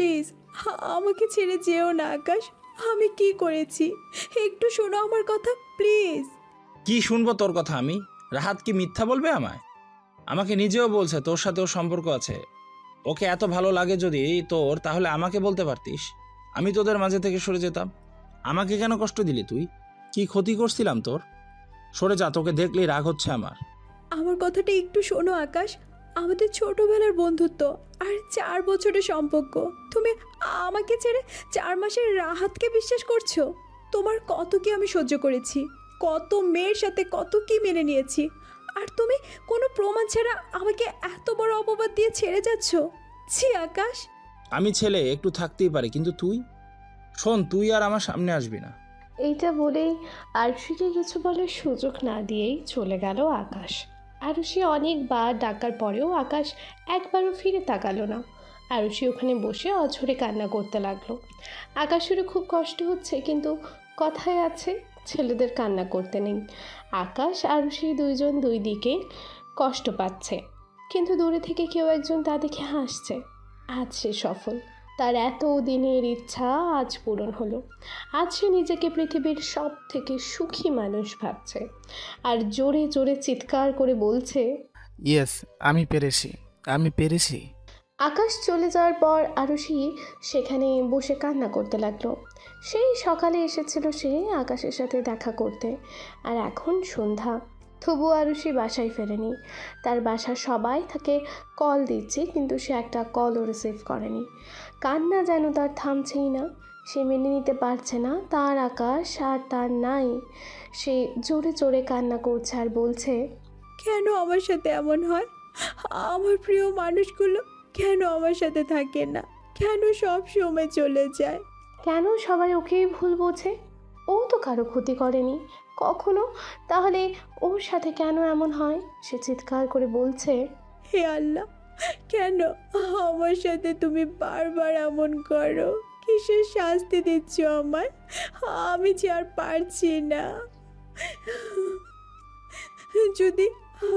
Please আমাকে ছেড়ে যেও না আকাশ। আমি কি করেছি একটু শোনো আমার কথা প্লিজ। কি শুনবো তোর কথা আমি? রাহাত কি মিথ্যা বলবে আমায়? আমাকে নিজেও বলছে তোর সাথেও সম্পর্ক আছে। ওকে এত ভালো লাগে যদি তোর, তাহলে আমাকে বলতে পারতিস, আমি তোদের মাঝে থেকে সরে যেতাম। আমাকে কেন কষ্ট দিলি তুই? কি ক্ষতি করছিলাম তোর? সরে যা, তোকে দেখলেই রাগ হচ্ছে আমার। আমার কথাটা একটু শোনো আকাশ। আমাদের ছোটবেলার বন্ধুত্ব আর 4 বছরের সম্পর্ক, তুমি আমাকে ছেড়ে 4 মাসের রাহাতকে বিশ্বাস করছো? তোমার কত কি আমি সহ্য করেছি, কত মেয়ের সাথে কত কি মেনে নিয়েছি, আর তুমি কোনো প্রমাণ ছাড়া আমাকে এত বড় অপবাদ দিয়ে ছেড়ে যাচ্ছ। ছি আকাশ। আমি ছেলে একটু থাকতেই পারি, কিন্তু তুই? শোন, তুই আর আমার সামনে আসবি না। এইটা বলেই আরুষিকে কিছু বলার সুযোগ না দিয়েই চলে গেল আকাশ। আরুষি অনেকবার ডাকার পরেও আকাশ একবারও ফিরে তাকালো না। আরুষি ওখানে বসে অঝরে কান্না করতে লাগলো। আকাশেরও খুব কষ্ট হচ্ছে, কিন্তু কথায় আছে ছেলেদের কান্না করতে নেই। আকাশ আরুষি দুইজন দুই দিকে কষ্ট পাচ্ছে, কিন্তু দূরে থেকে কেউ একজন তা দেখে হাসছে। আজ সে সফল, তার এত দিনের ইচ্ছা আজ পূরণ হলো। আজ সে নিজেকে পৃথিবীর সব থেকে সুখী মানুষ ভাবছে, আর জোরে জোরে চিৎকার করে বলছে, ইয়েস, আমি পেরেছি, আমি পেরেছি। আকাশ চলে যাওয়ার পর আরুষি সেখানে বসে কান্না করতে লাগলো। সেই সকালে এসেছিল সে আকাশের সাথে দেখা করতে, আর এখন সন্ধ্যা, তবু আরুষি বাসায় ফেরেনি। তার বাসার সবাই তাকে কল দিচ্ছে, কিন্তু সে একটা কলও রিসিভ করেনি। কান্না যেন তার থামছেই না। সে মেনে নিতে পারছে না তার আকাশ আর তার নাই। সে জোরে জোরে কান্না করছে আর বলছে, কেন আমার সাথে এমন হয়? আমার প্রিয় মানুষগুলো কেন আমার সাথে থাকে না? কেন সব সময় চলে যায়? কেন সবাই ওকেই ভুল বোঝে? ও তো কারো ক্ষতি করেনি কখনো, তাহলে ওর সাথে কেন এমন হয়? সে চিৎকার করে বলছে, হে আল্লাহ, কেন আমার সাথে তুমি বারবার এমন করো? কিসের শাস্তি দিচ্ছ আমায়? আমি যে আর পারছি না। যদি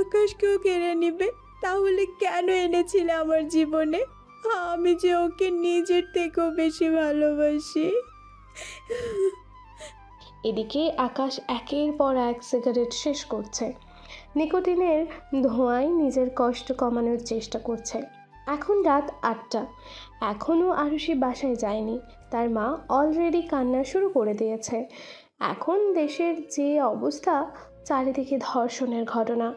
আকাশকেও কেড়ে নিবে, তাহলে কেন এনেছিলে আমার জীবনে? আমি যে ওকে নিজের থেকেও বেশি ভালোবাসি। এদিকে আকাশ একের পর এক সিগারেট শেষ করছে। নিকোটিনের ধোঁয়ায় নিজের কষ্ট কমানোর চেষ্টা করছে। এখন রাত 8টা, এখনও আরুষি বাসায় যায়নি। তার মা অলরেডি কান্না শুরু করে দিয়েছে। এখন দেশের যে অবস্থা, চারিদিকে ধর্ষণের ঘটনা,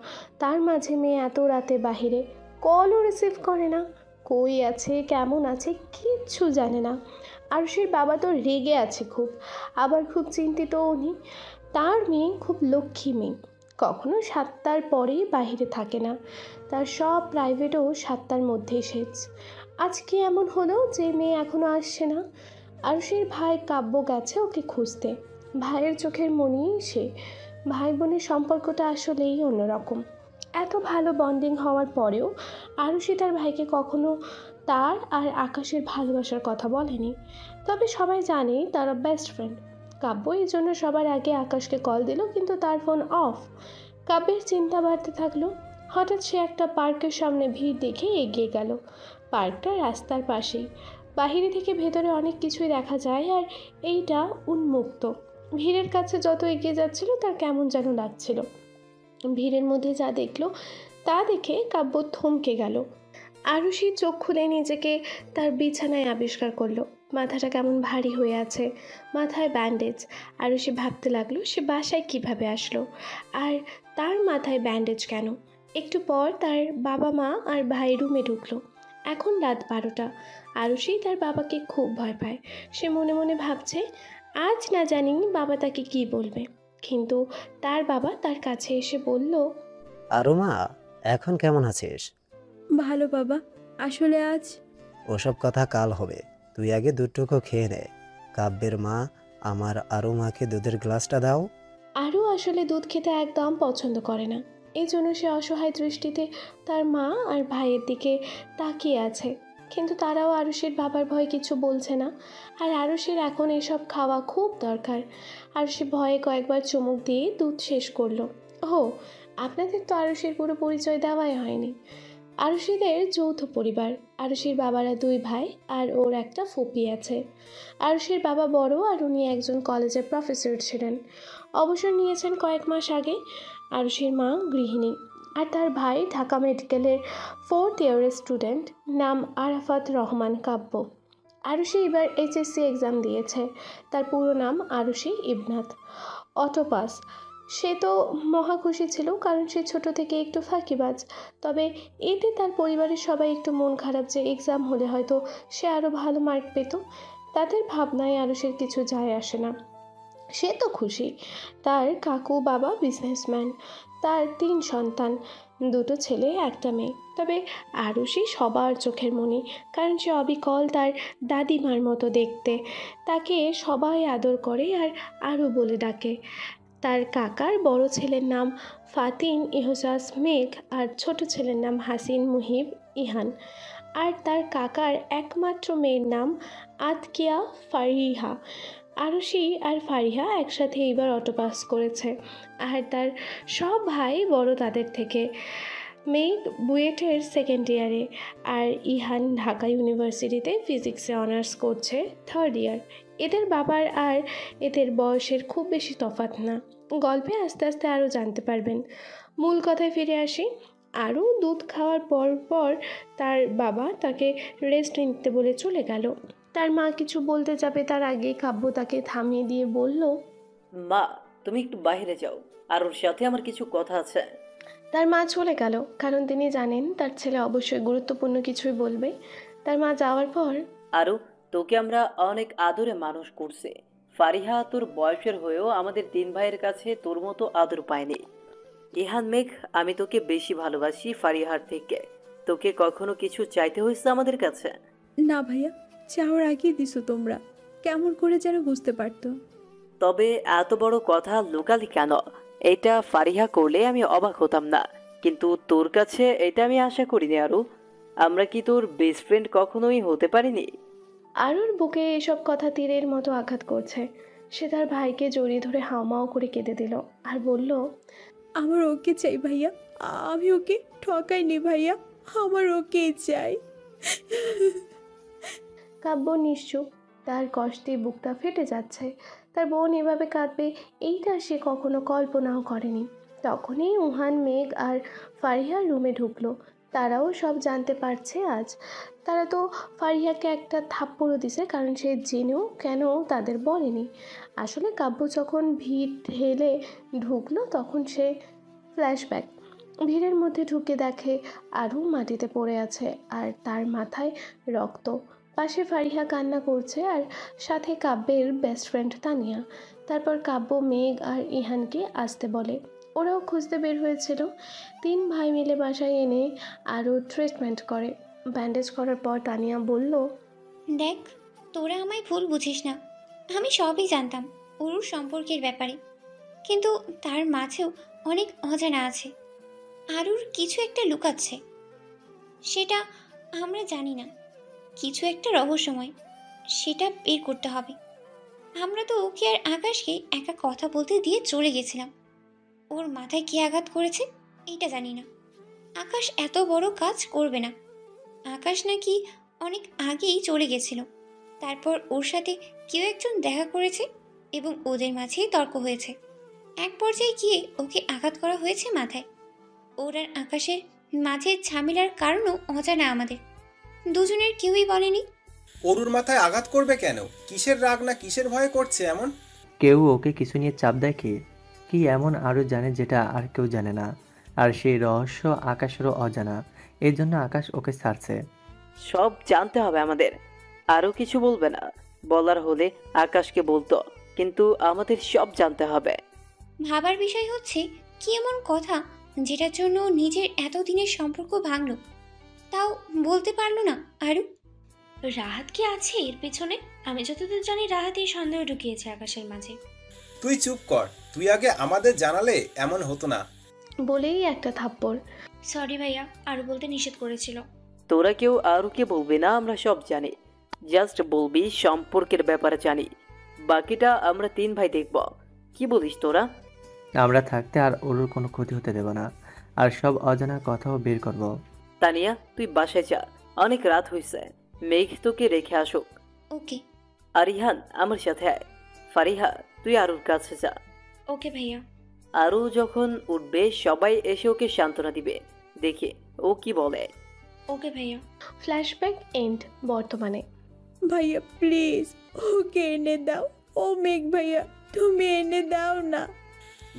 তার মাঝে মেয়ে এত রাতে বাহিরে, কলও রিসিভ করে না। কই আছে, কেমন আছে, কিচ্ছু জানে না। আরুষির বাবা তো রেগে আছে খুব, আবার খুব চিন্তিত উনি। তার মেয়ে খুব লক্ষ্মী মেয়ে, কখনো 7টার পরেই বাইরে থাকে না। তার সব প্রাইভেটও 7টার মধ্যেই শেষ। আজকে এমন হলো যে মেয়ে এখনও আসছে না। আরুষির ভাই কাব্য গেছে ওকে খুঁজতে। ভাইয়ের চোখের মনি সে। ভাই বোনের সম্পর্কটা আসলেই অন্যরকম। এত ভালো বন্ডিং হওয়ার পরেও আরুষি তার ভাইকে কখনো তার আর আকাশের ভালোবাসার কথা বলেনি। তবে সবাই জানে তারা বেস্ট ফ্রেন্ড। কাব্য এই জন্য সবার আগে আকাশকে কল দিল, কিন্তু তার ফোন অফ। কাব্যের চিন্তা বাড়তে থাকলো। হঠাৎ সে একটা পার্কের সামনে ভিড় দেখে এগিয়ে গেল। পার্কটা রাস্তার পাশেই, বাহিরে থেকে ভেতরে অনেক কিছুই দেখা যায়, আর এইটা উন্মুক্ত। ভিড়ের কাছে যত এগিয়ে যাচ্ছিল তার কেমন যেন লাগছিল। ভিড়ের মধ্যে যা দেখলো তা দেখে কাব্য থমকে গেল। আরুষি চোখ খুলে নিজেকে তার বিছানায় আবিষ্কার করলো। মাথাটা কেমন ভারী হয়ে আছে, মাথায় ব্যান্ডেজ। আরুষি ভাবতে লাগলো সে বাসায় কিভাবে আসলো, আর তার মাথায় ব্যান্ডেজ কেন। একটু পর তার বাবা মা আর ভাই রুমে ঢুকলো। এখন রাত 12টা। আরুষি তার বাবাকে খুব ভয় পায়। সে মনে মনে ভাবছে আজ না জানি বাবা তাকে কি বলবে। কিন্তু তার বাবা তার কাছে এসে বলল, আরুমা, এখন কেমন আছিস? ভালো বাবা, আসলে আজ ওসব কথা কাল হবে, তুই আগে দুধটুকু খেয়ে নে। কাব্যের মা, আমার আরুমাকে দুধের গ্লাসটা দাও। আরও আসলে দুধ খেতে একদম পছন্দ করে না। এই জন্য সে অসহায় দৃষ্টিতে তার মা আর ভাইয়ের দিকে তাকিয়ে আছে। কিন্তু তারাও আরুষির বাবার ভয়ে কিছু বলছে না। আর আরুষির এখন এসব খাওয়া খুব দরকার। আরুষি ভয়ে কয়েকবার চুমুক দিয়ে দুধ শেষ করলো। ও, আপনাদের তো আরুষির পুরো পরিচয় দেওয়াই হয়নি। আরুষিদের যৌথ পরিবার। আরুষির বাবারা 2 ভাই আর ওর একটা ফুপি আছে। আরুষির বাবা বড় আর উনি একজন কলেজের প্রফেসর ছিলেন। অবসর নিয়েছেন কয়েক মাস আগে। আরুষির মা গৃহিণী আর তার ভাই ঢাকা মেডিকেলের 4th ইয়ারের স্টুডেন্ট, নাম আরাফাত রহমান কাব্য। আরুষি এবার এইচএসসি এক্সাম দিয়েছে। তার পুরো নাম আরুষি ইবনাথ অটোপাস। সে তো মহা খুশি ছিল, কারণ সে ছোট থেকে একটু ফাঁকিবাজ। তবে এতে তার পরিবারের সবাই একটু মন খারাপ যে এক্সাম হলে হয়তো সে আরও ভালো মার্ক পেত। তাদের ভাবনায় আরুষের কিছু যায় আসে না। সে তো খুশি। তার কাকু বাবা বিজনেসম্যান। তার 3 সন্তান, 2 ছেলে 1 মেয়ে। তবে আরুষি সবার চোখের মণি, কারণ সে অবিকল তার দাদিমার মতো দেখতে। তাকে সবাই আদর করে আর আরও বলে ডাকে। তার কাকার বড় ছেলের নাম ফাতিন ইহসাস মেঘ আর ছোট ছেলের নাম হাসিন মুহিব ইহান। আর তার কাকার একমাত্র মেয়ের নাম আতকিয়া ফারিহা। আরুষি আর ফারিহা একসাথে এবার অটো পাস করেছে। আর তার সব ভাই বড় তাদের থেকে। মেঘ বুয়েটের 2nd ইয়ারে আর ইহান ঢাকা ইউনিভার্সিটিতে ফিজিক্সে অনার্স করছে 3rd ইয়ার। এদের বাবার আর এদের বয়সের খুব বেশি তফাৎ না। গল্পে আস্তে আস্তে আরও জানতে পারবেন। মূল কথায় ফিরে আসি। আরও দুধ খাওয়ার পর পর তার বাবা তাকে রেস্ট নিতে বলে চলে গেল। তার মা কিছু বলতে যাবে তার আগেই কাব্য তাকে থামিয়ে দিয়ে বলল, মা, তুমি একটু বাইরে যাও, আর ওর সাথে আমার কিছু কথা আছে। তার মা চলে গেল, কারণ তিনি জানেন তার ছেলে অবশ্যই গুরুত্বপূর্ণ কিছুই বলবে। তার মা যাওয়ার পর, আরও তোকে আমরা অনেক আদরে মানুষ করছি। ফারিহা তোর বয়সের হয়েও আমাদের 3 ভাইয়ের কাছে তোর মতো আদর পায়নি। ইহান মেঘ, আমি তোকে বেশি ভালোবাসি ফারিহার থেকে। তোকে কখনো কিছু চাইতে হয়েছে আমাদের কাছে? না ভাইয়া, চাওয়ার আগেই দিছো তোমরা। কেমন করে যেন বুঝতে পারতো। তবে এত বড় কথা লুকালি কেন? এটা ফারিহা করলে আমি অবাক হতাম না, কিন্তু তোর কাছে এটা আমি আশা করিনি। আরও আমরা কি তোর বেস্ট ফ্রেন্ড কখনোই হতে পারিনি? আরুর বুকে এসব কথা তীরের মতো আঘাত করছে। সে তার ভাইকে জড়িয়ে ধরে হাউমাউ করে কেঁদে দিল আর বলল, আমার ওকে চাই ভাইয়া, আমি ওকে ঠকাইনি ভাইয়া, আমার ওকে চাই। কাব্য নিশ্চুপ। তার কষ্টে বুকটা ফেটে যাচ্ছে। তার বোন এভাবে কাঁদবে এইটা সে কখনো কল্পনাও করেনি। তখনই উহান, মেঘ আর ফারিহার রুমে ঢুকলো। তারাও সব জানতে পারছে আজ। তারা তো ফারিহাকে একটা থাপ্পড়ও দিছে, কারণ সে জেনেও কেন তাদের বলেনি। আসলে কাব্য যখন ভিড় ঢেলে ঢুকলো তখন সে ফ্ল্যাশব্যাক। ভিড়ের মধ্যে ঢুকে দেখে আরু মাটিতে পড়ে আছে আর তার মাথায় রক্ত। পাশে ফারিহা কান্না করছে আর সাথে কাব্যের বেস্ট ফ্রেন্ড তানিয়া। তারপর কাব্য মেঘ আর ইহানকে আসতে বলে। ওরাও খুঁজতে বের হয়েছিল। 3 ভাই মিলে বাসায় এনে আরও ট্রিটমেন্ট করে। ব্যান্ডেজ করার পর তানিয়া বলল, দেখ, তোরা আমায় ভুল বুঝিস না। আমি সবই জানতাম অরুর সম্পর্কের ব্যাপারে, কিন্তু তার মাঝেও অনেক অজানা আছে। আরুর কিছু একটা লুকাচ্ছে, সেটা আমরা জানি না। কিছু একটা রহস্যময়, সেটা বের করতে হবে। আমরা তো ওকে আর আকাশকে একা কথা বলতে দিয়ে চলে গেছিলাম। ওর মাথায় কি আঘাত করেছে এইটা জানি না। আকাশ এত বড় কাজ করবে না। আকাশ নাকি অনেক আগেই চলে গেছিল। তারপর ওর সাথে কেউ একজন দেখা করেছে এবং ওদের মাঝেই তর্ক হয়েছে। এক পর্যায়ে গিয়ে ওকে আঘাত করা হয়েছে মাথায়। ওর আর আকাশের মাঝে ঝামেলার কারণও অজানা আমাদের। দুজনের কেউই বলেনি। অরুর মাথায় আঘাত করবে কেন? কিসের রাগ না কিসের ভয়ে করছে এমন? কেউ ওকে কিছু নিয়ে চাপ দেয় কি এমন আরও জানে যেটা আর কেউ জানে না। আর সেই রহস্য আকাশেরও অজানা। এই জন্য আকাশ ওকে ছাড়ছে। সব জানতে হবে আমাদের। আরও কিছু বলবে না। বলার হলে আকাশকে বলতো, কিন্তু আমাদের সব জানতে হবে। ভাবার বিষয় হচ্ছে, কি এমন কথা যেটার জন্য নিজের এতদিনের সম্পর্ক ভাঙল, তাও বলতে পারলো না আরু। রাহাত কি আছে এর পেছনে? আমি যতদূর জানি রাহাতই সন্দেহ ঢুকিয়েছে আকাশের মাঝে। তুই চুপ কর, তুই আগে আমাদের জানালে এমন হতো না। বলেই একটা থাপ্পড়। সরি ভাইয়া, আরু বলতে নিষেধ করেছিল। তোরা কেউ আরুকে বলবি না, আমরা সব জানি। জাস্ট বলবি সম্পর্কের ব্যাপারে জানি, বাকিটা আমরা 3 ভাই দেখব। কি বলিস তোরা? আমরা থাকতে আর ওর কোনো ক্ষতি হতে দেব না, আর সব অজানা কথাও বের করব। তানিয়া, তুই বাসায় যা, অনেক রাত হয়েছে। মেঘ তোকে রেখে আসুক। ওকে। আর ইহান আমার সাথে আয়। ফারিহা, তুই আরুর কাছে যা। ওকে ভাইয়া। আরু যখন উঠবে সবাই এসে ওকে সান্ত্বনা দিবে, দেখে ও কি বলে। ওকে ভাইয়া। ফ্ল্যাশব্যাক এন্ড বর্তমানে। ভাইয়া প্লিজ ওকে এনে দাও। ও মেঘ ভাইয়া, তুমি এনে দাও না।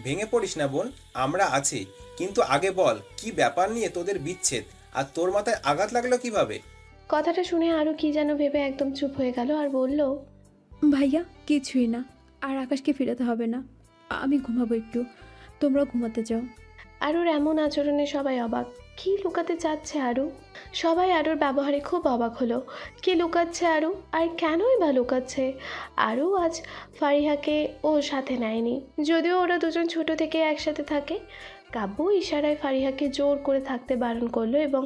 ভেঙে পড়িস না বোন, আমরা আছি। কিন্তু আগে বল, কি ব্যাপার নিয়ে তোদের বিচ্ছেদ, আর তোর মাথায় আঘাত লাগলো কিভাবে? কথাটা শুনে আরও কি যেন ভেবে একদম চুপ হয়ে গেল আর বলল, ভাইয়া কিছুই না, আর আকাশকে ফিরাতে হবে না। আমি ঘুমাবো একটু, তোমরা ঘুমাতে যাও। আরুর এমন আচরণে সবাই অবাক। কি লুকাতে চাচ্ছে আরু? সবাই আরুর ব্যবহারে খুব অবাক হলো। কি লুকাচ্ছে আরু, আর কেনই বা লুকাচ্ছে? আরু আজ ফারিহাকে ওর সাথে নেয়নি, যদিও ওরা দুজন ছোট থেকে একসাথে থাকে। কাব্য ইশারায় ফারিহাকে জোর করে থাকতে বারণ করলো এবং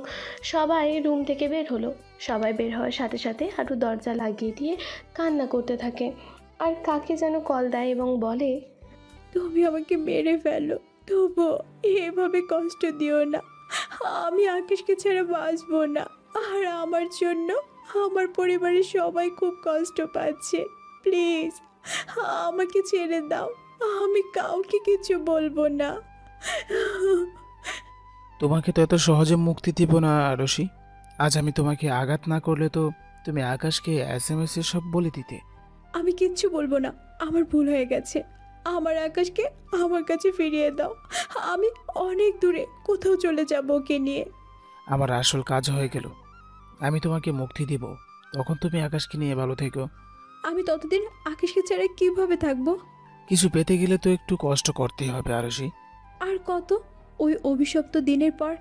সবাই রুম থেকে বের হলো। সবাই বের হওয়ার সাথে সাথে আরু দরজা লাগিয়ে দিয়ে কান্না করতে থাকে আর কাকে যেন কল দেয় এবং বলে, তুমি আমাকে মেরে ফেলো, তবু এভাবে কষ্ট দিও না। আমি আকাশকে ছেড়ে বাঁচবো না, আর আমার জন্য আমার পরিবারের সবাই খুব কষ্ট পাচ্ছে। প্লিজ আমাকে ছেড়ে দাও, আমি কাউকে কিছু বলবো না। তোমাকে তো এত সহজে মুক্তি দিব না আরশি। আজ আমি তোমাকে আঘাত না করলে তো তুমি আকাশকে SMS এ সব বলে দিতে। আমি কিচ্ছু বলবো না, আমার ভুল হয়ে গেছে। আমার আকাশকে আমার কাছে ফিরিয়ে দাও। আমি অনেক দূরে কোথাও চলে যাব ওকে নিয়ে। আমার আসল কাজ হয়ে গেল, আমি তোমাকে মুক্তি দিব, তখন তুমি আকাশকে নিয়ে ভালো থেকো। আমি ততদিন আকাশকে ছেড়ে কিভাবে থাকবো? কিছু পেতে গেলে তো একটু কষ্ট করতেই হবে আরশি। আর কত? ওই অভিশপ্ত দিনের পর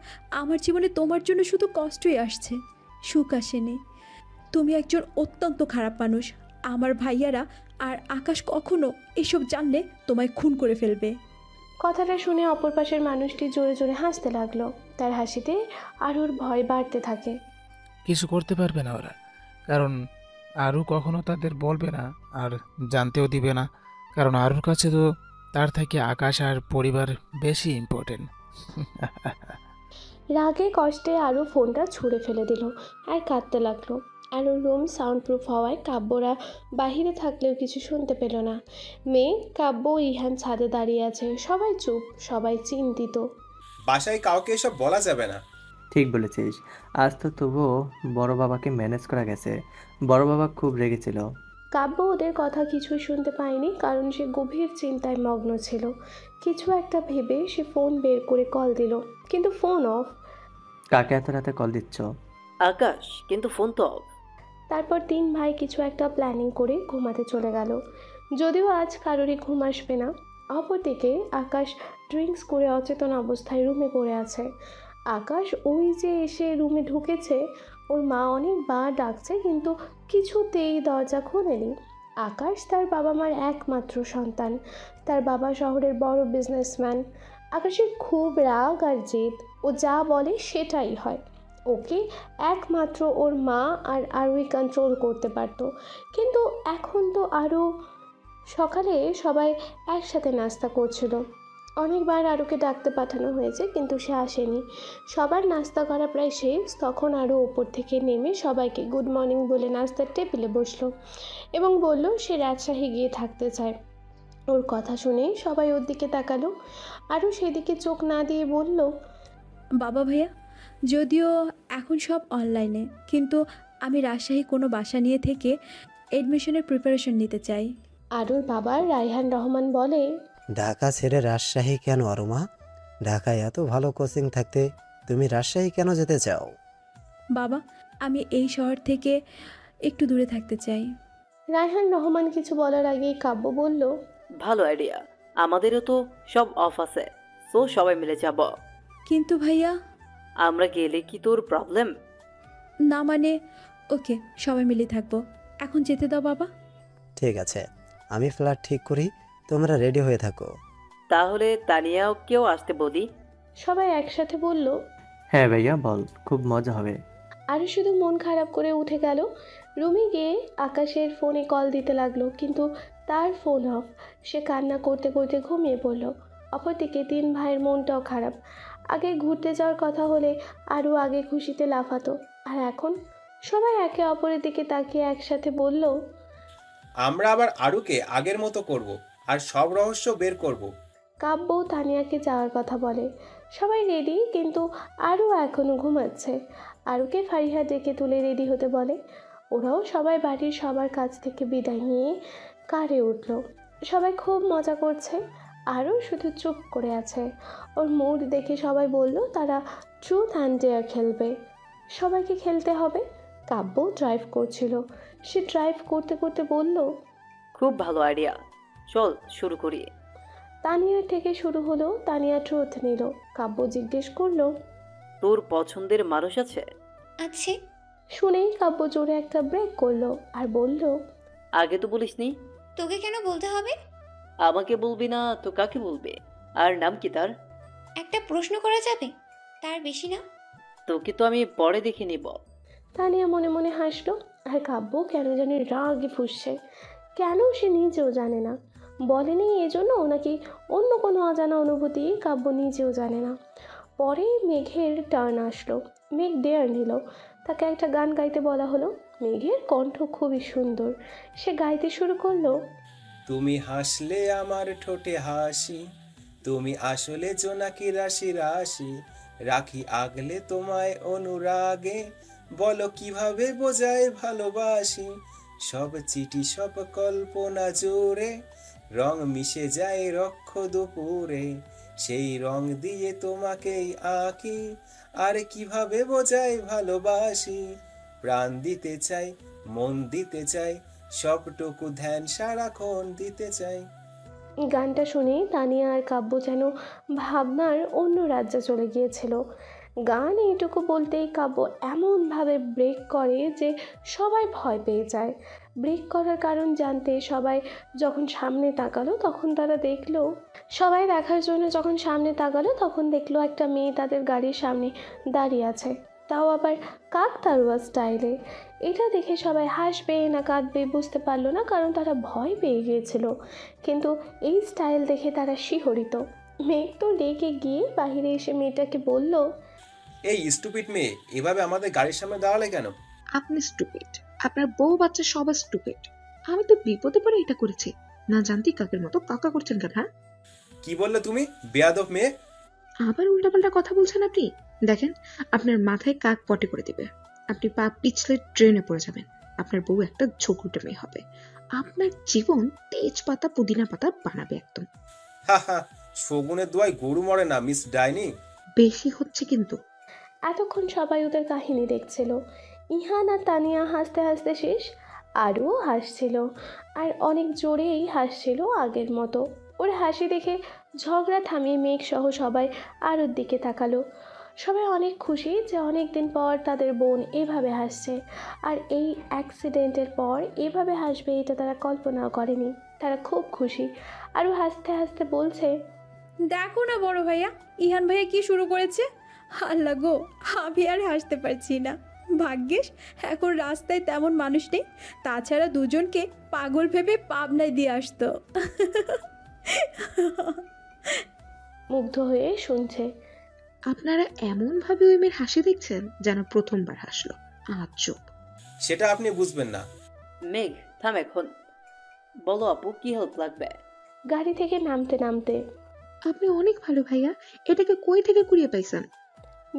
আমার জীবনে তোমার জন্য শুধু কষ্টই আসছে, সুখ আসেনি। তুমি একজন অত্যন্ত খারাপ মানুষ। আমার ভাইয়ারা আর আকাশ কখনো এসব জানলে তোমায় খুন করে ফেলবে। কথাটা শুনে অপর পাশের মানুষটি জোরে জোরে হাসতে লাগলো। তার হাসিতে আরুর ভয় বাড়তে থাকে। কিছু করতে পারবে না ওরা, কারণ আরও কখনো তাদের বলবে না আর জানতেও দিবে না, কারণ আরুর কাছে তো তার থেকে আকাশ আর পরিবার বেশি ইম্পর্টেন্ট। রাগে কষ্টে আরু ফোনটা ছুঁড়ে ফেলে দিল আর কাঁদতে লাগলো। আরুর রুম সাউন্ড প্রুফ হওয়ায় কাব্যরা বাহিরে থাকলেও কিছু শুনতে পেল না। মেয়ে, কাব্য, ইহান ছাদে দাঁড়িয়ে আছে। সবাই চুপ, সবাই চিন্তিত। বাসায় কাউকে এসব বলা যাবে না। ঠিক বলেছিস। আজ তো তবুও বড় বাবাকে ম্যানেজ করা গেছে। বড় বাবা খুব রেগেছিল। কাব্য ওদের কথা কিছুই শুনতে পায়নি, কারণ সে গভীর চিন্তায় মগ্ন ছিল। কিছু একটা ভেবে সে ফোন বের করে কল দিল, কিন্তু ফোন অফ। কাকে এত রাতে কল দিচ্ছ? আকাশ, কিন্তু ফোন তো অফ। তারপর তিন ভাই কিছু একটা প্ল্যানিং করে ঘুমাতে চলে গেল, যদিও আজ কারোরই ঘুম আসবে না। অপরদিকে আকাশ ড্রিঙ্কস করে অচেতন অবস্থায় রুমে পড়ে আছে। আকাশ ওই যে এসে রুমে ঢুকেছে, ওর মা অনেকবার ডাকছে কিন্তু কিছুতেই দরজা খোলেনি। আকাশ তার বাবা মার একমাত্র সন্তান। তার বাবা শহরের বড় বিজনেসম্যান। আকাশের খুব রাগ আর জেদ, ও যা বলে সেটাই হয়। ওকে একমাত্র ওর মা আর আরুই কন্ট্রোল করতে পারতো, কিন্তু এখন তো আরও। সকালে সবাই একসাথে নাস্তা করছিল। অনেকবার আরুকে ডাকতে পাঠানো হয়েছে কিন্তু সে আসেনি। সবার নাস্তা করা প্রায় শেষ, তখন আরও ওপর থেকে নেমে সবাইকে গুড মর্নিং বলে নাস্তার টেবিলে বসলো এবং বলল সে রাজশাহী গিয়ে থাকতে চায়। ওর কথা শুনে সবাই ওর দিকে তাকালো। আরও সেদিকে চোখ না দিয়ে বলল, বাবা ভাইয়া, যদিও এখন সব অনলাইনে, কিন্তু আমি রাজশাহী কোনো বাসা নিয়ে থেকে এডমিশনের প্রিপারেশন নিতে চাই। আরুর বাবা রায়হান রহমান বলে, ঢাকা ছেড়ে রাজশাহী কেন আরুমা? ঢাকায় এত ভালো কোচিং থাকতে তুমি রাজশাহী কেন যেতে চাও? বাবা, আমি এই শহর থেকে একটু দূরে থাকতে চাই। রায়হান রহমান কিছু বলার আগেই কাব্য বলল, ভালো আইডিয়া। আমাদেরও তো সব অফ আছে, সো সবাই মিলে যাব। কিন্তু ভাইয়া, আমরা গেলে কি তোর প্রবলেম? না মানে, ওকে সবাই মিলে থাকবো। এখন যেতে দাও বাবা। ঠিক আছে, আমি ফ্ল্যাট ঠিক করি, তোমরা রেডি হয়ে থাকো। তাহলে তানিয়াও কেউ আসতে বলি। সবাই একসাথে বলল, হ্যাঁ ভাইয়া বল, খুব মজা হবে। আরও শুধু মন খারাপ করে উঠে গেল। রুমে গিয়ে আকাশের ফোনে কল দিতে লাগলো, কিন্তু তার ফোন অফ। সে কান্না করতে করতে ঘুমিয়ে পড়ল। অপরদিকে তিন ভাইয়ের মনটাও খারাপ। আগে ঘুরতে যাওয়ার কথা হলে আরও আগে খুশিতে লাফাতো, আর এখন সবাই একে অপরের দিকে তাকিয়ে একসাথে বলল, আমরা আবার আরুকে আগের মতো করব আর সব রহস্য বের করব। কাব্য তানিয়াকে যাওয়ার কথা বলে। সবাই রেডি, কিন্তু আরও এখনও ঘুমাচ্ছে। আরুকে ফারিহা ডেকে তুলে রেডি হতে বলে। ওরাও সবাই বাড়ির সবার কাছ থেকে বিদায় নিয়ে কারে উঠল। সবাই খুব মজা করছে, আরও শুধু চুপ করে আছে। ওর মুড দেখে সবাই বলল তারা ট্রুথ অ্যান্ড ডেয়ার খেলবে, সবাইকে খেলতে হবে। কাব্য ড্রাইভ করছিল, সে ড্রাইভ করতে করতে বলল, খুব ভালো আইডিয়া, চল শুরু করি। তানিয়ার থেকে শুরু হলো। তানিয়া ট্রুথ নিল। কাব্য জিজ্ঞেস করলো, তোর পছন্দের মানুষ আছে? আছে। শুনেই কাব্য জোরে একটা ব্রেক করলো আর বলল, আগে তো বলিসনি। তোকে কেন বলতে হবে? আমাকে বলবি না তো কাকে বলবে? আর নাম কি তার? একটা প্রশ্ন করা যাবে? তার বেশি না। তোকে তো আমি পরে দেখে নিব। তানিয়া মনে মনে হাসলো। আর কাব্য কেন জানি রাগে ফুঁসছে, কেন সে নিজেও জানে না। বলেনি এজন্য, নাকি অন্য কোনো অজানা অনুভূতি, কাব্য নিজেও জানে না। পরে মেঘের টার্ন আসলো। মেঘ ডেয়ার নিল। তাকে একটা গান গাইতে বলা হলো। মেঘের কণ্ঠ খুবই সুন্দর, সে গাইতে শুরু করলো, তুমি হাসলে আমার ঠোঁটে হাসি, তুমি আসলে জোনাকি রাশি রাশি, রাখি আগলে তোমায় অনুরাগে, বলো কিভাবে বোঝায় ভালোবাসি, সব চিঠি সব কল্পনা জুড়ে, রং মিশে যায় রক্ষ দুপুরে, সেই রং দিয়ে তোমাকেই আঁকি, আর কিভাবে বোঝায় ভালোবাসি, প্রাণ দিতে চাই, মন দিতে চাই, সবটুকু ধ্যান সারাক্ষণ দিতে চাই। গানটা শুনে তানিয়া আর কাব্য যেন ভাবনার অন্য রাজ্যে চলে গিয়েছিল। গান এইটুকু বলতেই কাব্য এমনভাবে ব্রেক করে যে সবাই ভয় পেয়ে যায়। ব্রেক করার কারণ জানতে সবাই যখন সামনে তাকালো তখন তারা দেখলো, সবাই দেখার জন্য যখন সামনে তাকালো তখন দেখলো একটা মেয়ে তাদের গাড়ির সামনে দাঁড়িয়ে আছে, তাও আবার কাকতাড়ুয়া স্টাইলে। এটা দেখে সবাই হাসবে না কাঁদবে বুঝতে পারলো না, কারণ তারা ভয় পেয়ে গিয়েছিল। কিন্তু এই স্টাইল দেখে তারা শিহরিত। মেঘ তো রেগে গিয়ে বাইরে এসে মেয়েটাকে বলল, এই স্টুপিড মেয়ে, এভাবে আমাদের গাড়ির সামনে দাঁড়ালে কেন? আপনি স্টুপিড, আপনার বউ বাচ্চা সবাই স্টুপিড। আমি তো বিপদে পড়ে এটা করেছি, না জানতেই কাকের মতো কাকা করছেন কেন? হ্যাঁ, কি বললে তুমি, বেয়াদব মেয়ে? আবার উল্টাপাল্টা কথা বলছেন আপনি। দেখেন, আপনার মাথায় কাক পটে করে দিবে, আপনি পা পিছলে ট্রেনে পড়ে যাবেন, আপনার বউ একটা ঝগড়ুটে মেয়ে হবে, আপনার জীবন তেজপাতা পুদিনা পাতা বানাবে একদম। হা হা, শগুনের দোয়ায় গরু মরে না মিস ডাইনি। বেশি হচ্ছে কিন্তু। এতক্ষণ সবাই ওদের কাহিনী দেখছিল। ইহান আর তানিয়া হাসতে হাসতে শেষ, আরও হাসছিল, আর অনেক জোরেই হাসছিল আগের মতো। ওর হাসি দেখে ঝগড়া থামিয়ে মেঘ সহ সবাই আরুর দিকে তাকালো। সবাই অনেক খুশি যে অনেক দিন পর তাদের বোন এভাবে হাসছে, আর এই অ্যাক্সিডেন্টের পর এভাবে হাসবে এটা তারা কল্পনাও করেনি। তারা খুব খুশি। আরও হাসতে হাসতে বলছে, দেখো না বড় ভাইয়া, ইহান ভাইয়া কি শুরু করেছে। আল্লাহ গো, আমি আর হাসতে পারছি না। ভাগ্যিস এখন রাস্তায় তেমন মানুষ নেই, তাছাড়া দুজনকে পাগল ভেবে পাবনায় দিয়ে আসতো। মুগ্ধ হয়ে শুনছে। আপনারা এমন ভাবে ওই মেয়ের হাসি দেখছেন যেন প্রথমবার হাসলো। আজব। সেটা আপনি বুঝবেন না। মেঘ থাম এখন, বলো আপু কি হেল্প লাগবে? গাড়ি থেকে নামতে নামতে, আপনি অনেক ভালো ভাইয়া, এটাকে কই থেকে কুড়িয়ে পাইছেন?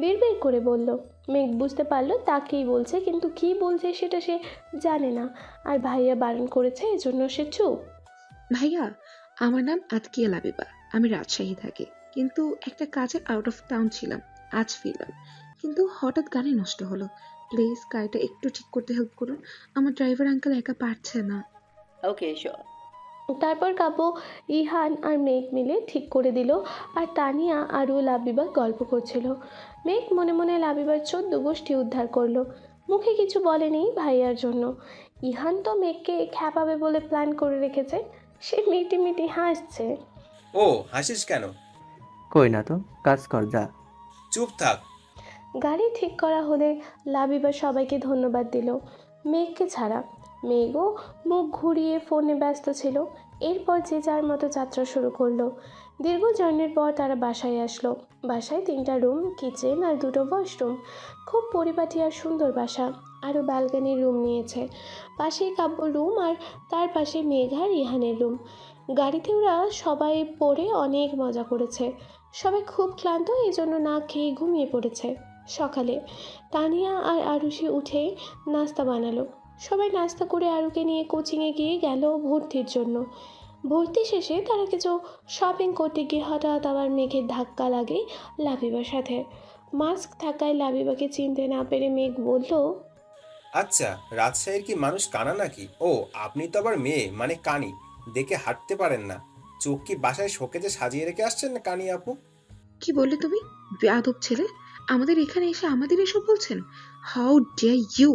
বিড়বিড় করে বলল। মেঘ বুঝতে পারলো তাকেই বলছে, কিন্তু কি বলছে সেটা সে জানে না। আর ভাইয়া বারণ করেছে, এজন্য সে চুপ। ভাইয়া, আমার নাম আতকিয়া লাবিবা, আমি রাজশাহী থাকি, কিন্তু একটা কাজে আউট অফ টাউন ছিলাম, আজ ফিরলাম, কিন্তু হঠাৎ গাড়ি নষ্ট হলো। প্লিজ গাড়িটা একটু ঠিক করতে হেল্প করুন, আমার ড্রাইভার আঙ্কেল একা পারছে না। ওকে এসো। তারপর কাব্য, ইহান আর মেঘ মিলে ঠিক করে দিল, আর তানিয়া আরও লাবিবা গল্প করছিল। মেঘ মনে মনে লাবিবার 14 গোষ্ঠী উদ্ধার করলো, মুখে কিছু বলেনি ভাইয়ার জন্য। ইহান তো মেঘকে খ্যাপাবে বলে প্ল্যান করে রেখেছে, সে মিটি মিটি হাসছে। ও হাসিস কেন? কই না তো, কাজ কর যা। চুপ থাক। গাড়ি ঠিক করা হলে লাবিবা সবাইকে ধন্যবাদ দিল, মেঘকে ছাড়া। মেঘও মুখ ঘুরিয়ে ফোনে ব্যস্ত ছিল। এরপর যে যার মতো যাত্রা শুরু করলো। দীর্ঘ জার্নির পর তারা বাসায় আসলো। বাসায় 3টা রুম, কিচেন আর 2টো ওয়াশরুম। খুব পরিপাটি আর সুন্দর বাসা। আরও ব্যালকনির রুম নিয়েছে। পাশেই কাব্য রুম আর তার পাশে মেঘা রিহানের রুম। গাড়িতে ওরা সবাই পড়ে অনেক মজা করেছে। সবাই খুব ক্লান্ত, এই জন্য না খেয়ে ঘুমিয়ে পড়েছে। সকালে তানিয়া আর আরুষি উঠে নাস্তা বানালো। সবাই নাস্তা করে আরুকে নিয়ে কোচিংয়ে গিয়ে গেল ভর্তির জন্য। ভর্তি শেষে তারা কিছু শপিং করতে গিয়ে হঠাৎ আবার মেঘের ধাক্কা লাগে লাবিবার সাথে। মাস্ক থাকায় লাবিবাকে চিনতে না পেরে মেঘ বলল, আচ্ছা, রাজশাহীর কি মানুষ কানা নাকি? ও, আপনি তো আবার মেয়ে মানে কানি, দেখে হাঁটতে পারেন না। চোখ কি বাসায় শোকেজে সাজিয়ে রেখে আসছেন না কানি আপু? কি বললে তুমি? বেয়াদব ছেলে, আমাদের এখানে এসে আমাদের এসব বলছেন? How dare you!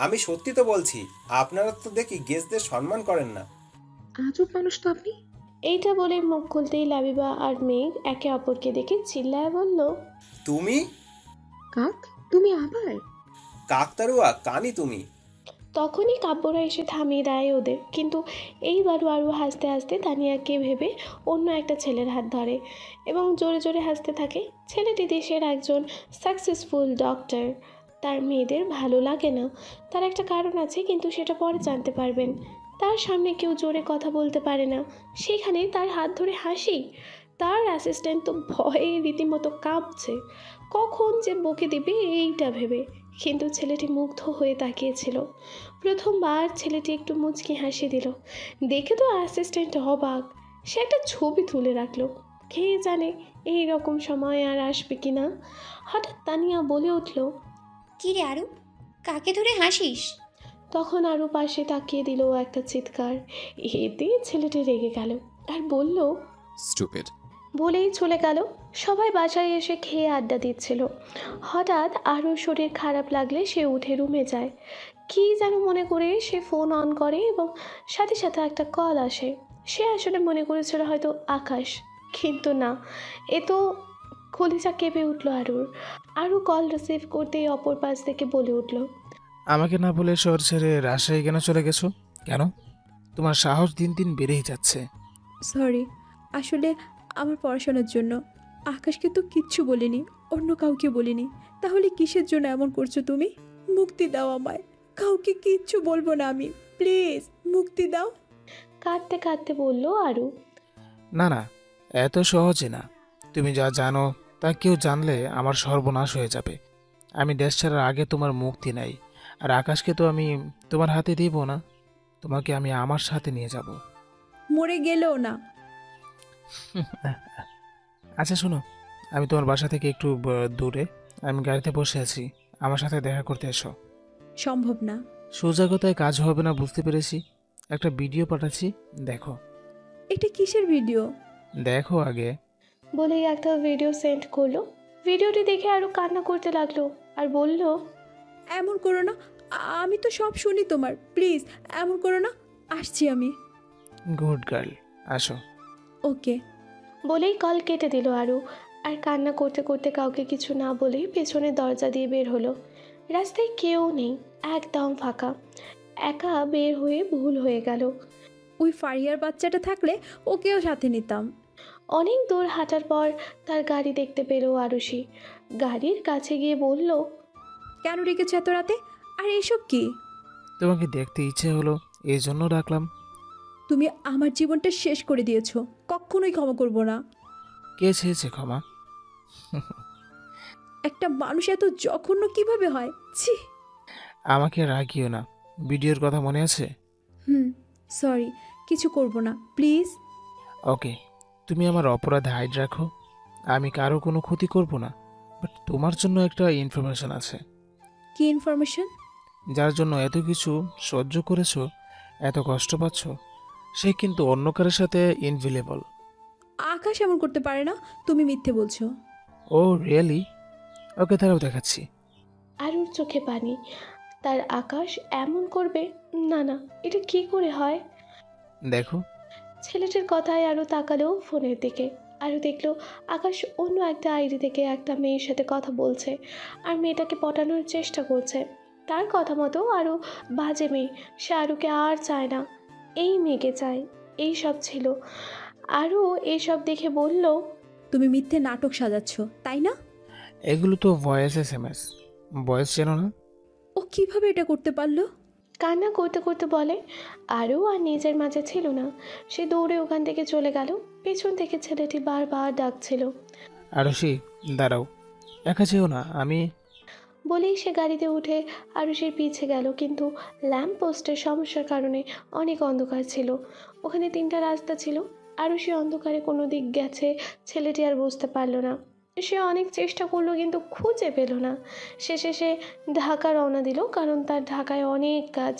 আমি সত্যি তো বলছি, আপনারা তো দেখি গেস্টদের সম্মান করেন না। আজব মানুষ তো আপনি। এইটা বলে মুখ খুলতেই লাবিবা আর মেঘ একে অপরকে দেখে চিল্লায় বলল, তুমি? কাক, তুমি আবার? কাকতারুয়া কানি তুমি? তখনই কাব্যরা এসে থামিয়ে দেয় ওদের। কিন্তু এইবারও আরও হাসতে হাসতে তানিয়াকে ভেবে অন্য একটা ছেলের হাত ধরে এবং জোরে জোরে হাসতে থাকে। ছেলেটি দেশের একজন সাকসেসফুল ডক্টর। তার মেয়েদের ভালো লাগে না, তার একটা কারণ আছে, কিন্তু সেটা পরে জানতে পারবেন। তার সামনে কেউ জোরে কথা বলতে পারে না, সেখানে তার হাত ধরে হাসি। তার অ্যাসিস্ট্যান্ট তো ভয়ে রীতিমতো কাঁপছে, কখন যে বকে দেবে এইটা ভেবে। কিন্তু ছেলেটি মুগ্ধ হয়ে তাকিয়েছিল। প্রথমবার ছেলেটি একটু মুচকি হাসি দিল। দেখে তো অ্যাসিস্ট্যান্ট অবাক। সে একটা ছবি তুলে রাখলো। কে জানে এই রকম সময় আর আসবে কি না। হঠাৎ তানিয়া বলে উঠল, কি রে আরু, কাকে ধরে হাসিস? তখন আরও পাশে তাকিয়ে দিল একটা চিৎকার। এতে ছেলেটি রেগে গেল আর বলল, স্টুপিড। বলেই চলে গেল। সবাই বাসায় এসে খেয়ে আড্ডা দিচ্ছিল। হঠাৎ আরও শরীর খারাপ লাগলে সে উঠে রুমে যায়। কী যেন মনে করে সে ফোন অন করে এবং সাথে সাথে একটা কল আসে। সে আসলে মনে করেছিল হয়তো আকাশ, কিন্তু না, এ তো কলিজা কেঁপে উঠল আরুর। আরও কল রিসিভ করতেই অপর পাশ থেকে বলে উঠল, আমাকে না বলে শহর ছেড়ে রাজশাহী কেন চলে গেছো? কেন? তোমার সাহস দিন দিন বেড়েই যাচ্ছে। সরি, আসলে আমার পড়াশোনার জন্য। আকাশকে তো কিচ্ছু বলিনি, অন্য কাউকে বলিনি। তাহলে কিসের জন্য এমন করছো তুমি? মুক্তি দাও আমায়, কাউকে কিচ্ছু বলবো না আমি, প্লিজ মুক্তি দাও। কাঁদতে কাঁদতে বলল আরু। না না, এত সহজে না। তুমি যা জানো তা কেউ জানলে আমার সর্বনাশ হয়ে যাবে। আমি দেশ ছাড়ার আগে তোমার মুক্তি নাই, আর আকাশকে তো আমি তোমার হাতে দিব না। তোমাকে আমি আমার সাথে নিয়ে যাব। মরে গেলেও না। আচ্ছা শোনো, আমি তোমার বাসা থেকে একটু দূরে, আমি গাড়িতে বসে আছি, আমার সাথে দেখা করতে এসো। সম্ভব না। সোজা কথায় কাজ হবে না, বুঝতে পেরেছি। একটা ভিডিও পাঠাচ্ছি, দেখো। এটা কিসের ভিডিও? দেখো আগে। বলেই একটা ভিডিও সেন্ড করলো। ভিডিওটি দেখে আরও কান্না করতে লাগলো আর বলল, এমন করো না, আমি তো সব শুনি তোমার, প্লিজ এমন করো না, আসছি আমি। গুড গার্ল, আসো। ওকে। বলেই কল কেটে দিল আরু। আর কান্না করতে করতে কাউকে কিছু না বলেই পেছনের দরজা দিয়ে বের হলো। রাস্তায় কেউ নেই, একদম ফাঁকা। একা বের হয়ে ভুল হয়ে গেল। ওই ফারিয়ার বাচ্চাটা থাকলে ওকেও সাথে নিতাম। অনেক দূর হাঁটার পর তার গাড়ি দেখতে পেল আরুষি। গাড়ির কাছে গিয়ে বলল, কেন রেখেছো এত রাতে? আর এসব কি? তোমাকে দেখতে ইচ্ছে হলো, এই জন্য ডাকলাম। তুমি আমার জীবনটা শেষ করে দিয়েছো, কখনোই ক্ষমা করব না। কে চেয়েছে ক্ষমা? একটা মানুষ এত জঘন্য কিভাবে হয়? ছি। আমাকে রাগিও না, ভিডিওর কথা মনে আছে? সরি, কিছু করব না, প্লিজ। ওকে, তুমি আমার অপরাধ হাইড রাখো, আমি কারো কোনো ক্ষতি করব না। বাট তোমার জন্য একটা ইনফরমেশন আছে। কি ইনফরমেশন? যার জন্য এত কিছু সহ্য করেছো, এত কষ্ট পাচ্ছ, সে কিন্তু অন্য কারোর সাথে ইনভিলেবল। আকাশ এমন করতে পারে না, তুমি মিথ্যে বলছো। ও রিয়েলি? ওকে, তারাও দেখাচ্ছি। আরুর চোখে পানি। তার আকাশ এমন করবে? না না, এটা কি করে হয়? দেখো। ছেলেটির কথায় আরও তাকালো ফোনের দিকে। আরও দেখলো আকাশ অন্য একটা আইডি থেকে একটা মেয়ের সাথে কথা বলছে আর মেয়েটাকে পটানোর চেষ্টা করছে। তার কথা মতো আরও বাজে মেয়ে, সে আরুকে আর চায় না, এই মেয়েকে চায়। এই সব ছিল। আরও এসব দেখে বলল, তুমি মিথ্যে নাটক সাজাচ্ছ তাই না? এগুলো তো ভয়েস SMS। ভয়েস চেনো না? ও কিভাবে এটা করতে পারলো? কান্না করতে করতে বলে। আরও আর নিজের মাঝে ছিল না, সে দৌড়ে ওখান থেকে চলে গেল। পেছন থেকে ছেলেটি বারবার ডাকছিল। আরশি, দাঁড়াও, একা যেও না, আমি। বলেই সে গাড়িতে উঠে আরুষের পিছে গেল, কিন্তু ল্যাম্প পোস্টের সমস্যার কারণে অনেক অন্ধকার ছিল। ওখানে 3টা রাস্তা ছিল। আরুষি অন্ধকারে কোনো দিক গেছে ছেলেটি আর বুঝতে পারল না। সে অনেক চেষ্টা করলো কিন্তু খুঁজে পেল না। শেষে সে ঢাকা রওনা দিল, কারণ তার ঢাকায় অনেক কাজ।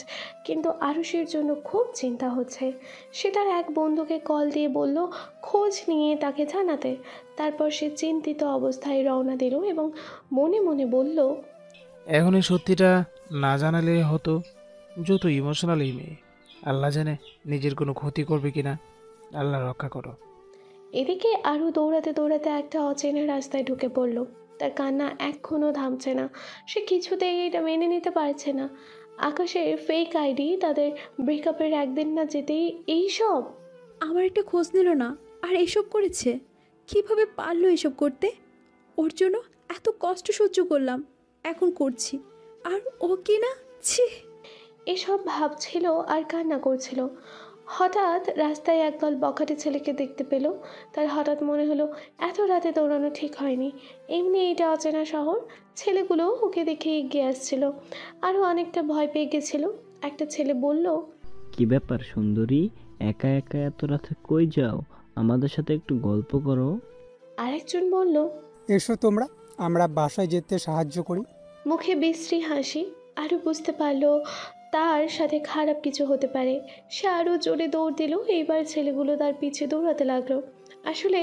কিন্তু আরুষির জন্য খুব চিন্তা হচ্ছে। সে তার এক বন্ধুকে কল দিয়ে বলল খোঁজ নিয়ে তাকে জানাতে। তারপর সে চিন্তিত অবস্থায় রওনা দিল এবং মনে মনে বলল, এখন এই সত্যিটা না জানালে হতো। যত ইমোশনাল এই মেয়ে, আল্লাহ জানে নিজের কোনো ক্ষতি করবে কিনা। আল্লাহ রক্ষা করো। এদিকে আরও দৌড়াতে দৌড়াতে একটা অচেনা রাস্তায় ঢুকে পড়ল। তার কান্না এখনও থামছে না। সে কিছুতেই এটা মেনে নিতে পারছে না। আকাশের ফেক আইডি তাদের ব্রেকআপের একদিন না যেতেই এইসব। আমার একটা খোঁজ নিল না আর এসব করেছে। কিভাবে পারলো এসব করতে? ওর জন্য এত কষ্ট সহ্য করলাম, এখন করছি, আর ও কি না, ছি। এসব ভাবছিল আর কান্না করছিল। হঠাৎ রাস্তায় একদল বখাটে ছেলেকে দেখতে পেল। তার হঠাৎ মনে হলো এত রাতে দৌড়ানো ঠিক হয়নি। এমনি এটা অচেনা শহর, ছেলেগুলো ওকে দেখে এগিয়ে আসছিল। আরও অনেকটা ভয় পেয়ে গেছিল। একটা ছেলে বলল, কি ব্যাপার সুন্দরী, একা একা এত রাতে কই যাও? আমাদের সাথে একটু গল্প করো। আরেকজন বলল, এসো তোমরা, আমরা বাসায় যেতে সাহায্য করি। মুখে বিশ্রী হাসি। আরও বুঝতে পারলো তার সাথে খারাপ কিছু হতে পারে। সে আরও জোরে দৌড় দিল। এইবার ছেলেগুলো তার পিছে দৌড়াতে লাগলো। আসলে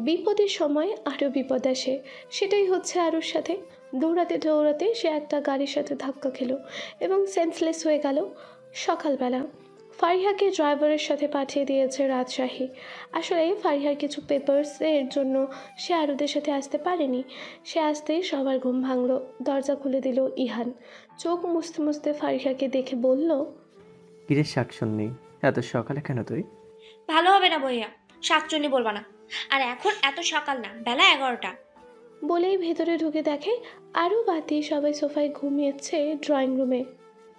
বিপদের সময় আরও বিপদ আসে, সেটাই হচ্ছে আরুর সাথে। দৌড়াতে দৌড়াতে সে একটা গাড়ির সাথে ধাক্কা খেলো এবং সেন্সলেস হয়ে গেল। সকালবেলা ফারিহাকে ড্রাইভারের সাথে পাঠিয়ে দিয়েছে রাজশাহী। আসলে ফারিহার কিছু পেপারসের জন্য সে আরুদের সাথে আসতে পারেনি। সে আসতেই সবার ঘুম ভাঙল। দরজা খুলে দিল ইহান। চোখ মুছতে মুছতে ফারিহাকে দেখে বলল, কিরে শাকসুন্নি, এত সকালে কেন তুই? ভালো হবে না বইয়া, শাকচুন্নি বলবা না। আর এখন এত সকাল না, বেলা 11টা। বলেই ভেতরে ঢুকে দেখে আরও বাতি সবাই সোফায় ঘুমিয়েছে ড্রয়িং রুমে।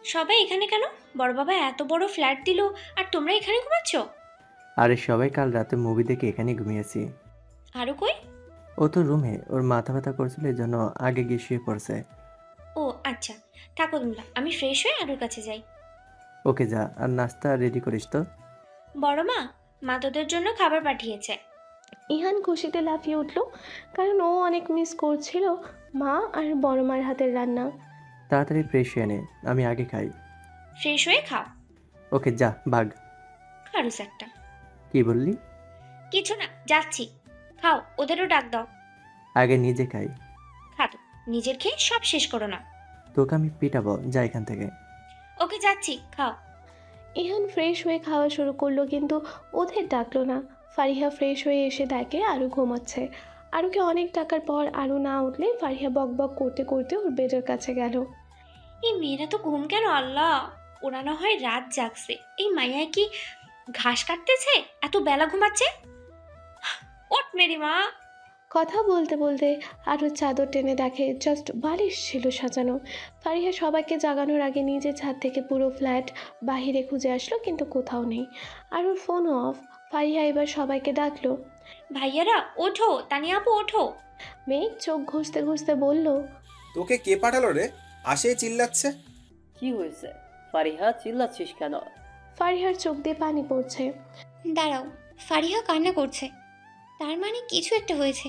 সবাই এখানে কেন? বড় বাবা এত বড় ফ্ল্যাট দিল আর তোমরা এখানে ঘুমাচ্ছ? আরে সবাই কাল রাতে মুভি দেখে এখানে ঘুমিয়েছি। আরও কই? ও তো রুমে, ওর মাথা ব্যথা করছিল, এই জন্য আগে গিয়ে শুয়ে পড়ছে। ও আচ্ছা, থাকো তোমরা, আমি ফ্রেশ হয়ে আরুর কাছে যাই। ওকে যা, আর নাস্তা রেডি করিস তো। বড় মা তোদের জন্য খাবার পাঠিয়েছে। ইহান খুশিতে লাফিয়ে উঠল, কারণ ও অনেক মিস করছিল মা আর বড় মার হাতের রান্না। তাড়াতাড়ি ফ্রেশ হয়ে নে, আমি আগে খাই। ফ্রেশ হয়ে খাও। ওকে যা, ভাগ। খারুস একটা। কি বললি? কিছু না, যাচ্ছি। খাও, ওদেরও ডাক দাও। আগে নিজে খাই। খাতো, নিজের খেয়ে সব শেষ করো না। তোকে আমি পিটাবো, যা এখান থেকে। ওকে যাচ্ছি, খাও। ইহান ফ্রেশ হয়ে খাওয়া শুরু করলো, কিন্তু ওদের ডাকলো না। ফারিহা ফ্রেশ হয়ে এসে দেখে আরু ঘুমাচ্ছে। আরুকে অনেক টাকার পর আরু না উঠলে ফারিহা বক বক করতে করতে ওর বেডের কাছে গেল। এই মেয়েরা তো ঘুম কেন আল্লাহ? ওরা না হয় রাত জাগছে, এই মাইয়ায় কি ঘাস কাটতেছে? এত বেলা ঘুমাচ্ছে। ওঠ মেরি মা। কথা বলতে বলতে আরও চাদর টেনে দেখে জাস্ট বালিশ ছিল সাজানো। ফারিহা সবাইকে জাগানোর আগে নিজে ছাদ থেকে পুরো ফ্ল্যাট বাহিরে খুঁজে আসলো, কিন্তু কোথাও নেই। আরুর ফোনও অফ। ফারিহা এবার সবাইকে ডাকলো, ভাইয়ারা ওঠো, তানিয়া আপু ওঠো। মেঘ চোখ ঘষতে ঘষতে বলল, তোকে কে পাঠালো রে? আসে চিল্লাচ্ছে। কি হয়েছে ফারিহা, চিল্লাচ্ছিস কেন? ফারিহার চোখ দিয়ে পানি পড়ছে। দাঁড়াও, ফারিহা কান্না করছে, তার মানে কিছু একটা হয়েছে।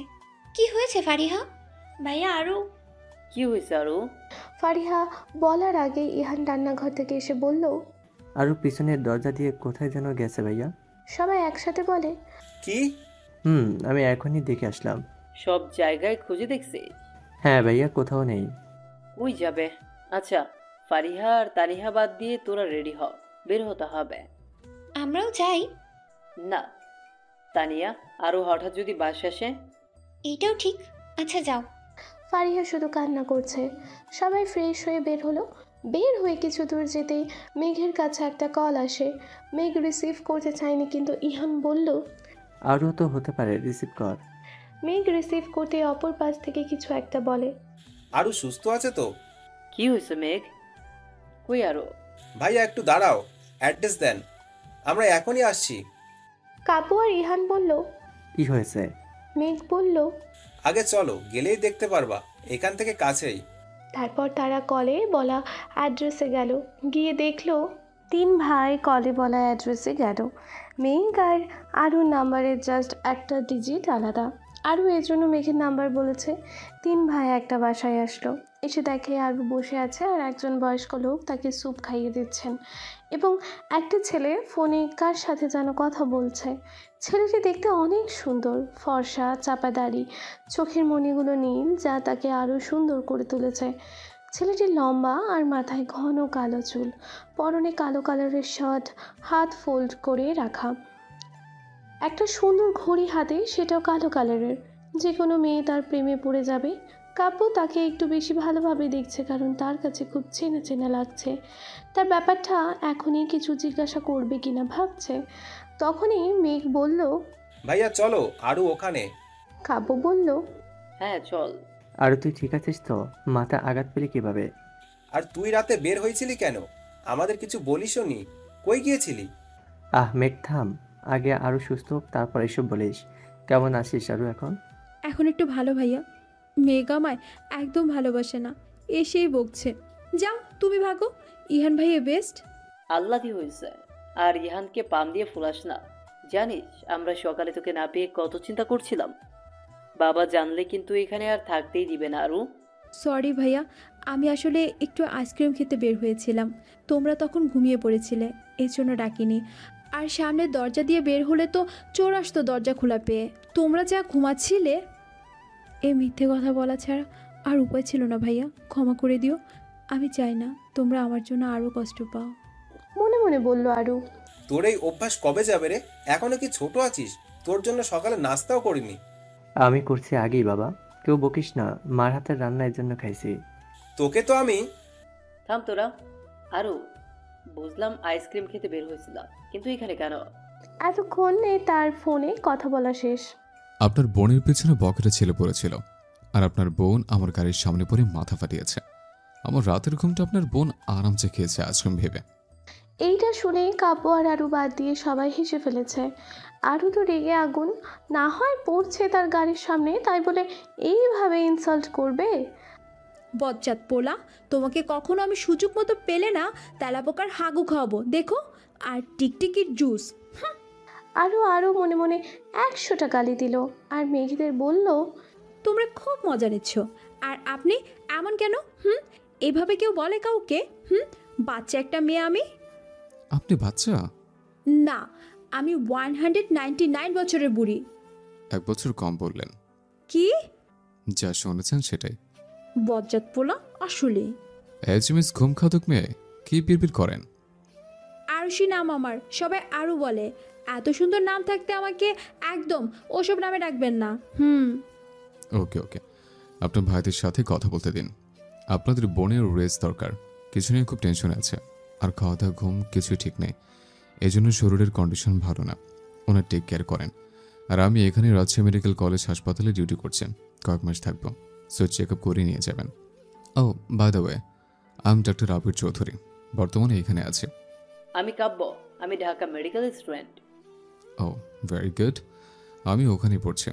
কি হয়েছে ফারিহা? ভাইয়া আরু। কি হয়েছে আরু? ফারিহা বলার আগে ইহান রান্নাঘর থেকে এসে বলল, আরও পিছনের দরজা দিয়ে কোথায় যেন গেছে ভাইয়া। সবাই একসাথে বলে, কি? আমি এখনই দেখে আসলাম। সব জায়গায় খুঁজে দেখছিস? হ্যাঁ ভাইয়া, কোথাও নেই। ওই যাবে। আচ্ছা, ফারিহা আর তানিহা বাদ দিয়ে তোরা রেডি হ, বের হতে হবে। আমরাও যাই। না তানিয়া, আরো হঠাৎ যদি বাস আসে। এইটাও ঠিক, আচ্ছা যাও। ফারিহা শুধু কান্না করছে। সবাই ফ্রেশ হয়ে বের হলো। বের হয়ে কিছু দূর যেতেই মেঘের কাছে একটা কল আসে। মেঘ রিসিভ করতে চায়নি, কিন্তু ইহান বলল, আরও তো হতে পারে, রিসিভ কর। মেঘ রিসিভ করতে অপর পাশ থেকে কিছু একটা বলে। আরু সুস্থ আছে তো? কি হয়েছে মেঘ? কই আরো? ভাইয়া একটু দাঁড়াও, অ্যাড্রেস দেন, আমরা এখনই আসছি। কাব্য আর ইহান বলল। কি হয়েছে? মেঘ বলল, আগে চলো, গেলেই দেখতে পারবা, এখান থেকে কাছেই। তারপর তারা কলে বলা অ্যাড্রেসে গেল। গিয়ে দেখলো 3 ভাই কলে বলা অ্যাড্রেসে গেল। মেঘ আর আরুর নাম্বারের জাস্ট একটা ডিজিট আলাদা। আরু এর জন্য মেঘের নাম্বার বলেছে। 3 ভাই একটা বাসায় আসলো। এসে দেখে আরু বসে আছে আর একজন বয়স্ক লোক তাকে স্যুপ খাইয়ে দিচ্ছেন এবং একটা ছেলে ফোনে কার সাথে যেন কথা বলছে। ছেলেটি দেখতে অনেক সুন্দর, ফর্সা, চাপা দাড়ি, চোখের মণিগুলো নীল, যা তাকে আরও সুন্দর করে তুলেছে। ছেলেটি লম্বা আর মাথায় ঘন কালো চুল, পরনে কালো কালারের শার্ট, হাত ফোল্ড করে রাখা, একটা সুন্দর ঘড়ি হাতে, সেটাও কালো কালারের। যে কোনো মেয়ে তার প্রেমে পড়ে যাবে। কাব্য তাকে একটু বেশি ভালোভাবে দেখছে, কারণ তার কাছে খুব চেনা চেনা লাগছে। তার ব্যাপারটা এখনই কিছু জিজ্ঞাসা করবে কিনা ভাবছে। তখনই মেঘ বলল, ভাইয়া চলো, আরু ওখানে। কাব্য বলল, হ্যাঁ চল। আর তুই ঠিক আছিস তো? মাথা আঘাত পেলে কিভাবে? আর তুই রাতে বের হয়েছিলি কেন? আমাদের কিছু বলিসও নি, কই গিয়েছিলি? মেঘ থাম, আগে আরও সুস্থ হোক, তারপর এসব বলিস। কেমন আছিস আরু এখন? এখন একটু ভালো ভাইয়া। মেঘ আমায় একদম ভালোবাসে না, এসেই বকছে। যাও তুমি ভাগো, ইহান ভাইয়া বেস্ট। আল্লাহই হয়েছে। আর ইহানকে পাম দিয়ে ফুলাস না। জানিস আমরা সকালে তোকে না পেয়ে কত চিন্তা করছিলাম। বাবা জানলে কিন্তু এখানে আর থাকতেই দিবে না আরু। সরি ভাইয়া, আমি আসলে একটু আইসক্রিম খেতে বের হয়েছিলাম, তোমরা তখন ঘুমিয়ে পড়েছিলে, এর জন্য ডাকিনি। আর সামনের দরজা দিয়ে বের হলে তো চোর আসতো দরজা খোলা পেয়ে, তোমরা যা ঘুমাচ্ছিলে। এই মিথ্যে কথা বলা ছাড়া আর উপায় ছিল না ভাইয়া, ক্ষমা করে দিও। আমি চাই না তোমরা আমার জন্য আরও কষ্ট পাও। মনে মনে বলল আরু। তোর এই অভ্যাস কবে যাবে রে? এখনো কি ছোট আছিস? তোর জন্য সকালে নাস্তাও করিনি। আমি করছি আগেই বাবা, কেউ বকিস না, মার হাতের রান্না এর জন্য খাইছি। তোকে তো আমি। থাম তোরা। আরু, বুঝলাম আইসক্রিম খেতে বের হয়েছিলাম, কিন্তু এখানে কেন? এতক্ষণে তার ফোনে কথা বলা শেষ। আপনার বোনের পেছনে বকেটা ছেলে পড়েছিল, আর আপনার বোন আমার গাড়ির সামনে পড়ে মাথা ফাটিয়েছে। আমার রাতের ঘুমটা আপনার বোন আরামসে খেয়েছে আইসক্রিম ভেবে। এইটা শুনে কাব্য আর আরু বাদ দিয়ে সবাই হেসে ফেলেছে। আরু তো রেগে আগুন, না হয় পড়ছে তার গাড়ির সামনে, তাই বলে এইভাবে ইনসাল্ট করবে? বজ্জাত পোলা, তোমাকে কখনো আমি সুযোগ মতো পেলে না তেলাপোকার হাগু খাওয়াবো দেখো, আর টিকটিকির জুস। আরও মনে মনে 100টা গালি দিল আর মেঘদের বলল, তোমরা খুব মজা নিচ্ছ, আর আপনি এমন কেন? এভাবে কেউ বলে কাউকে? বাচ্চা একটা মেয়ে আমি। আপনি বাচ্চা না, আমি 199 বছরের বুড়ি। 1 বছর কম বললেন। কি? যা শুনেছেন সেটাই। বজ্জাত পোলা আসলে। মিস ঘুম খাদক মেয়ে, কি বিড়বিড় করেন? আরুষি নাম আমার, সবাই আরু বলে। এত সুন্দর নাম থাকতে আমাকে একদম ওসব নামে ডাকবেন না। ওকে ওকে, আপনার ভাইদের সাথে কথা বলতে দিন। আপনাদের বোনের রেস্ট দরকার, কিছু নিয়ে খুব টেনশনে আছে, আর খাওয়া দাওয়া ঘুম কিছুই ঠিক নেই, এই জন্য শরীরের কন্ডিশন ভালো না। ওনার টেক কেয়ার করেন। আর আমি এখানে রাজশাহী মেডিকেল কলেজ হাসপাতালে ডিউটি করছি, কয়েক মাস থাকবো, সো চেক আপ করে নিয়ে যাবেন। Oh by the way, I am doctor Abir Chowdhury, বর্তমানে এখানে আছি। আমি কাব্য, আমি Dhaka medical student. Oh very good, আমি ওখানেই পড়ছি।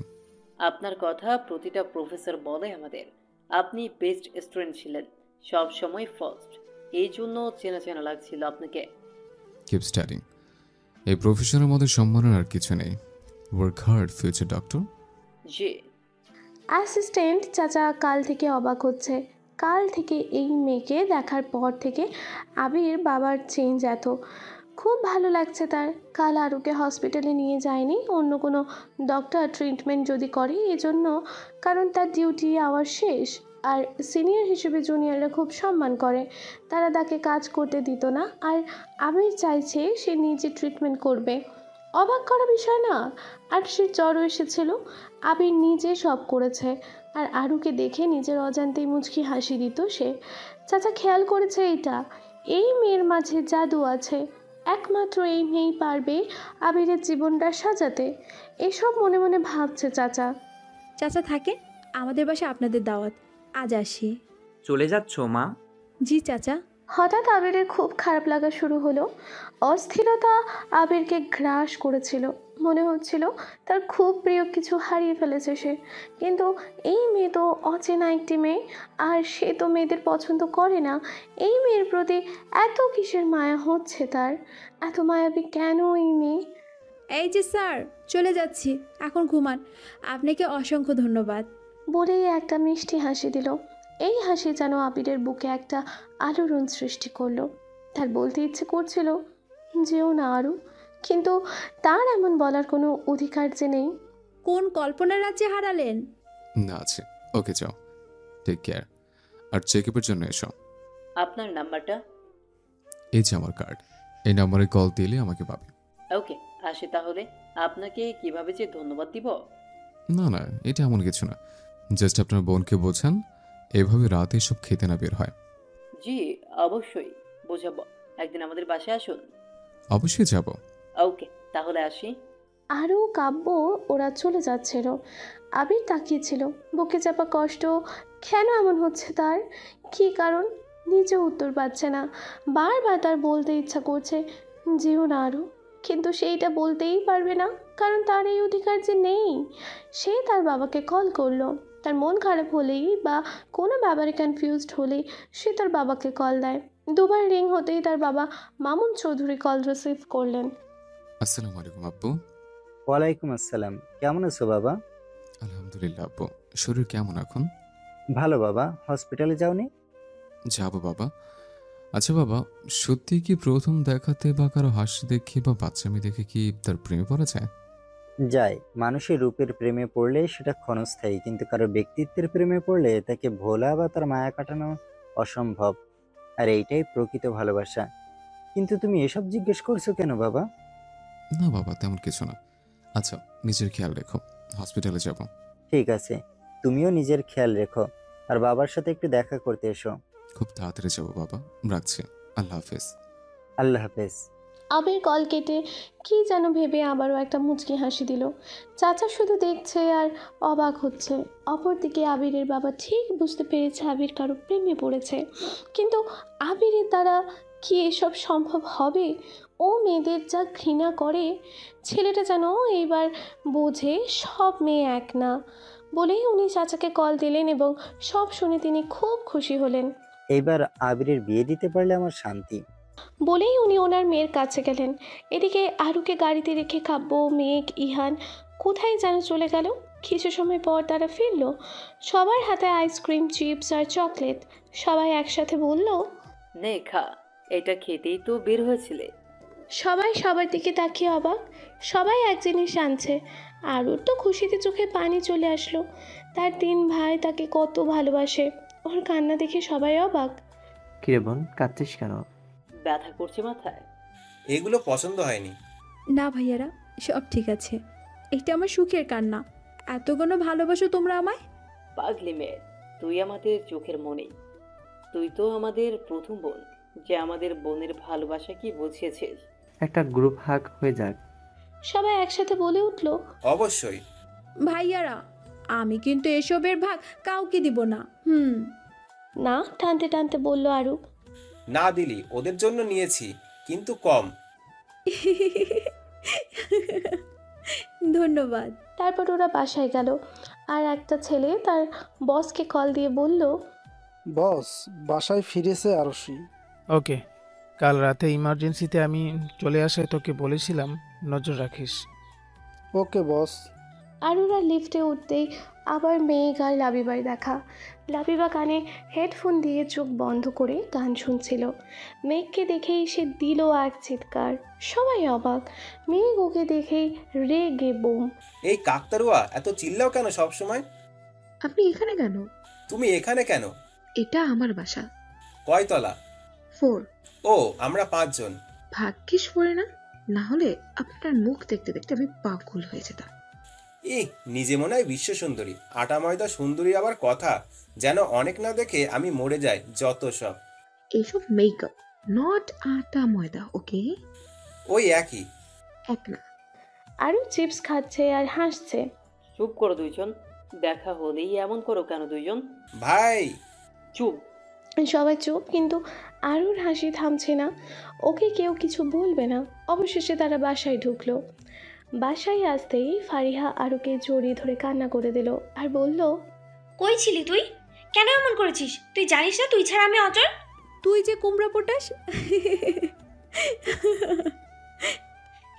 আপনার কথা প্রতিটা প্রফেসর বলে আমাদের। আপনি বেস্ট স্টুডেন্ট ছিলেন, সব সময় ফার্স্ট, এই জন্য চেনা চেনা লাগছিল আপনাকে। কিপ স্টাডিং, এই প্রফেশনের মধ্যে সম্মানের আর কিছু নেই। Work hard future doctor. জি। অ্যাসিস্ট্যান্ট চাচা কাল থেকে অবাক হচ্ছে। কাল থেকে এই মেয়েকে দেখার পর থেকে আবির বাবার চেঞ্জ এত। খুব ভালো লাগছে তার। কাল আরুকে হসপিটালে নিয়ে যায়নি, অন্য কোনো ডক্টর ট্রিটমেন্ট যদি করে এজন্য, কারণ তার ডিউটি আওয়ার শেষ। আর সিনিয়র হিসেবে জুনিয়ররা খুব সম্মান করে, তারা তাকে কাজ করতে দিত না। আর আবির চাইছে সে নিজে ট্রিটমেন্ট করবে। অবাক করা বিষয় না। আর সে জ্বরও এসেছিল, আবির নিজে সব করেছে। আর আরুকে দেখে নিজের অজান্তেই মুচকি হাসি দিত সে। চাচা খেয়াল করেছে এটা, এই মেয়ের মাঝে জাদু আছে। একমাত্র এই মেয়েই পারবে আবিরের জীবনটা সাজাতে। এসব মনে মনে ভাবছে চাচা। চাচা থাকেন, আমাদের বাসায় আপনাদের দাওয়াত। আজ আসি। চলে যাচ্ছ মা? জি চাচা। হঠাৎ আবিরের খুব খারাপ লাগা শুরু হলো। অস্থিরতা আবিরকে গ্রাস করেছিল। মনে হচ্ছিল তার খুব প্রিয় কিছু হারিয়ে ফেলেছে সে। কিন্তু এই মেয়ে তো অচেনা একটি মেয়ে, আর সে তো মেয়েদের পছন্দ করে না। এই মেয়ের প্রতি এত কিসের মায়া হচ্ছে তার? এত মায়াবী কেন এই মেয়ে? এই যে স্যার, চলে যাচ্ছি, এখন ঘুমান। আপনাকে অসংখ্য ধন্যবাদ। বলেই একটা মিষ্টি হাসি দিল। এই হাসি যেন আবিরের বুকে একটা আলোড়ন সৃষ্টি করলো। তার বলতে ইচ্ছে করছিল যেও না আরু, কিন্তু তার এমন বলার কোনো অধিকার যে নেই। কোন কল্পনার রাজ্যে হারালেন? না আছে। ওকে যাও, টেক কেয়ার। আর চেকআপের জন্য এসো। আপনার নাম্বারটা? এই যে আমার কার্ড, এই নাম্বারে কল দিলে আমাকে পাবে। ওকে, আসি তাহলে। আপনাকে কিভাবে যে ধন্যবাদ দিব। না না, এটা এমন কিছু না। জাস্ট আপনার বোনকে বোঝান এভাবে রাতে সব খেতে না বের হয়। জি অবশ্যই বোঝাবো, একদিন আমাদের বাসায় আসুন। অবশ্যই যাব। ওকে তাহলে আসি। আরও কাব্য ওরা চলে যাচ্ছিল। আবির তাকিয়েছিল, বুকে চাপা কষ্ট। কেন এমন হচ্ছে তার? কী কারণ? নিজে উত্তর পাচ্ছে না। বারবার তার বলতে ইচ্ছা করছে যেও না আরু, কিন্তু সেইটা বলতেই পারবে না, কারণ তার এই অধিকার যে নেই। সে তার বাবাকে কল করলো। তার মন খারাপ হলেই বা কোনো ব্যাপারে কনফিউজড হলেই সে তার বাবাকে কল দেয়। দুবার রিং হতেই তার বাবা মামুন চৌধুরী কল রিসিভ করলেন। আসসালামু আলাইকুম আব্বু। ওয়ালাইকুম আসসালাম। কেমন আছো বাবা? আলহামদুলিল্লাহ আব্বু। শরীর কেমন এখন? ভালো বাবা। হসপিটালে যাওনি? যাবো বাবা। আচ্ছা বাবা, সত্যি কি প্রথম দেখাতে বা কারো হাসি দেখে বা বাচ্চামি দেখে কি তার প্রেমে পড়া যায়? যায়। মানুষের রূপের প্রেমে পড়লে সেটা ক্ষণস্থায়ী, কিন্তু কারো ব্যক্তিত্বের প্রেমে পড়লে তাকে ভোলা বা তার মায়া কাটানো অসম্ভব। আর এইটাই প্রকৃত ভালোবাসা। কিন্তু তুমি এসব জিজ্ঞেস করছো কেন বাবা? না বাবা, তেমন কিছু না। আচ্ছা, নিজের খেয়াল রেখো, হসপিটালে যাব। ঠিক আছে, তুমিও নিজের খেয়াল রেখো। আর বাবার সাথে একটু দেখা করতে এসো। খুব তাড়াতাড়ি যাবো বাবা, রাখছি। আল্লাহ হাফেজ। আল্লাহ হাফেজ। আবির কল কেটে কি যেন ভেবে আবারও একটা মুচকি হাসি দিল। চাচা শুধু দেখছে আর অবাক হচ্ছে। অপরদিকে আবিরের বাবা ঠিক বুঝতে পেরেছে আবির কারো প্রেমে পড়েছে, কিন্তু আবিরের দ্বারা কি এসব সম্ভব হবে? ও মেয়েদের যা ঘৃণা করে। ছেলেটা যেন এইবার বোঝে সব মেয়ে এক না। বলেই উনি চাচাকে কল দিলেন এবং সব শুনে তিনি খুব খুশি হলেন। এইবার আবিরের বিয়ে দিতে পারলে আমার শান্তি। বলেই উনি ওনার মেয়ের কাছে গেলেন। এদিকে আরুকে গাড়িতে রেখে কাব্য, মেঘ, ইহান কোথায় যেন চলে গেল। কিছু সময় পর তারা ফিরল। সবার হাতে আইসক্রিম, চিপস আর চকলেট। সবাই একসাথে বলল, নে খা, এটা খেতেই তো বের হয়েছিলে। সবাই সবার দিকে তাকিয়ে অবাক। সবাই এক জিনিস জানছে, আরুর তো খুশিতে চোখে পানি চলে আসলো। তার 3 ভাই তাকে কত ভালোবাসে। ওর কান্না দেখে সবাই অবাক। কিরে বোন, কাঁদছিস কেন? ব্যথা করছে মাথায়। এগুলো পছন্দ হয়নি। না ভাইয়ারা, সব ঠিক আছে। এটা আমার সুখের কান্না। এতগুলো ভালোবাসো তোমরা আমায়। পাগলি মেয়ে, তুই আমাদের চোখের মনি। তুই তো আমাদের প্রথম বোন, যে আমাদের বোনের ভালোবাসা কি বুঝিয়েছিস। একটা গ্রুপ হাগ হয়ে যাক। সবাই একসাথে বলে উঠল, অবশ্যই। ভাইয়ারা, আমি কিন্তু এসবের ভাগ কাউকে দিব না। না টানতে টানতে বলল আরু। না দিলি, ওদের জন্য নিয়েছি, কিন্তু কম। ধন্যবাদ। তারপর ওরা বাসায় গেল। আর একটা ছেলে তার বসকে কল দিয়ে বলল, বস, বাসায় ফিরেছে আরশি। ওকে, কাল রাতে ইমার্জেন্সিতে আমি চলে আসায় তোকে বলেছিলাম নজর রাখিস। ওকে বস। আর ওরা লিফটে উঠতেই আবার মেঘ আর লাবিবার দেখা। লাবিবা কানে হেডফোন দিয়ে চোখ বন্ধ করে গান শুনছিল। মেঘকে দেখেই সে দিল এক চিৎকার। সবাই অবাক। মেঘ ওকে দেখেই রেগে বোম। এই কাকতারুয়া, এত চিল্লাও কেন সব সময়? আপনি এখানে কেন? তুমি এখানে কেন? এটা আমার বাসা। কয়তলা? 4। ও, আমরা 5 জন। ভাগ্যিস পড়ে না, না হলে আপনার মুখ দেখতে দেখতে আমি পাগল হয়ে যেতাম। নিজে মনে হয় বিশ্ব সুন্দরী, আটা ময়দা সুন্দরী আবার কথা, যেন অনেক না দেখে আমি মরে যাই। যত সব এইসব মেকআপ, নট আটা ময়দা। ওকে, ওই একই। এক না। আরও চিপস খাচ্ছে আর হাসছে। চুপ করো দুইজন, দেখা হলেই এমন করো কেন দুইজন? ভাই চুপ। সবাই চুপ, কিন্তু আরুর হাসি থামছে না। ওকে কেউ কিছু বলবে না। অবশেষে তারা বাসায় ঢুকলো। বাসায় আসতেই ফারিহা আরুকে জড়িয়ে ধরে কান্না করে দিল আর বলল, কই ছিলি তুই? কেন এমন করেছিস? তুই জানিস না তুই ছাড়া আমি অচল? তুই যে কুমড়া পটাস।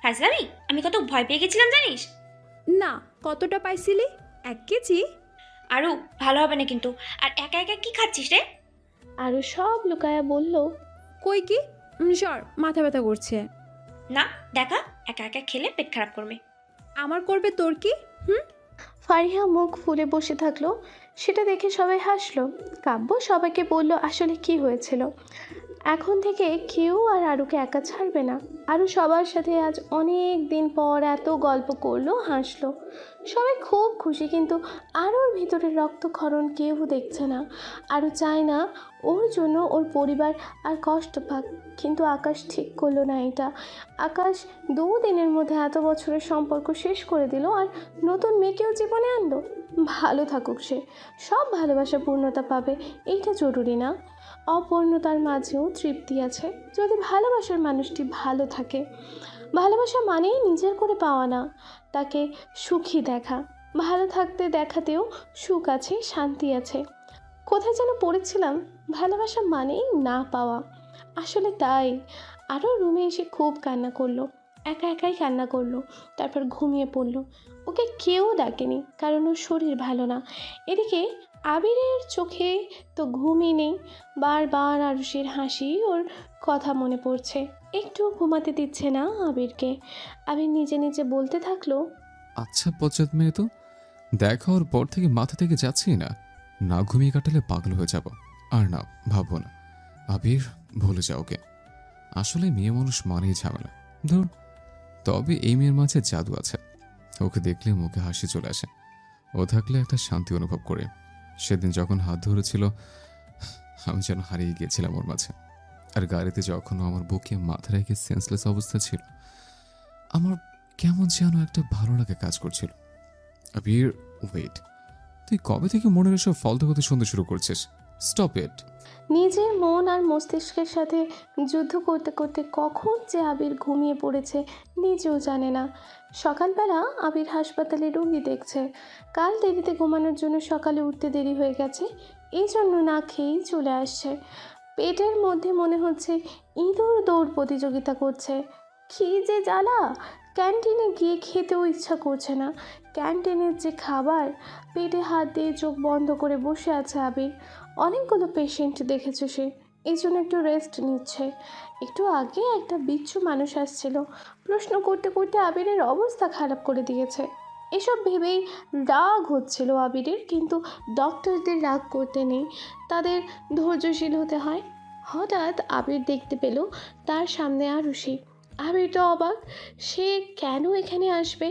ফাজলামি, আমি কত ভয় পেয়ে গেছিলাম জানিস? না, কতটা পাইছিলি? 1 কেজি? আরু ভালো হবে না কিন্তু। আর একা একা কি খাচ্ছিস রে? আরু সব লুকায়া বলল, কই কি? সর, মাথা ব্যথা করছে। না দেখা, একা একা খেলে পেট খারাপ করবে। আমার করবে, তোর কি? ফারিহা মুখ ফুলে বসে থাকলো। সেটা দেখে সবাই হাসলো। কাব্য সবাইকে বলল আসলে কি হয়েছিল। এখন থেকে কেউ আর আরুকে একা ছাড়বে না। আরু সবার সাথে আজ অনেক দিন পর এত গল্প করলো, হাসলো। সবাই খুব খুশি, কিন্তু আরুর ভিতরে রক্তক্ষরণ কেউ দেখছে না। আরু চায় না ওর জন্য ওর পরিবার আর কষ্ট পাক, কিন্তু আকাশ ঠিক করলো না এটা। আকাশ 2 দিনের মধ্যে এত বছরের সম্পর্ক শেষ করে দিল আর নতুন মেয়েকেও জীবনে আনলো। ভালো থাকুক সে, সব ভালোবাসা পূর্ণতা পাবে, এইটা জরুরি না? অপূর্ণতার মাঝেও তৃপ্তি আছে যদি ভালোবাসার মানুষটি ভালো থাকে। ভালোবাসা মানেই নিজের করে পাওয়া না, তাকে সুখী দেখা। ভালো থাকতে দেখাতেও সুখ আছে, শান্তি আছে। কোথায় যেন পড়েছিলাম, ভালোবাসা মানেই না পাওয়া। আসলে তাই। আরও রুমে এসে খুব কান্না করলো, একা একাই কান্না করলো। তারপর ঘুমিয়ে পড়লো। ওকে কেউ ডাকেনি, কারণ ওর শরীর ভালো না। এদিকে আবিরের চোখে তো ঘুমই নেই। বারবার আরুষির হাসি, ওর কথা মনে পড়ছে। একটু ঘুমাতে দিচ্ছে না আবিরকে। আবির নিজে নিজে বলতে থাকলো, আচ্ছা পশ্চাৎ মেয়ে তো, দেখা হওয়ার পর থেকে মাথা থেকে যাচ্ছি না। না ঘুমিয়ে কাটালে পাগল হয়ে যাব। আর না, ভাববো না। আবির, ভুলে যাও ওকে। আসলে মেয়ে মানুষ মানেই ঝামেলা। ধর, তবে এই মেয়ের মাঝে জাদু আছে। ওকে দেখলে মুখে হাসি চলে আসে। ও থাকলে একটা শান্তি অনুভব করে। সেদিন যখন হাত ধরেছিল, আমি যেন হারিয়ে গিয়েছিলাম ওর মাঝে। আর গাড়িতে যখন আমার বুকে মাথা রেখে সেন্সলেস অবস্থা ছিল, আমার কেমন যেন একটা ভালো লাগা কাজ করছিল। আবির, ওয়েট, তুই কবে থেকে মনের এসব ফালতু কথা শুনতে শুরু করছিস? Stop it. নিজের মন আর মস্তিষ্কের সাথে যুদ্ধ করতে করতে কখন যে আবির ঘুমিয়ে পড়েছে নিজেও জানে না। সকালবেলা আবির হাসপাতালে রোগী দেখছে। কাল দেরিতে ঘুমানোর জন্য সকালে উঠতে দেরি হয়ে গেছে, এই জন্য না খেয়েই চলে আসছে। পেটের মধ্যে মনে হচ্ছে ইঁদুর দৌড় প্রতিযোগিতা করছে। কী যে জ্বালা! ক্যান্টিনে গিয়ে খেতেও ইচ্ছা করছে না। ক্যান্টিনের যে খাবার! পেটে হাত দিয়ে চোখ বন্ধ করে বসে আছে আবির। অনেকগুলো পেশেন্ট দেখেছে সে, এই জন্য একটু রেস্ট নিচ্ছে। একটু আগে একটা বিচ্ছু মানুষ আসছিল, প্রশ্ন করতে করতে আবিরের অবস্থা খারাপ করে দিয়েছে। এসব ভেবেই রাগ হচ্ছিল আবিরের, কিন্তু ডক্টরদের রাগ করতে নেই, তাদের ধৈর্যশীল হতে হয়। হঠাৎ আবির দেখতে পেল তার সামনে আরুষি। আবির তো অবাক, সে কেন এখানে আসবে।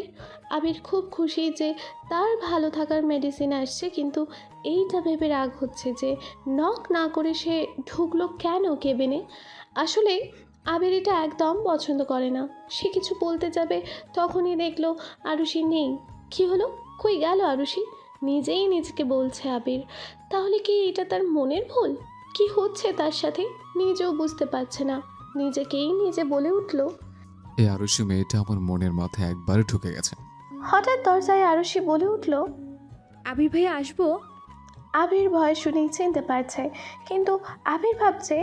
আবির খুব খুশি যে তার ভালো থাকার মেডিসিন আসছে, কিন্তু এইটা ভেবে রাগ হচ্ছে যে নক না করে সে ঢুকলো কেন কেবিনে। আসলে আবির এটা একদম পছন্দ করে না। সে কিছু বলতে যাবে, তখনই দেখলো আরুষি নেই। কি হলো, কই গেল আরুষি? নিজেই নিজেকে বলছে আবির। তাহলে কি এটা তার মনের ভুল? কি হচ্ছে তার সাথে নিজেও বুঝতে পারছে না। নিজেকেই নিজে বলে উঠল, এই আরুষি মেয়েটা আমার মনের মাথায় একবারে ঢুকে গেছে। হঠাৎ দরজায় আরুষি বলে উঠল, আবির ভাই আসবো? আবির ভয় শুনেই চিনতে পারছে, কিন্তু আবির ভাবছে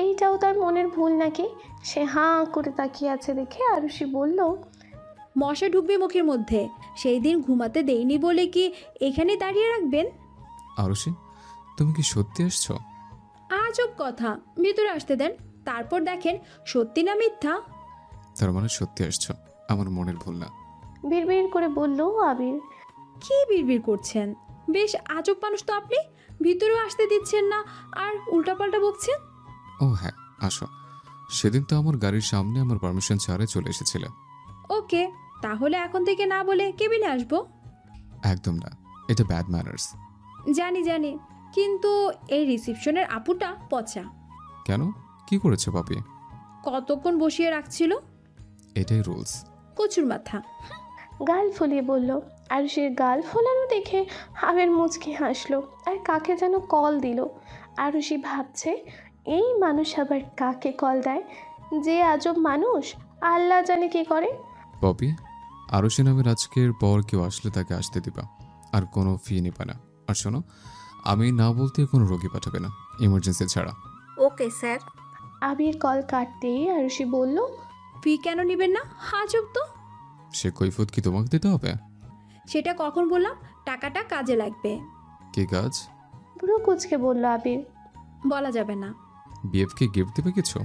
এইটাও তার মনের ভুল নাকি। সে হাঁ করে তাকিয়ে আছে দেখে আরুষি বলল, মশা ঢুকবে মুখের মধ্যে, সেই দিন ঘুমাতে দেয়নি বলে কি এখানে দাঁড়িয়ে রাখবেন? আরুষি, তুমি কি সত্যি আসছো? আজব কথা, ভিতরে আসতে দেন, তারপর দেখেন সত্যি না মিথ্যা। তার মানে সত্যি আসছো, আমার মনের ভুল না। বিড়বিড় করে বলল আবির। কি বিড়বিড় করছেন? বেশ আজব মানুষ তো আপনি, ভিতরেও আসতে দিচ্ছেন না আর উল্টাপাল্টা বকছেন। ও হ্যাঁ, আসো। সেদিন তো আমার গাড়ির সামনে আমার পারমিশন ছাড়াই চলে এসেছিলে। ওকে, তাহলে এখন থেকে না বলে কেবিনে আসবো? একদম না, এটা ব্যাড ম্যানার্স। জানি জানি, কিন্তু এই রিসিপশনের আপুটা পচা। কেন, কি করেছে পাপি? কতক্ষণ বসিয়ে রাখছিল। এটাই রুলস। কচুর মাথা। গাল ফুলিয়ে বলল। আরুষির গাল ফোলানো দেখে আবির মুচকি হাসলো আর কাকে যেন কল দিল। আরুষি ভাবছে এই মানুষ আবার কাকে কল দেয়, যে আজব মানুষ, আল্লাহ জানে কি করে। পপি, আরুষি নামের আজকের পর কেউ আসলে তাকে আসতে দিবা, আর কোনো ফি নিবা না। আর শোনো, আমি না বলতে কোনো রোগী পাঠাবে না, ইমার্জেন্সি ছাড়া। Okay sir. আবির কল কাটতেই আরুষি বলল, ফি কেন নেবেন না? হাজব তো। সে কৈফত কি তোমাকে দিতে হবে? সেটা কখন বললাম? টাকাটা কাজে লাগবে। কি কাজ? পুরো কুচকে বলল আবির। বলা যাবে না। বিএফকে গিফট দেবে কিছু?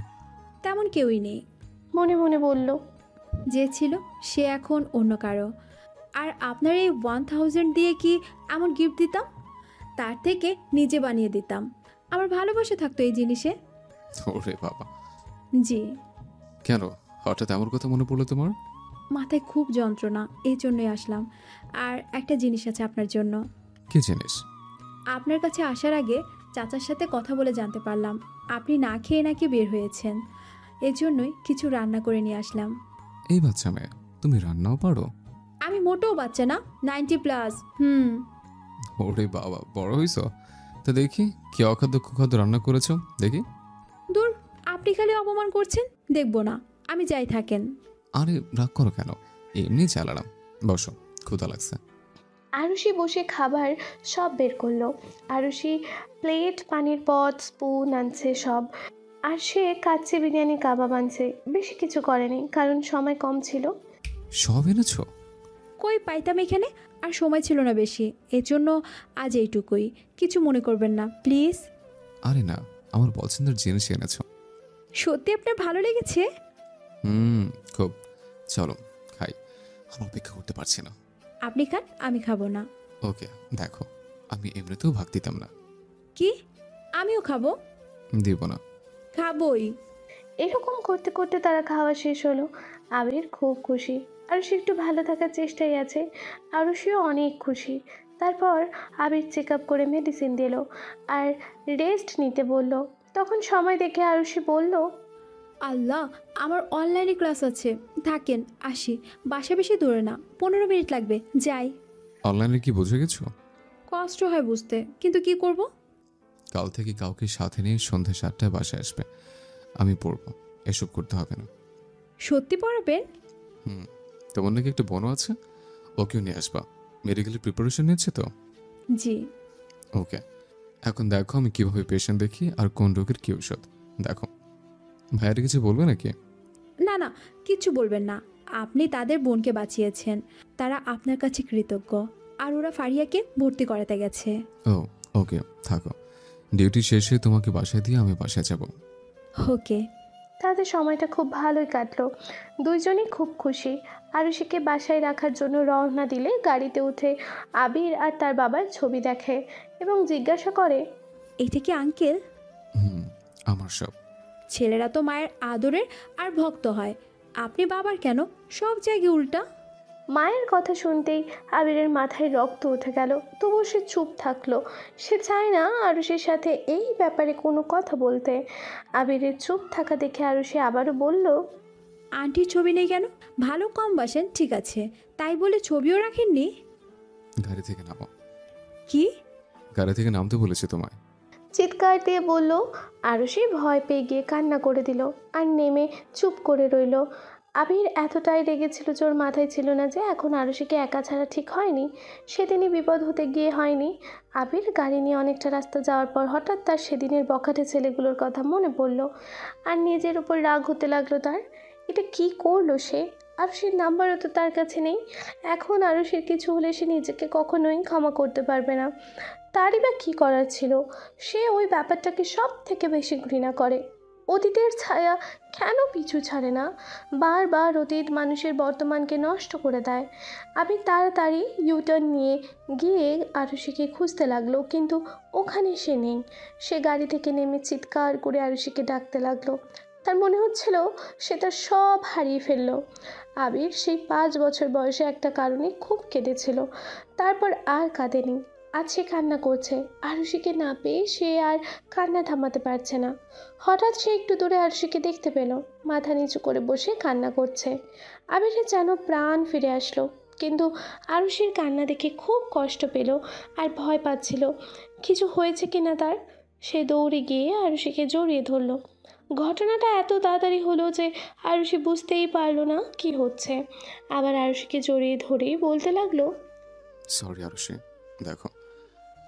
তেমন কেউই নেই। মনে মনে বলল, যে ছিল সে এখন অন্য কারো। আর আপনার এই 1000 দিয়ে কি এমন গিফট দিতাম? তার থেকে নিজে বানিয়ে দিতাম। আমার ভালোবাসা থাকতো এই জিনিসে। ওরে বাবা। জি। কেন হঠাৎ এমন কথা মনে পড়লো তোমার? মাথায় খুব যন্ত্রণা, এই জন্যই আসলাম। আর একটা জিনিস আছে আপনার জন্য। কি জিনিস? আপনার কাছে আসার আগে চাচার সাথে কথা বলে জানতে পারলাম আপনি না খেয়ে নাকি বের হয়েছেন। এজন্যই কিছু রান্না করে নিয়ে আসলাম। এই বাচ্চা মেয়ে, তুমি রান্নাও পারো? আমি মোটেও বাচ্চা না, 90+। ওরে বাবা, বড় হইছো। তা দেখি কি অখাদ্য কুখাদ্য রান্না করেছো দেখি। দূর, আপনি খালি অপমান করছেন। দেখবো না, আমি যাই থাকেন। আরে রাগ করো কেন, এমনি চালালাম। বসো, ক্ষুধা লাগছে। আরুষি বসে খাবার সব বের করলো। আরুষি প্লেট, পানির পট, স্পুন আনছে সব। আর সে কাচ্চি বিরিয়ানি, কাবাব আনছে। বেশি কিছু করেনি কারণ সময় কম ছিল। সব এনেছো? কই পাইতাম এখানে, আর সময় ছিল না বেশি, এজন্য আজ এইটুকুই। কিছু মনে করবেন না প্লিজ। আরে না, আমার পছন্দের জিনিস এনেছো। সত্যি আপনার ভালো লেগেছে? খুব। চলো খাই, আমার অপেক্ষা করতে পারছি না। আপনি খান, আমি খাবো না। ওকে, দেখো আমি এমনিতেও ভাগ দিতাম না। কি? আমিও খাবো? দিব না। খাবোই। এরকম করতে করতে তারা খাওয়া শেষ হলো। আবির খুব খুশি, আরুষি একটু ভালো থাকার চেষ্টায় আছে। আরুষিও অনেক খুশি। তারপর আবির চেক আপ করে মেডিসিন দিল আর রেস্ট নিতে বলল। তখন সময় দেখে আরুষি বলল, আল্লাহ, আমার অনলাইনে ক্লাস আছে, থাকেন, আসি। বাসা বেশি দূরে না, 15 মিনিট লাগবে, যাই। অনলাইনে কি বুঝে গেছো? কষ্ট হয় বুঝতে, কিন্তু কি করব? কাল থেকে কাউকে সাথে নিয়ে সন্ধ্যা 7টায় বাসায় আসবে, আমি পড়বো। এসব করতে হবে না। সত্যি পড়াবেন? তোমার নাকি একটা বোনও আছে, ওকেও নিয়ে আসবা। মেডিকেলের প্রিপারেশন নিচ্ছে তো? জি। ওকে, এখন দেখো আমি কিভাবে পেশেন্ট দেখি আর কোন রোগের কি ঔষধ। দেখো, ভাইয়ার কিছু বলবে নাকি? না না, কিচ্ছু বলবেন না। আপনি তাদের বোনকে বাঁচিয়েছেন, তারা আপনার কাছে কৃতজ্ঞ। আর ওরা ফারিয়াকে ভর্তি করাতে গেছে। ও ওকে, থাকো। ডিউটি শেষে তোমাকে বাসায় দিয়ে আমি বাসায় যাব। ওকে। তাদের সময়টা খুব ভালোই কাটলো। দুইজনই খুব খুশি। আরুষিকে বাসায় রাখার জন্য রওনা দিলে গাড়িতে উঠে আবির আর তার বাবার ছবি দেখে এবং জিজ্ঞাসা করে, এটা কি আঙ্কেল? আমার সব। ছেলেরা তো মায়ের আদরের আর ভক্ত হয়, আপনি বাবার কেন? সব জায়গায় উল্টা। মায়ের কথা শুনতেই আবিরের মাথায় রক্ত উঠে গেল। তবুও সে চুপ থাকলো। সে চায় না আরুষির সাথে এই ব্যাপারে কোনো কথা বলতে। আবিরের চুপ থাকা দেখে আরুষি আবারও বলল, আন্টির ছবি নেই কেন? ভালো কম বাসেন, ঠিক আছে, তাই বলে ছবিও রাখেননি? গাড়ি থেকে নামো। কি? গাড়ি থেকে নামতে বলেছে তোমায়। চিৎকার দিয়ে বলল। আরুষি ভয় পেয়ে গিয়ে কান্না করে দিল আর নেমে চুপ করে রইল। আবির এতটাই রেগেছিল যে ওর মাথায় ছিল না যে এখন আরুষিকে একা ছাড়া ঠিক হয়নি। সেদিনই বিপদ হতে গিয়ে হয়নি। আবির গাড়ি নিয়ে অনেকটা রাস্তা যাওয়ার পর হঠাৎ তার সেদিনের বখাটে ছেলেগুলোর কথা মনে পড়ল আর নিজের উপর রাগ হতে লাগলো তার। এটা কি করলো সে? আরুষির নাম্বারও তো তার কাছে নেই। এখন আরুষির কিছু হলে সে নিজেকে কখনোই ক্ষমা করতে পারবে না। তারই বা কী করার ছিল? সে ওই ব্যাপারটাকে সব থেকে বেশি ঘৃণা করে। অতীতের ছায়া কেন পিছু ছাড়ে না? বারবার অতীত মানুষের বর্তমানকে নষ্ট করে দেয়। আমি তাড়াতাড়ি ইউটার্ন নিয়ে গিয়ে আরুষিকে খুঁজতে লাগলো, কিন্তু ওখানে সে নেই। সে গাড়ি থেকে নেমে চিৎকার করে আরুষিকে ডাকতে লাগলো। তার মনে হচ্ছিল সে তার সব হারিয়ে ফেলল। আবির সেই 5 বছর বয়সে একটা কারণে খুব কেঁদেছিল, তারপর আর কাঁদেনি। আজ সে কান্না করছে। আরুষিকে না পেয়ে সে আর কান্না থামাতে পারছে না। হঠাৎ সে একটু দূরে আরুষিকে দেখতে পেল, মাথা নিচু করে বসে কান্না করছে। আবিরের যেন প্রাণ ফিরে আসলো, কিন্তু আরুষির কান্না দেখে খুব কষ্ট পেল আর ভয় পাচ্ছিল কিছু হয়েছে কিনা তার। সে দৌড়ে গিয়ে আরুষিকে জড়িয়ে ধরল। ঘটনাটা এত তাড়াতাড়ি হলো যে আরুষি বুঝতেই পারলো না কি হচ্ছে। আবার আরুষিকে জড়িয়ে ধরেই বলতে লাগলো, সরি আরুষি, দেখো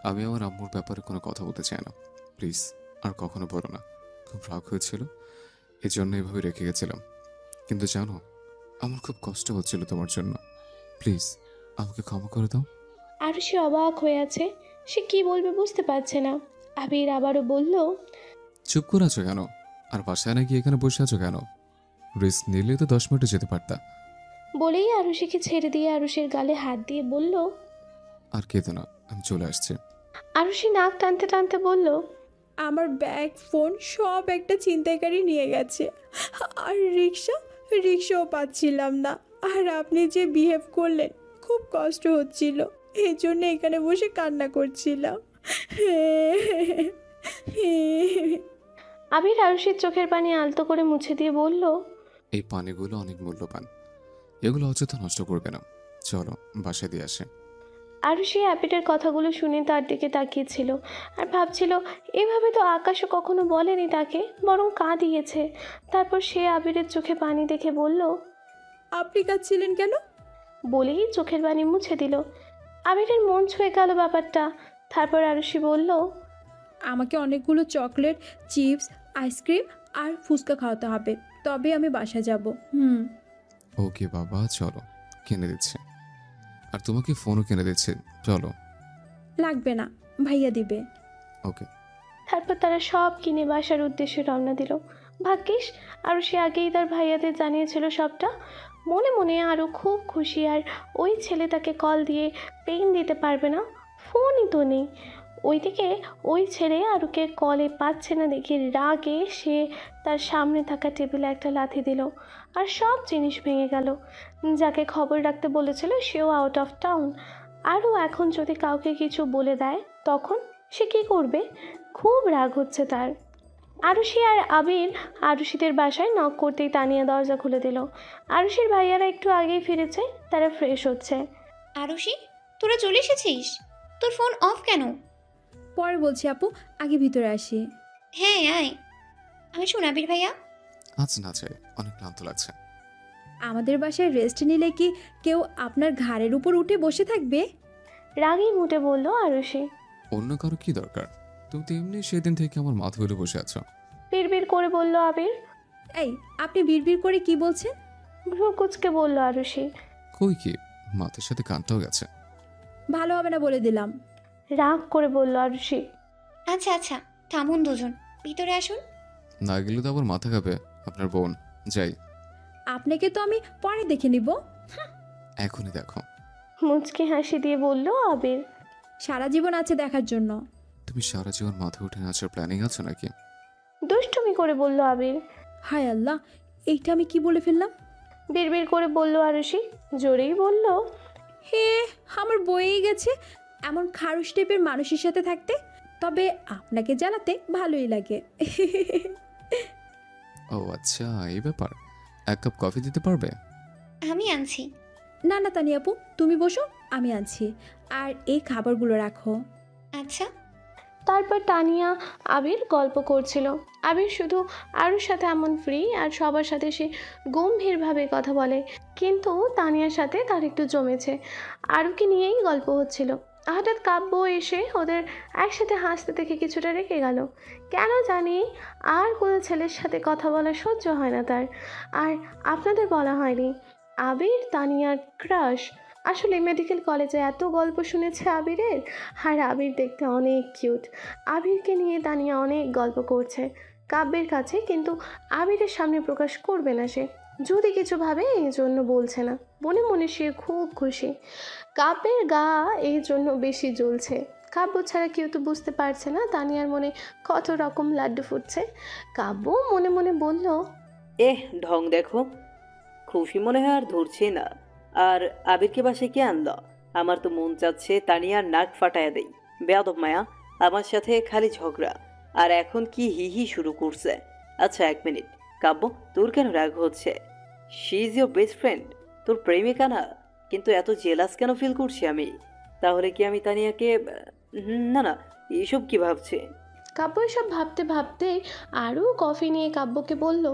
আমি আমার আম্মুর ব্যাপারে কোনো কথা বলতে চাই না, প্লিজ আর কখনো বলো না। খুব রাগ হয়েছিল, এই জন্য এভাবে রেখে গেছিলাম। কিন্তু জানো, আমার খুব কষ্ট হচ্ছিল তোমার জন্য। প্লিজ আমাকে ক্ষমা করে দাও। আরুষি অবাক হয়ে আছে, সে কি বলবে বুঝতে পারছে না। আবির আবারও বলল, চুপ করে আছো কেন? আর বাসায় নাকি এখানে বসে আছো কেন? রিস্ক নিলে তো 10 মিনিটে যেতে পারতা। বলেই আরুষিকে ছেড়ে দিয়ে আরুষির গালে হাত দিয়ে বলল, আর কেঁদো না, আমি চলে আসছি। আরুষি নাক টানতে টানতে বলল, আমার ব্যাগ ফোন সব একটা ছিনতাইকারী নিয়ে গেছে, আর রিক্সাও পাচ্ছিলাম না। আর আপনি যে বিহেভ করলেন, খুব কষ্ট হচ্ছিল, এই জন্য এখানে বসে কান্না করছিলাম। আবির আরুষির চোখের পানি আলতো করে মুছে দিয়ে বলল, এই পানিগুলো অনেক মূল্যবান, এগুলো অযথা নষ্ট করবে না। চলো বাসায় দিয়ে আসে। আরুষি আবিরের কথাগুলো শুনে তার দিকে তাকিয়েছিল আর ভাবছিল, এভাবে তো আকাশও কখনো বলেনি তাকে, বরং কাঁদিয়েছে। তারপর সে আবিরের চোখে পানি দেখে বলল, আপনি কাঁদছিলেন কেন? বলেই চোখের পানি মুছে দিল। আবিরের মন ছুঁয়ে গেল ব্যাপারটা। তারপর আরুষি বলল, আমাকে অনেকগুলো চকলেট, চিপস, আইসক্রিম আর ফুচকা খাওয়াতে হবে, তবে আমি বাসা যাব। ওকে বাবা, চলো কিনে দিচ্ছে। আর তোমাকে ফোনও কিনে দিচ্ছে, চলো। লাগবে না, ভাইয়া দিবে। ওকে। তারপর তারা সব কিনে বাসার উদ্দেশ্যে রওনা দিল। ভাগ্যিস আরুষি আগেই তার ভাইয়াদের জানিয়েছিল সবটা। মনে মনে আরও খুব খুশি। আর ওই ছেলে তাকে কল দিয়ে পেন দিতে পারবে না, ফোনই তো নেই। ওইদিকে ওই ছেলে আরুকে কলে পাচ্ছে না দেখে রাগে সে তার সামনে থাকা টেবিলে একটা লাথি দিল, আর সব জিনিস ভেঙে গেল। যাকে খবর রাখতে বলেছিল সেও আউট অফ টাউন। আরও এখন যদি কাউকে কিছু বলে দেয় তখন সে কী করবে? খুব রাগ হচ্ছে তার। আরুষি আর আবির আরুষিদের বাসায় নক করতেই তানিয়া দরজা খুলে দিল। আরুষির ভাইয়ারা একটু আগেই ফিরেছে, তারা ফ্রেশ হচ্ছে। আরুষি, তোরা চলে এসেছিস? তোর ফোন অফ কেন? পরে বলছি আপু, আগে ভিতরে আসি। হ্যাঁ আয়। আমি সোনাবির ভাইয়া। আজ না চাই, অনেক ক্লান্ত লাগছে। আমাদের বাসায় রেস্ট নিলে কি কেউ আপনার ঘাড়ের উপর উঠে বসে থাকবে? রাগী মুটে বলল আরুষি। অন্য কারো কি দরকার? তুমি তো এমনি সেদিন থেকে আমার মাথা হলে বসে আছো। বিড়বিড় করে বলল আবির। এই, আপনি বিড়বিড় করে কি বলছেন? ভ্রু কুচকে বলল আরুষি। কই কি, মাথার সাথে কানটাও গেছে। ভালো হবে না বলে দিলাম। রাগ করে বলল আরুষি। আচ্ছা আচ্ছা, থামুন দুজন, ভিতরে আসুন। না গেলে তো আবার মাথা খাবে আপনার বোন। যাই। আপনাকে তো আমি পরে দেখে নিব। এখনই দেখো। মুচকি হাসি দিয়ে বলল আবির। সারা জীবন আছে দেখার জন্য। তুমি সারা জীবন মাথা উঠে নাচার প্ল্যানিং আছে নাকি? দুষ্টুমি করে বলল আবির। হায় আল্লাহ, এইটা আমি কি বলে ফেললাম? বিড়বিড় করে বলল আরুষি, জোরেই বলল, হে, আমার বয়েই গেছে এমন খারুস টাইপের মানুষের সাথে থাকতে। তবে আপনাকে জানাতে ভালোই লাগে। ও আচ্ছা, এই ব্যাপার। এক কাপ কফি দিতে পারবে? আমি আনছি। না না তানি আপু, তুমি বসো, আমি আনছি। আর এই খাবারগুলো রাখো। আচ্ছা। তারপর তানিয়া আবির গল্প করছিল। আবির শুধু আরুর সাথে এমন ফ্রি, আর সবার সাথে সে গম্ভীরভাবে কথা বলে, কিন্তু তানিয়ার সাথে তার একটু জমেছে। আরুকে নিয়েই গল্প হচ্ছিল। হঠাৎ কাব্য এসে ওদের একসাথে হাসতে দেখে কিছুটা রেখে গেল। কেন জানি আর কোনো ছেলের সাথে কথা বলা সহ্য হয় না তার। আর আপনাদের বলা হয়নি, আবির তানিয়ার ক্রাশ। আসলে মেডিকেল কলেজে এত গল্প শুনেছে আবিরের, আর আবির দেখতে অনেক কিউট। আবিরকে নিয়ে তানিয়া অনেক গল্প করছে কাব্যের কাছে, কিন্তু আবিরের সামনে প্রকাশ করবে না সে। যদি কিছু ভাবে এই জন্য বলছে না। মনে মনে সে খুব খুশি। কাব্যের গা এই জন্য বেশি জ্বলছে। কাব্য ছাড়া কেউ তো বুঝতে পারছে না তানিয়ার মনে কত রকম লাড্ডু ফুটছে। কাব্য মনে মনে বলল, ঢং দেখো, খুশি মনে হয় আর ধরছে না। আর আবিরকে বাসায় কে আনলো? আমার তো মন চাচ্ছে তানিয়ার নাক ফাটায়া দেই। বেয়াদব মায়া, আমার সাথে খালি ঝগড়া, আর এখন কি হি হি শুরু করছে। আচ্ছা 1 মিনিট, কাব্য তোর কেন রাগ হচ্ছে? She is your best friend, তোর প্রেমিকা না, কিন্তু এত জেলাস কেন ফিল করছি আমি? তাহলে কি আমি তানিয়াকে না না, এসব কি ভাবছে? কাব্য এসব ভাবতে ভাবতে আরও কফি নিয়ে কাব্যকে বলল,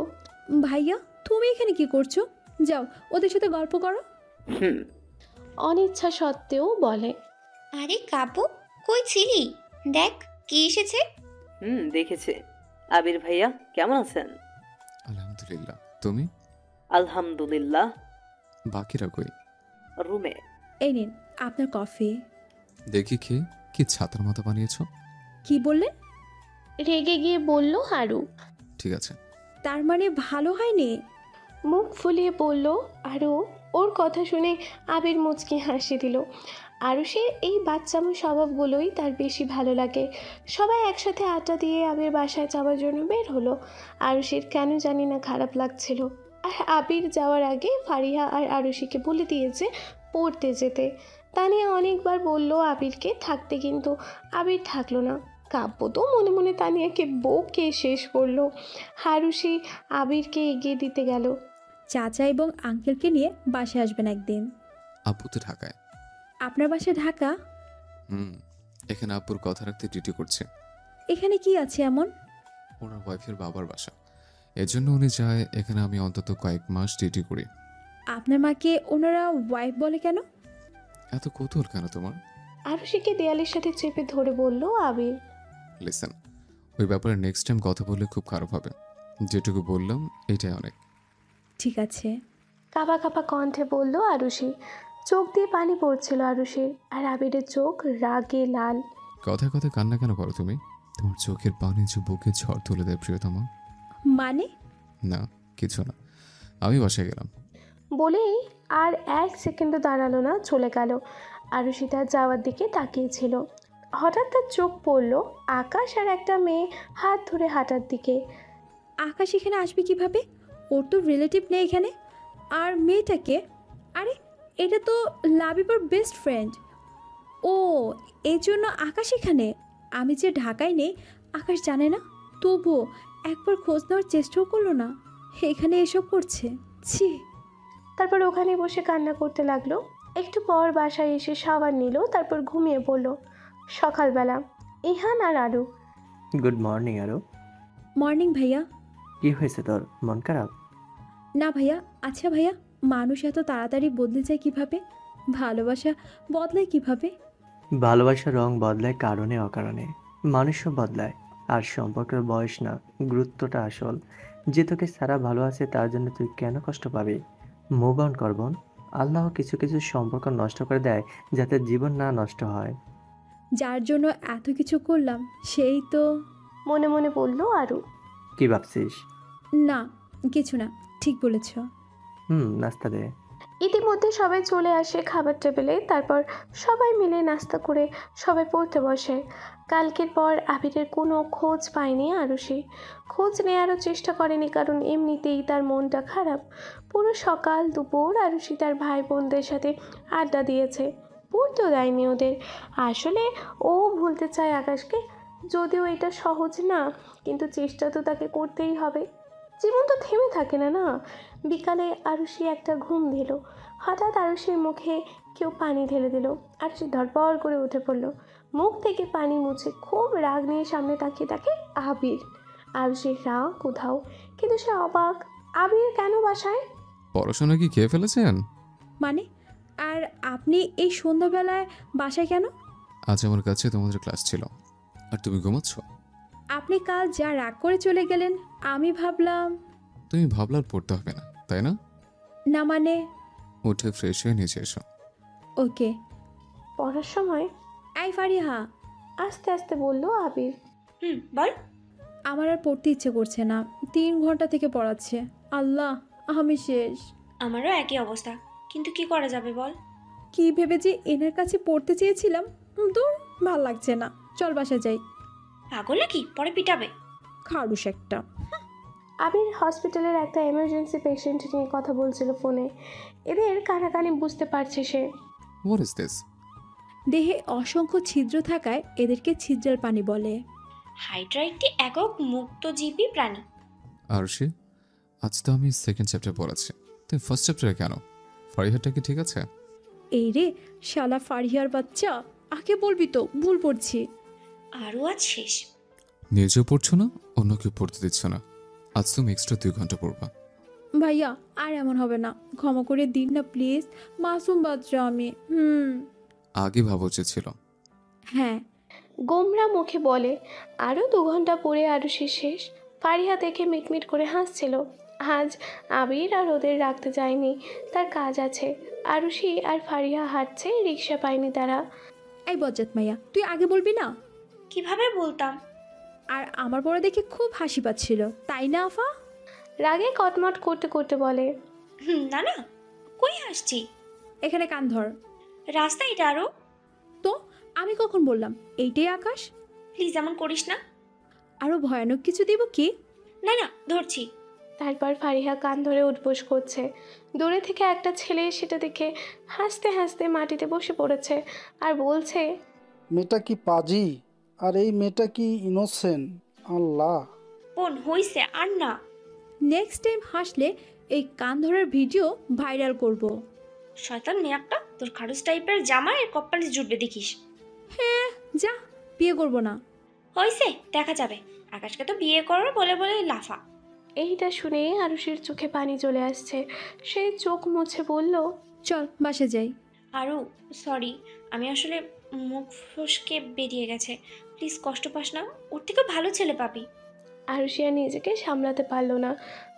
ভাইয়া তুমি এখানে কি করছো? যাও ওদের সাথে গল্প করো। অনিচ্ছা সত্ত্বেও বলে, আরে কাব্য, কই ছিলি? দেখ কি এসেছে। দেখেছে। আবির ভাইয়া কেমন আছেন? আলহামদুলিল্লাহ, তুমি? আলহামদুলিল্লাহ। বাকিরা কই? রুমে। এই নিন আপনার কফি। দেখি খেয়ে কি ছাতার মতো বানিয়েছো? কি বললেন? রেগে গিয়ে বলল হারু। ঠিক আছে। তার মানে ভালো হয়নি? মুখ ফুলিয়ে বলল আরও। ওর কথা শুনে আবির মুচকি হাসি দিল। আরুষের এই বাচ্চামো স্বভাবগুলোই তার বেশি ভালো লাগে। সবাই একসাথে আড্ডা দিয়ে আবির বাসায় যাওয়ার জন্য বের হলো। আরুষের কেন জানি না খারাপ লাগছিল। আর আবির যাওয়ার আগে ফারিহা আর আরুষিকে বলে দিয়েছে পড়তে যেতে। তানিয়া অনেকবার বলল আবিরকে থাকতে, কিন্তু আবির থাকলো না। কাব্য তো মনে মনে তানিয়াকে বকে শেষ করলো। আরুষি আবিরকে এগিয়ে দিতে গেল। চাচা এবং আঙ্কেলকে নিয়ে বাসায় আসবেন একদিন। আব্বু তো ঢাকায়। আপনার বাসা ঢাকা? এখানে আব্বুর কথা রাখতে ডিউটি করছে। এখানে কি আছে এমন? ওনার ওয়াইফের বাবার বাসা, এজন্য উনি চায় এখানে আমি অন্তত কয়েক মাস ডিউটি করি। আপনার মাকে ওনারা ওয়াইফ বলে কেন? এত কৌতূহল কেন তোমার? আরুষিকে দেয়ালের সাথে চেপে ধরে বলল আবির। লিসেন, ওই ব্যাপারে নেক্সট টাইম কথা বললে খুব খারাপ হবে। যেটুকু বললাম এটাই অনেক। ঠিক আছে। কাঁপা কাঁপা কণ্ঠে বলল আরুষি। চোখ দিয়ে পানি পড়ছিল আরুষির, আর আবিরের চোখ রাগে লাল। কথায় কথায় কান্না কেন করো তুমি? তোমার চোখের পানি যে বুকে ঝড় তুলে দেয় প্রিয়তমা। মানে? না কিছু না, আমি বাসায় গেলাম। বলেই আর 1 সেকেন্ডও দাঁড়ালো না, চলে গেল। আরুষি তার যাওয়ার দিকে তাকিয়েছিল। হঠাৎ তার চোখ পড়ল আকাশ আর একটা মেয়ে হাত ধরে হাঁটার দিকে। আকাশ এখানে আসবে কিভাবে? ওর তো রিলেটিভ নেই এখানে। আর মেয়েটাকে? আরে এটা তো লাবিবার বেস্ট ফ্রেন্ড। ও, এই জন্য আকাশ এখানে। আমি যে ঢাকায় নেই আকাশ জানে না, তবুও একবার খোঁজ নেওয়ার চেষ্টাও করলো না। এখানে এসব করছে, ছি। তারপর ওখানে বসে কান্না করতে লাগলো। একটু পর বাসায় এসে শাওয়ার নিল, তারপর ঘুমিয়ে পড়ল। সকালবেলা ইহান আর আরু। গুড মর্নিং আরু। মর্নিং ভাইয়া। কি হয়েছে তোর, মন খারাপ? না ভাইয়া। আচ্ছা ভাইয়া, মানুষ এত তাড়াতাড়ি বদলে যায় কিভাবে? ভালোবাসা বদলায় কিভাবে? ভালোবাসার রং বদলায় কারণে অকারণে, মানুষও বদলায়। আর সম্পর্কের বয়স না, গুরুত্বটা আসল। যে তোকে সারা ভালো আছে তার জন্য তুই কেন কষ্ট পাবি? মুভ অন কর বোন। আল্লাহ কিছু কিছু সম্পর্ক নষ্ট করে দেয় যাতে জীবন না নষ্ট হয়। যার জন্য এত কিছু করলাম সেই তো। মনে মনে বলল আরু। কি ভাবছিস? না কিছু না, ঠিক বলেছ। নাস্তা দে। ইতিমধ্যে সবাই চলে আসে খাবার টেবিলে। তারপর সবাই মিলে নাস্তা করে সবাই পড়তে বসে। কালকের পর আবিরের কোনো খোঁজ পায়নি আরুষি। খোঁজ নেওয়ারও চেষ্টা করেনি, কারণ এমনিতেই তার মনটা খারাপ। পুরো সকাল দুপুর আরুষি তার ভাই বোনদের সাথে আড্ডা দিয়েছে, পড়তেও দেয়নি ওদের। আসলে ও ভুলতে চায় আকাশকে, যদিও এটা সহজ না, কিন্তু চেষ্টা তো তাকে করতেই হবে। জীবন তো থেমে থাকে না না। বিকালে আরুষি একটা ঘুম দিল। হঠাৎ আরুষির মুখে কেউ পানি ঢেলে দিল। আরুষি ধরপড় করে উঠে পড়ল। মুখ থেকে পানি মুছে খুব রাগ নিয়ে সামনে তাকিয়ে থাকে আবির। আরুষির রাগ কোথাও, কিন্তু সে অবাক। আবির কেন বাসায়? পড়াশোনা কি খেয়ে ফেলেছেন? মানে? আর আপনি এই সন্ধ্যাবেলায় বাসায় কেন? আজ আমার কাছে তোমাদের ক্লাস ছিল, আর তুমি ঘুমাচ্ছ। আপনি কাল যা রাগ করে চলে গেলেন, আমি ভাবলাম। তুমি ভাবলার পড়তে হবে না, তাই না? না মানে। উঠে ফ্রেশ হয়ে নিচে এসো। ওকে। পড়ার সময় এই ফারিহা, আস্তে আস্তে বলল আবির। বল। আমার আর পড়তে ইচ্ছে করছে না, 3 ঘন্টা থেকে পড়াচ্ছে। আল্লাহ, আমি শেষ। আমারও একই অবস্থা, কিন্তু কি করা যাবে বল। কি ভেবে যে এনার কাছে পড়তে চেয়েছিলাম, দূর, ভাল লাগছে না। চল বাসা যাই। পাগল নাকি, পরে পিটাবে। খাড়ুস একটা। আবির হসপিটালের একটা এমার্জেন্সি পেশেন্ট নিয়ে কথা বলছিল ফোনে। এদের কানাকানি বুঝতে পারছে সে। What is this? দেহে অসংখ্য ছিদ্র থাকায় এদেরকে ছিদ্রাল প্রাণী বলে। হাইড্রা একটি একক মুক্তজীবী প্রাণী। আরশি, আজ তো আমি সেকেন্ড চ্যাপ্টার পড়াচ্ছি, তুমি ফার্স্ট চ্যাপ্টারে কেন? ফারিহাটা কি ঠিক আছে? এই রে শালা ফারিহার বাচ্চা, আগে বলবি তো, ভুল পড়ছি। আরও আজ শেষ। নিজেও পড়ছো না, অন্য কেউ পড়তে দিচ্ছ না। আজ তুমি এক্সট্রা 2 ঘন্টা পড়বা। ভাইয়া আর এমন হবে না, ক্ষমা করে দিন না প্লিজ, মাসুম বাচ্চা আমি। আগে ভাবা উচিত ছিল। হ্যাঁ। গোমরা মুখে বলে। আরও 2 ঘন্টা পরে আরুষি শেষ। ফারিহা দেখে মিটমিট করে হাসছিল। আজ আবির আর ওদের রাখতে যায়নি, তার কাজ আছে। আরুষি আর ফারিহা হাঁটছে, রিক্সা পায়নি তারা। এই বজ্জাত মাইয়া, তুই আগে বলবি না? কিভাবে বলতাম? আর আমার বড় দেখে খুব হাসি পাচ্ছিল, তাই না আফা? রাগে কটমট করতে করতে বলে। না না, কই হাসছি? এখানে কান ধর। রাস্তা এটা আরও। তো আমি কখন বললাম এইটাই আকাশ? প্লিজ এমন করিস না। আরো ভয়ানক কিছু দিব কি? না না, ধরছি। তারপর ফারিহা কান ধরে উঠবোস করছে। দূরে থেকে একটা ছেলে সেটা দেখে হাসতে হাসতে মাটিতে বসে পড়েছে আর বলছে, মেয়েটা কি পাজি, আর এই মেয়েটা কি ইনোসেন্ট। আল্লাহ বোন হইছে আর না। নেক্সট টাইম হাসলে এই কান ধরার ভিডিও ভাইরাল করব। শয়তান মেয়ে একটা, তোর খারুস টাইপের জামা এর কপালে জুটবে দেখিস। হ্যাঁ যা, বিয়ে করব না। হইছে, দেখা যাবে। আকাশকে তো বিয়ে করার বলে বলে লাফা। এইটা শুনে আরুষির চোখে পানি চলে আসছে। সে চোখ মুছে বলল, চল বাসা যাই। আরু সরি, আমি আসলে মুখ ফসকে বেরিয়ে গেছে। প্লিজ কষ্ট পাস না, ওর থেকে ভালো ছেলে পাবি। আরুষিয়া নিজেকে সামলাতে পারল না,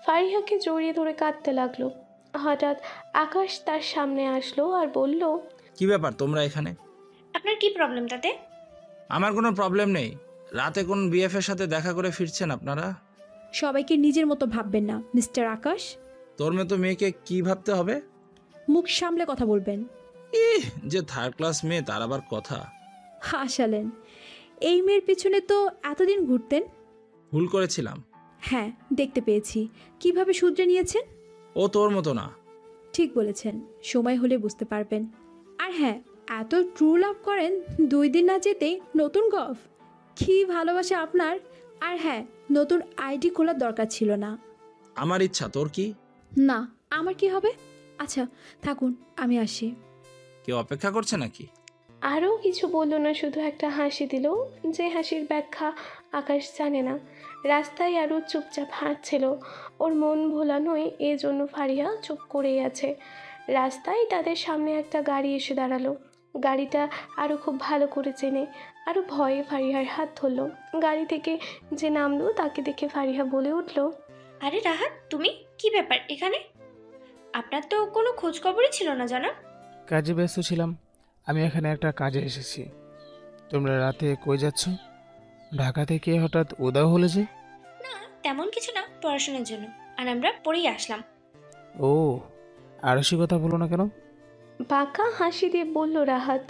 ফারিহাকে জড়িয়ে ধরে কাঁদতে লাগলো। হঠাৎ আকাশ তার সামনে আসলো আর বলল, কি ব্যাপার তোমরা এখানে? আপনার কি প্রবলেম তাতে? আমার কোনো প্রবলেম নেই। রাতে কোন বিএফ এর সাথে দেখা করে ফিরছেন আপনারা? সবাইকে নিজের মতো ভাববেন না মিস্টার আকাশ। তোর মতো মেয়েকে কি ভাবতে হবে? মুখ সামলে কথা বলবেন। যে থার্ড ক্লাস মেয়ে তার আবার কথা। হাসালেন। এই মেয়ের পিছনে তো এতদিন ঘুরতেন। ভুল করেছিলাম। হ্যাঁ দেখতে পেয়েছি। কিভাবে শুধরে নিয়েছেন? ও তোর মতো না। ঠিক বলেছেন, সময় হলে বুঝতে পারবেন। আর হ্যাঁ, এত ট্রু লাভ করেন 2 দিন না যেতেই নতুন গফ। কি ভালোবাসা আপনার। আর হ্যাঁ, নতুন আইডি খোলার দরকার ছিল না। আমার ইচ্ছা, তোর কি? না, আমার কি হবে? আচ্ছা থাকুন, আমি আসি। কেউ অপেক্ষা করছে নাকি? আরও কিছু বলল না, শুধু একটা হাসি দিল, যে হাসির ব্যাখ্যা আকাশ জানে না। রাস্তায় আরও চুপচাপ হাঁটছিল। ওর মন ভোলানোই, এই জন্য ফারিহা চুপ করেই আছে। রাস্তায় তাদের সামনে একটা গাড়ি এসে দাঁড়ালো। গাড়িটা আরও খুব ভালো করে চেনে। আরও ভয়ে ফারিহার হাত ধরল। গাড়ি থেকে যে নামলো তাকে দেখে ফারিহা বলে উঠল, আরে রাহাত, তুমি? কি ব্যাপার এখানে? আপনার তো কোনো খোঁজ খবরই ছিল না জানা। কাজে ব্যস্ত ছিলাম, আমি এখানে একটা কাজে এসেছি। তোমরা রাতে কই যাচ্ছ? ঢাকা থেকে হঠাৎ উধাও হলে যে? না তেমন কিছু না, পড়াশোনার জন্য। আর আমরা পড়েই আসলাম। ও, আরশি কথা বলো না কেন? বাঁকা হাসি দিয়ে বলল রাহাত।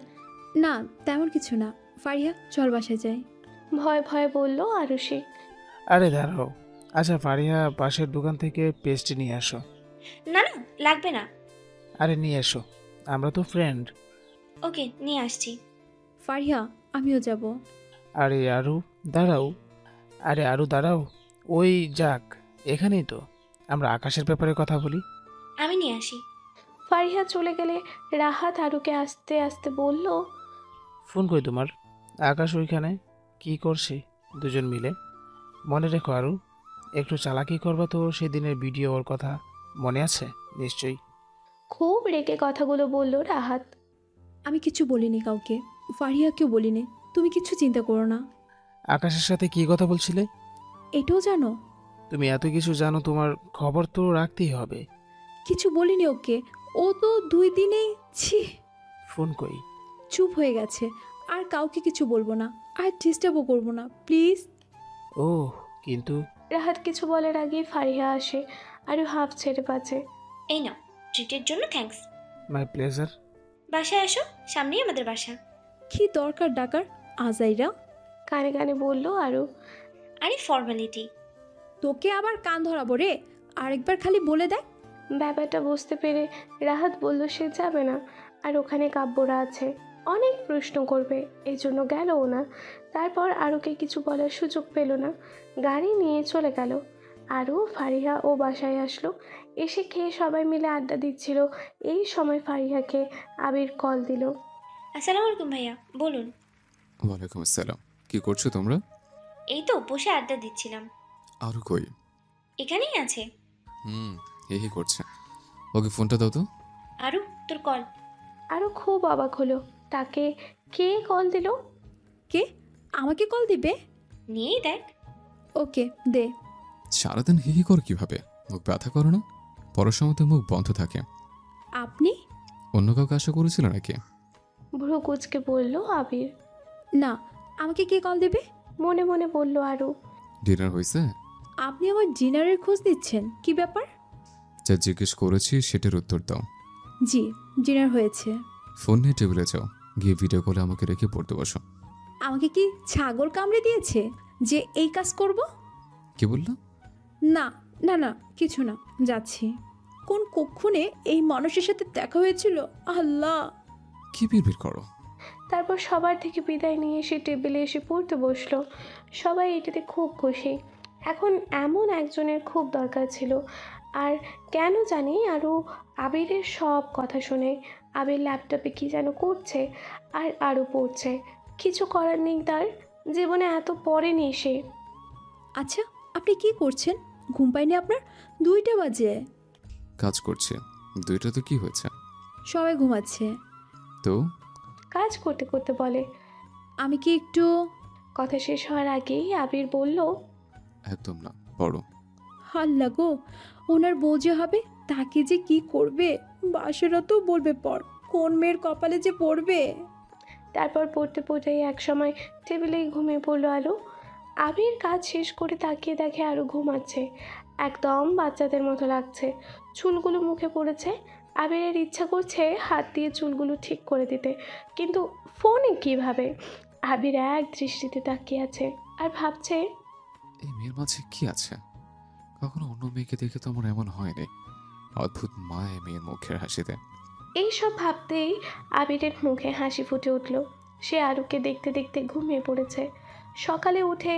না তেমন কিছু না, ফারিহা চল বাসায় যাই। ভয় ভয় বলল আরুষি। আরে দাঁড়াও। আচ্ছা ফারিহা, পাশের দোকান থেকে পেস্ট নিয়ে আসো। না না, লাগবে না। আরে নিয়ে এসো, আমরা তো ফ্রেন্ড। ওকে, নিয়ে আসছি। ফারিহা আমিও যাব। আরে আরু দাঁড়াও। আরে আরু দাঁড়াও। ওই যাক, এখানেই তো। আমরা আকাশের ব্যাপারে কথা বলি। আমি নিয়ে আসি। ফারিহা চলে গেলে রাহাত আরুকে আস্তে আস্তে বলল, ফোন কই তোমার? আকাশ ওইখানে কি করছে দুজন মিলে? মনে রেখো আরু, একটু চালাকি করবা তো। সেদিনের ভিডিও ওর কথা মনে আছে নিশ্চয়ই। খুব রেগে কথাগুলো বলল রাহাত। আমি কিছু বলিনি কাউকে, ফারিহাকেও বলিনি। তুমি কিছু চিন্তা করো না। আকাশের সাথে কি কথা বলছিলে? এটাও জানো? তুমি এত কিছু জানো, তোমার খবর তো রাখতেই হবে। কিছু বলিনি ওকে, ও তো 2 দিনেই ছি। ফোন কই? চুপ হয়ে গেছে। আর কাউকে কিছু বলবো না, আর ডিস্টার্বও করবো না প্লিজ। ও কিন্তু। রাহাত কিছু বলার আগে ফারিহা আসে। আরু হাফ ছেড়ে পাচ্ছে। এই নাও, ট্রিটের জন্য থ্যাঙ্কস। My pleasure. বাসায় আসো, সামনেই আমাদের বাসা। কি দরকার ডাকার আজাইরা? কানে কানে বলল আরু। আরে ফর্মালিটি। তোকে আবার কান ধরাবো রে, আরেকবার খালি বলে দেখ। ব্যাপারটা বুঝতে পেরে রাহাত বলল সে যাবে না, আর ওখানে কাব্যরা আছে। অনেক প্রশ্ন করবে, এই জন্য গেলও না। তারপর আরুকে কিছু বলার সুযোগ পেল না, গাড়ি নিয়ে চলে গেল। আরু, ফারিহা ও বাসায় আসলো। এসে খেয়ে সবাই মিলে আড্ডা দিচ্ছিল। এই সময় ফারিহাকে আবির কল দিল। আসসালামু আলাইকুম ভাইয়া, বলুন। ওয়ালাইকুম আসসালাম। কি করছো তোমরা? এই তো বসে আড্ডা দিচ্ছিলাম। আরও কই? এখানেই আছে। হি করছে। ওকে ফোনটা দাও তো। আরু, তোর কল। আরু খুব অবাক হলো, তাকে কে কল দিল? কে আমাকে কল দিবে? নিয়েই দেখ। ওকে দে। সারাদিন হি কর কিভাবে? মুখ ব্যথা করো না? পড়ার সময় তো মুখ বন্ধ থাকে। আপনি অন্য কাউকে আশা করেছিল নাকি? ভ্রু কুচকে বলল আবির। না, আমাকে কে কল দেবে? মনে মনে বলল আরু। ডিনার হয়েছে? আপনি আমার ডিনারের খোঁজ দিচ্ছেন, কি ব্যাপার? যা জিজ্ঞেস করেছি সেটার উত্তর দাও। জি, ডিনার হয়েছে। ফোন নিয়ে টেবিলে যাও, গিয়ে ভিডিও কলে আমাকে রেখে পড়তে বসো। আমাকে কি ছাগল কামড়ে দিয়েছে যে এই কাজ করব? কি বললো? না না না, কিছু না, যাচ্ছি। কোন কক্ষণে এই মানুষের সাথে দেখা হয়েছিল, আল্লাহ! কি বিড়বিড় করো? তারপর সবার থেকে বিদায় নিয়ে এসে টেবিলে এসে পড়তে বসলো। সবাই এটাতে খুব খুশি। এখন এমন একজনের খুব দরকার ছিল। আর কেন জানি আরও আবিরের সব কথা শুনে। আবির ল্যাপটপে কী যেন করছে আর আরও পড়ছে। কিছু করার নেই তার, জীবনে এত পড়েনি সে। আচ্ছা, আপনি কি করছেন? ঘুম পাইনি আপনার? 2টা বাজে। কাজ করছে। 2টা তো কি হয়েছে? সবাই ঘুমাচ্ছে। তো কাজ করতে করতে বলে। আমি কি একটু... কথা শেষ হওয়ার আগেই আবির বলল, একদম না, পড়ো। আল্লাহ গো, ওনার বউ যে হবে তাকে যে কি করবে, বাসেরা তো বলবে পর, কোন মেয়ের কপালে যে পড়বে। তারপর পড়তে পড়তেই একসময় টেবিলেই ঘুমিয়ে পড়লো আরু। আবির কাজ শেষ করে তাকিয়ে দেখে আরু ঘুমাচ্ছে। একদম বাচ্চাদের মতো লাগছে। চুলগুলো মুখে পড়েছে। আবিরের ইচ্ছা করছে হাত দিয়ে চুলগুলো ঠিক করে দিতে, কিন্তু ফোনে কিভাবে? আবির এক দৃষ্টিতে তাকিয়ে আছে আর ভাবছে, এই মেয়ের মাঝে কি আছে? কখনো অন্য মেয়েকে দেখে তো আমার এমন হয়নি। অদ্ভুত মায় মেয়ের মুখের হাসিতে। এইসব ভাবতেই আবিরের মুখে হাসি ফুটে উঠল। সে আরুকে দেখতে দেখতে ঘুমিয়ে পড়েছে। সকালে উঠে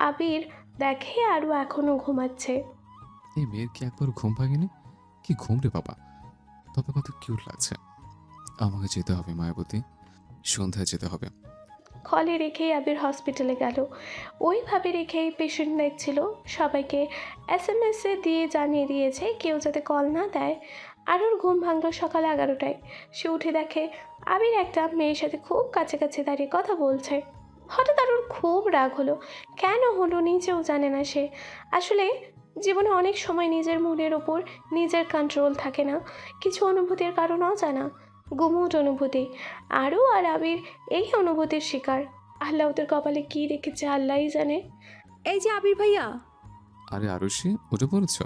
আবির দেখে আরু এখনো ঘুমাচ্ছে। এই মেয়ের কি একবার ঘুম ভাঙেনি? কি ঘুম রে বাবা, তবে কত কিউট লাগছে। আমাকে যেতে হবে মায়াবতী, সন্ধ্যায় যেতে হবে। কলে রেখেই আবির হসপিটালে গেল। ওইভাবে রেখেই পেশেন্ট দেখছিল। সবাইকে SMS-এ দিয়ে জানিয়ে দিয়েছে কেউ যাতে কল না দেয়। আরুর ঘুম ভাঙল সকাল 11টায়। সে উঠে দেখে আবির একটা মেয়ের সাথে খুব কাছাকাছি দাঁড়িয়ে কথা বলছে। হঠাৎ আরুর খুব রাগ হলো। কেন হলো নিজেও জানে না সে। আসলে জীবনে অনেক সময় নিজের মনের ওপর নিজের কন্ট্রোল থাকে না। কিছু অনুভূতির কারণ অজানা, গুমোট অনুভূতি। আরু আর আবির এই অনুভূতির শিকার। আল্লাহ ওদের কপালে কি রেখেছে আল্লাহই জানে। এই যে আবির ভাইয়া। আরে আরুষি, উঠে পড়েছ?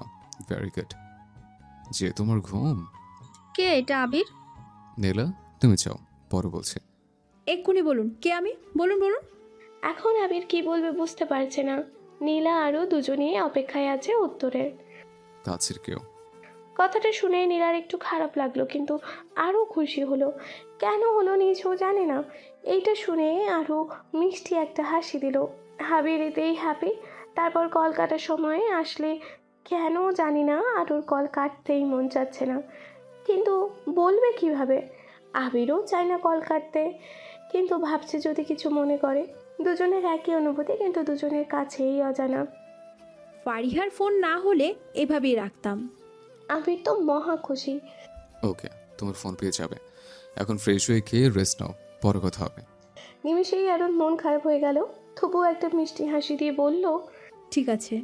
Very good. যে তোমার ঘুম? কে এটা আবির? নীলা, তুমি চাও পরে বলছি। এক্ষুনি বলুন কে আমি, বলুন বলুন। এখন আবির কি বলবে বুঝতে পারছে না। নীলা আরও দুজনেই অপেক্ষায় আছে উত্তরের। কাছের কেউ। কথাটা শুনে নীলার একটু খারাপ লাগলো, কিন্তু আরও খুশি হলো। কেন হলো নিজেও জানে না। এইটা শুনে আরও মিষ্টি একটা হাসি দিল। আবির এতেই হ্যাপি। তারপর কল কাটার সময় আসলে কেন জানি না আরুর কল কাটতেই মন চাচ্ছে না, কিন্তু বলবে কিভাবে? আবিরও চায় না কল কাটতে, কিন্তু ভাবছে যদি কিছু মনে করে। দুজনের একই অনুভূতি, কিন্তু দুজনের কাছেই অজানা। ফারিহার ফোন না হলে এভাবেই রাখতাম। আবির তো মহা খুশি। ওকে, তোমার ফোন পেয়ে যাবে। এখন ফ্রেশ হয়ে খেয়ে রেস্ট নাও, পরে কথা হবে। নিমিষেই আরুর মন খারাপ হয়ে গেল। তবুও একটা মিষ্টি হাসি দিয়ে বলল, ঠিক আছে।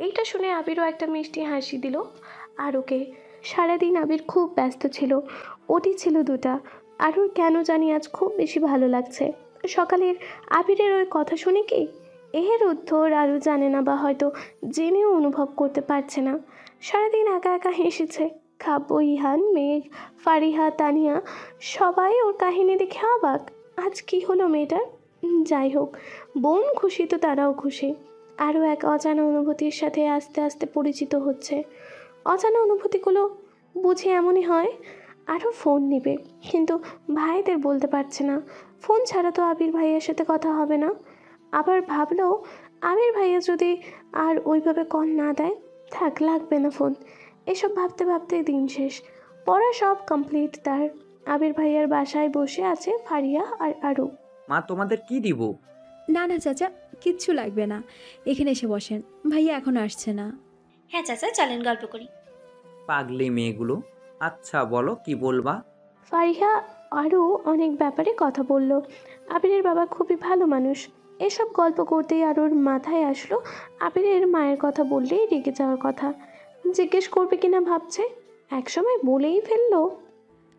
এইটা শুনে আবিরও একটা মিষ্টি হাসি দিল আরুকে। সারাদিন আবির খুব ব্যস্ত ছিল। ওটি ছিল 2টা। আরুর কেন জানি আজ খুব বেশি ভালো লাগছে। সকালের আবিরের ওই কথা শুনে কি এর উত্তর আরু জানে না, বা হয়তো জেনেও অনুভব করতে পারছে না। সারাদিন একা একা হেসেছে। কাব্য, ইহান, মেঘ, ফারিহা, তানিয়া সবাই ওর কাহিনী দেখে অবাক। আজ কি হলো মেয়েটার? যাই হোক, বোন খুশি তো তারাও খুশি। আরও এক অজানা অনুভূতির সাথে আস্তে আস্তে পরিচিত হচ্ছে। অজানা অনুভূতিগুলো বুঝে এমনই হয়। আরও ফোন নেবে, কিন্তু ভাইদের বলতে পারছে না। ফোন ছাড়া তো আবির ভাইয়ের সাথে কথা হবে না। আবার ভাবলো আবির ভাইয়া যদি আর ওইভাবে কল না দেয়, থাক, লাগবে না ফোন। এসব ভাবতে ভাবতে দিন শেষ। পড়া সব কমপ্লিট তার। আবির ভাইয়ার বাসায় বসে আছে ফারিয়া আর আরু। মা, তোমাদের কি দিব? না না চাচা, কিচ্ছু লাগবে না, এখানে এসে বসেন, ভাইয়া এখন আসছে না। হ্যাঁ চাচা, চলেন গল্প করি। পাগলি মেয়েগুলো। আচ্ছা বলো, কি বলবা? ফারিয়া আরও অনেক ব্যাপারে কথা বলল। আবিরের বাবা খুবই ভালো মানুষ। এসব গল্প করতেই আরুর মাথায় আসলো আবিরের মায়ের কথা বললেই রেগে যাওয়ার কথা। জিজ্ঞেস করবে কিনা ভাবছে, একসময় বলেই ফেললো।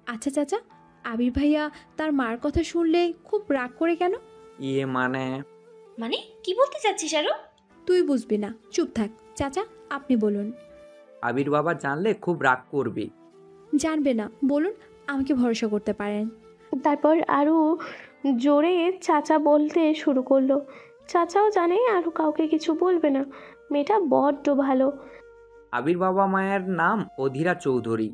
আচ্ছা চাচা, আবির ভাইয়া তার মার কথা শুনলে খুব রাগ করে কেন? মানে কি বলতে চাচ্ছিস আরো? তুই বুঝবি না, চুপ থাক। চাচা আপনি বলুন। আবির বাবা জানলে খুব রাগ করবে। জানবে না, বলুন, আমাকে ভরসা করতে পারেন। তারপর আরও জোরে চাচা বলতে শুরু করলো। চাচাও জানে আরও কাউকে কিছু বলবে না। মেয়েটা বড্ড ভালো। আবির বাবা মায়ের নাম অধীরা চৌধুরী।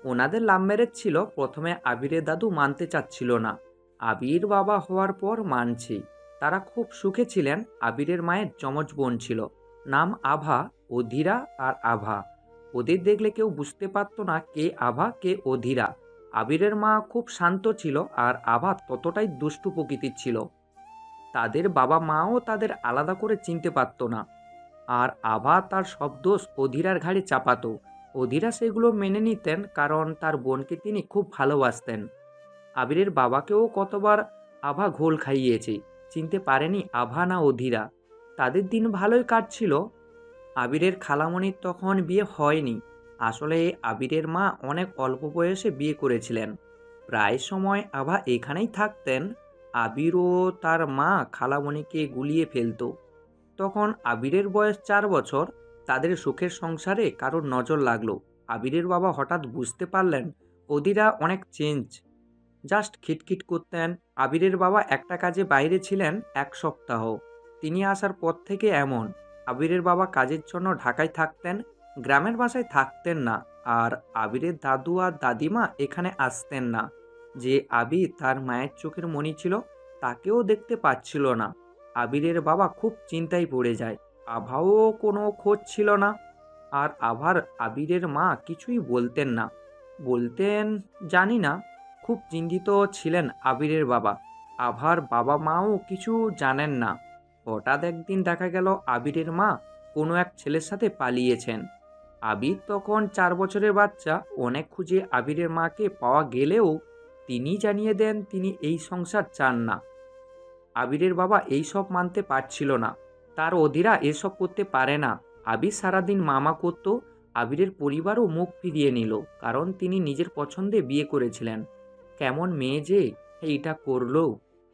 ওনাদের লাভ ম্যারেজ ছিল। প্রথমে আবিরের দাদু মানতে চাচ্ছিল না, আবির বাবা হওয়ার পর মানছে। তারা খুব সুখে ছিলেন। আবিরের মায়ের যমজ বোন ছিল, নাম আভা। অধীরা আর আভা। ওদের দেখলে কেউ বুঝতে পারতো না কে আভা কে অধীরা। আবিরের মা খুব শান্ত ছিল, আর আভা ততটাই দুষ্টু প্রকৃতির ছিল। তাদের বাবা মাও তাদের আলাদা করে চিনতে পারতো না, আর আভা তার সব দোষ অধীরার ঘাড়ে চাপাতো। অধীরা সেগুলো মেনে নিতেন, কারণ তার বোনকে তিনি খুব ভালোবাসতেন। আবিরের বাবাকেও কতবার আভা ঘোল খাইয়েছে, চিনতে পারেনি আভা না অধীরা। তাদের দিন ভালোই কাটছিল। আবিরের খালামণির তখন বিয়ে হয়নি। আসলে আবিরের মা অনেক অল্প বয়সে বিয়ে করেছিলেন। প্রায় সময় আভা এখানেই থাকতেন। আবির ও তার মা খালামণিকে গুলিয়ে ফেলত। তখন আবিরের বয়স 4 বছর। তাদের সুখের সংসারে কারোর নজর লাগলো। আবিরের বাবা হঠাৎ বুঝতে পারলেন অধীরা অনেক চেঞ্জ। জাস্ট খিটখিট করতেন। আবিরের বাবা একটা কাজে বাইরে ছিলেন 1 সপ্তাহ। তিনি আসার পর থেকে এমন। আবিরের বাবা কাজের জন্য ঢাকায় থাকতেন, গ্রামের বাসায় থাকতেন না। আর আবিরের দাদু আর দাদিমা এখানে আসতেন না। যে আবির তার মায়ের চোখের মণি ছিল, তাকেও দেখতে পাচ্ছিল না। আবিরের বাবা খুব চিন্তায় পড়ে যায়। আভাও কোনো খোঁজ ছিল না। আর আবিরের মা কিছুই বলতেন না। বলতেন জানি না। খুব চিন্তিত ছিলেন আবিরের বাবা। আভার বাবা মাও কিছু জানেন না। হঠাৎ একদিন দেখা গেল আবিরের মা কোনো এক ছেলের সাথে পালিয়েছেন। আবির তখন 4 বছরের বাচ্চা। অনেক খুঁজে আবিরের মাকে পাওয়া গেলেও তিনি জানিয়ে দেন তিনি এই সংসার চান না। আবিরের বাবা এইসব মানতে পারছিল না। তার অধীরা এসব করতে পারে না। আবির সারাদিন মামা করত। আবিরের পরিবারও মুখ ফিরিয়ে নিল, কারণ তিনি নিজের পছন্দে বিয়ে করেছিলেন। কেমন মেয়ে যে এইটা করলো।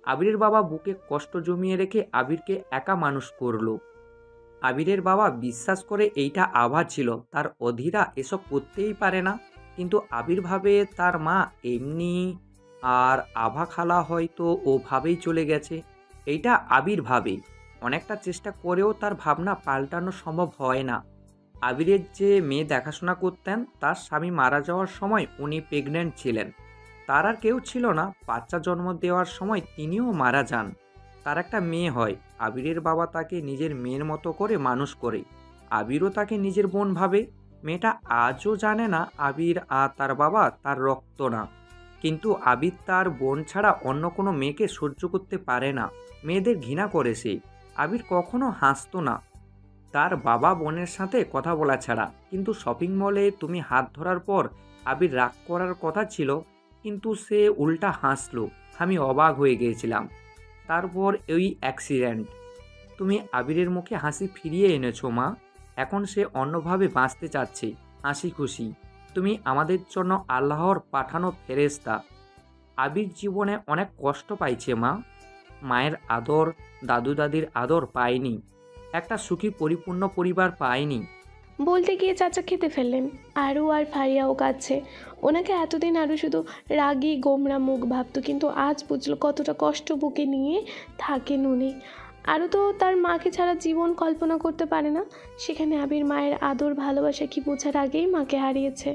আবিরের বাবা বুকে কষ্ট জমিয়ে রেখে আবিরকে একা মানুষ করলো। আবিরের বাবা বিশ্বাস করে এইটা আভা ছিল, তার অধীরা এসব করতেই পারে না। কিন্তু আবির ভাবে তার মা এমনি, আর আভা খালা হয়তো ওভাবেই চলে গেছে, এইটা আবির ভাবে। অনেকটা চেষ্টা করেও তার ভাবনা পাল্টানো সম্ভব হয় না। আবিরের যে মেয়ে দেখাশোনা করতেন, তার স্বামী মারা যাওয়ার সময় উনি প্রেগনেন্ট ছিলেন। তার আর কেউ ছিল না। বাচ্চা জন্ম দেওয়ার সময় তিনিও মারা যান। তার একটা মেয়ে হয়। আবিরের বাবা তাকে নিজের মেয়ের মতো করে মানুষ করে। আবিরও তাকে নিজের বোন ভাবে। মেয়েটা আজও জানে না আবির আর তার বাবা তার রক্ত না। কিন্তু আবির তার বোন ছাড়া অন্য কোনো মেয়েকে সহ্য করতে পারে না। মেয়েদের ঘৃণা করে সে। আবির কখনো হাসতো না তার বাবা বোনের সাথে কথা বলা ছাড়া। কিন্তু শপিং মলে তুমি হাত ধরার পর আবির রাগ করার কথা ছিল, কিন্তু সে উল্টা হাসলো। আমি অবাক হয়ে গিয়েছিলাম। তারপর ওই অ্যাক্সিডেন্ট। তুমি আবিরের মুখে হাসি ফিরিয়ে এনেছো মা। এখন সে অন্যভাবে বাঁচতে চাচ্ছে, হাসি খুশি। তুমি আমাদের জন্য আল্লাহর পাঠানো ফেরেশতা। আবির জীবনে অনেক কষ্ট পাইছে মা। মায়ের আদর, দাদু দাদির আদর পায়নি। একটা সুখী পরিপূর্ণ পরিবার পায়নি। বলতে গিয়ে চাচা খেতে ফেললেন। আরু আর ফারিয়াও কাঁদছে। ওনাকে এতদিন আরু শুধু রাগী গোমরা মুখ ভাবতো, কিন্তু আজ বুঝলো কতটা কষ্ট বুকে নিয়ে থাকেন উনি। আরু তো তার মাকে ছাড়া জীবন কল্পনা করতে পারে না। সেখানে আবির মায়ের আদর ভালোবাসা কি বোঝার আগেই মাকে হারিয়েছে।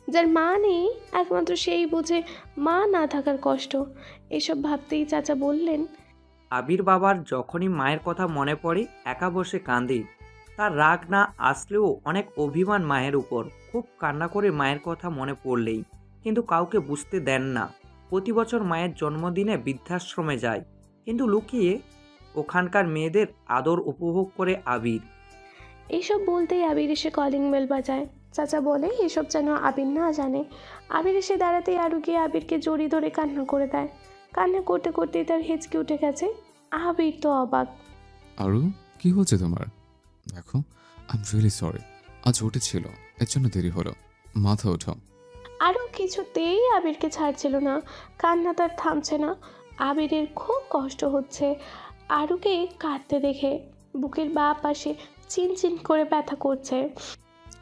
যার মা নেই একমাত্র সেই বোঝে মা না থাকার কষ্ট। এসব ভাবতেই চাচা বললেন, আবির বাবার যখনই মায়ের কথা মনে পড়ে একা বসে কাঁদে। তার রাগ না আসলেও অনেক অভিমান মায়ের উপর। খুব কান্না করে মায়ের কথা মনে পড়লেই, কিন্তু কাউকে বুঝতে দেন না। প্রতি বছর মায়ের জন্মদিনে বৃদ্ধাশ্রমে যায়, কিন্তু লুকিয়ে ওখানকার মেয়েদের আদর উপভোগ করে আবির। এইসব বলতেই আবির এসে কলিং বেল বাজায়। চাচা বলে এসব যেন আবির না জানে। আবির এসে দাঁড়াতেই আরু গিয়ে আবিরকে জড়িয়ে ধরে কান্না করে দেয়। কান্না করতে করতেই তার হেঁচকে উঠে গেছে। আবির তো অবাক। আরু, কি হচ্ছে তোমার? দেখো, আই এম রিয়েলি সরি, আজ উঠেছিল, এর জন্য দেরি হলো। মাথা ওঠো। আরও কিছুতেই আবিরকে ছাড়ছিল না। কান্না তার থামছে না। আবিরের খুব কষ্ট হচ্ছে আরুকে কাঁদতে দেখে। বুকের বাঁ পাশে চিনচিন করে ব্যথা করছে।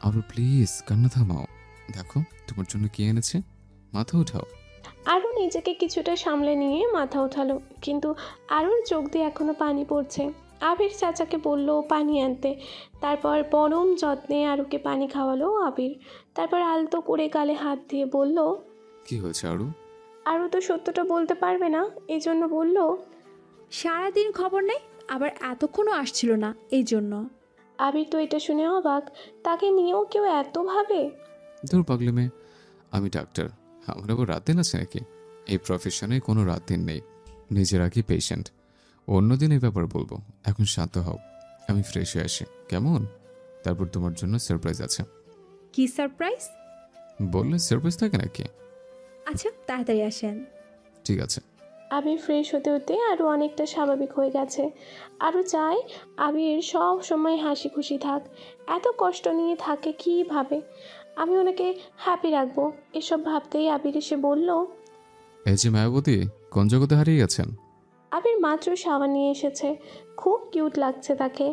আরু প্লিজ কান্না থামাও। দেখো তোমার জন্য কি এনেছে, মাথা উঠাও। আরও নিজেকে কিছুটা সামলে নিয়ে মাথা ওঠালো, কিন্তু আরুর চোখ দিয়ে এখনো পানি পড়ছে। আবির চাচাকে বলল পানি আনতে। তারপর পরম যত্নে আরুকে পানি খাওয়ালো আবির। তারপর আলতো করে গালে হাত দিয়ে বলল, কি হয়েছে আরু? আরু তো সত্যটা বলতে পারবে না, এই জন্য বলল, সারাদিন খবর নেই, আবার এতক্ষণও আসছিল না এই জন্য। আবির তো এটা শুনে অবাক, তাকে নিয়েও কেউ এত ভাবে। দূর পাগলি মেয়ে, আমি ডাক্তার, আমার আবার রাত দিন আছে নাকি? এই প্রফেশনে কোনো রাত দিন নেই, নিজের আগে পেশেন্ট। অন্যদিন এই ব্যাপার বলবো, এখন শান্ত হও, আমি ফ্রেশ হয়ে আসি কেমন? তারপর তোমার জন্য সারপ্রাইজ আছে। কি সারপ্রাইজ? বললে সারপ্রাইজ থাকে নাকি? আচ্ছা তাড়াতাড়ি আসেন। ঠিক আছে। আবির ফ্রেশ হতে হতে আরও অনেকটা স্বাভাবিক হয়ে গেছে। আরও চায় আবির সব সময় হাসি খুশি থাক। এত কষ্ট নিয়ে থাকে কীভাবে? আমি ওনাকে হ্যাপি রাখবো, এসব ভাবতেই আবির এসে বলল, এই যে মায়াবতী, কোন জগতে হারিয়ে গেছেন? আবির মাত্র সাবান নিয়ে এসেছে, খুব কিউট লাগছে তাকে।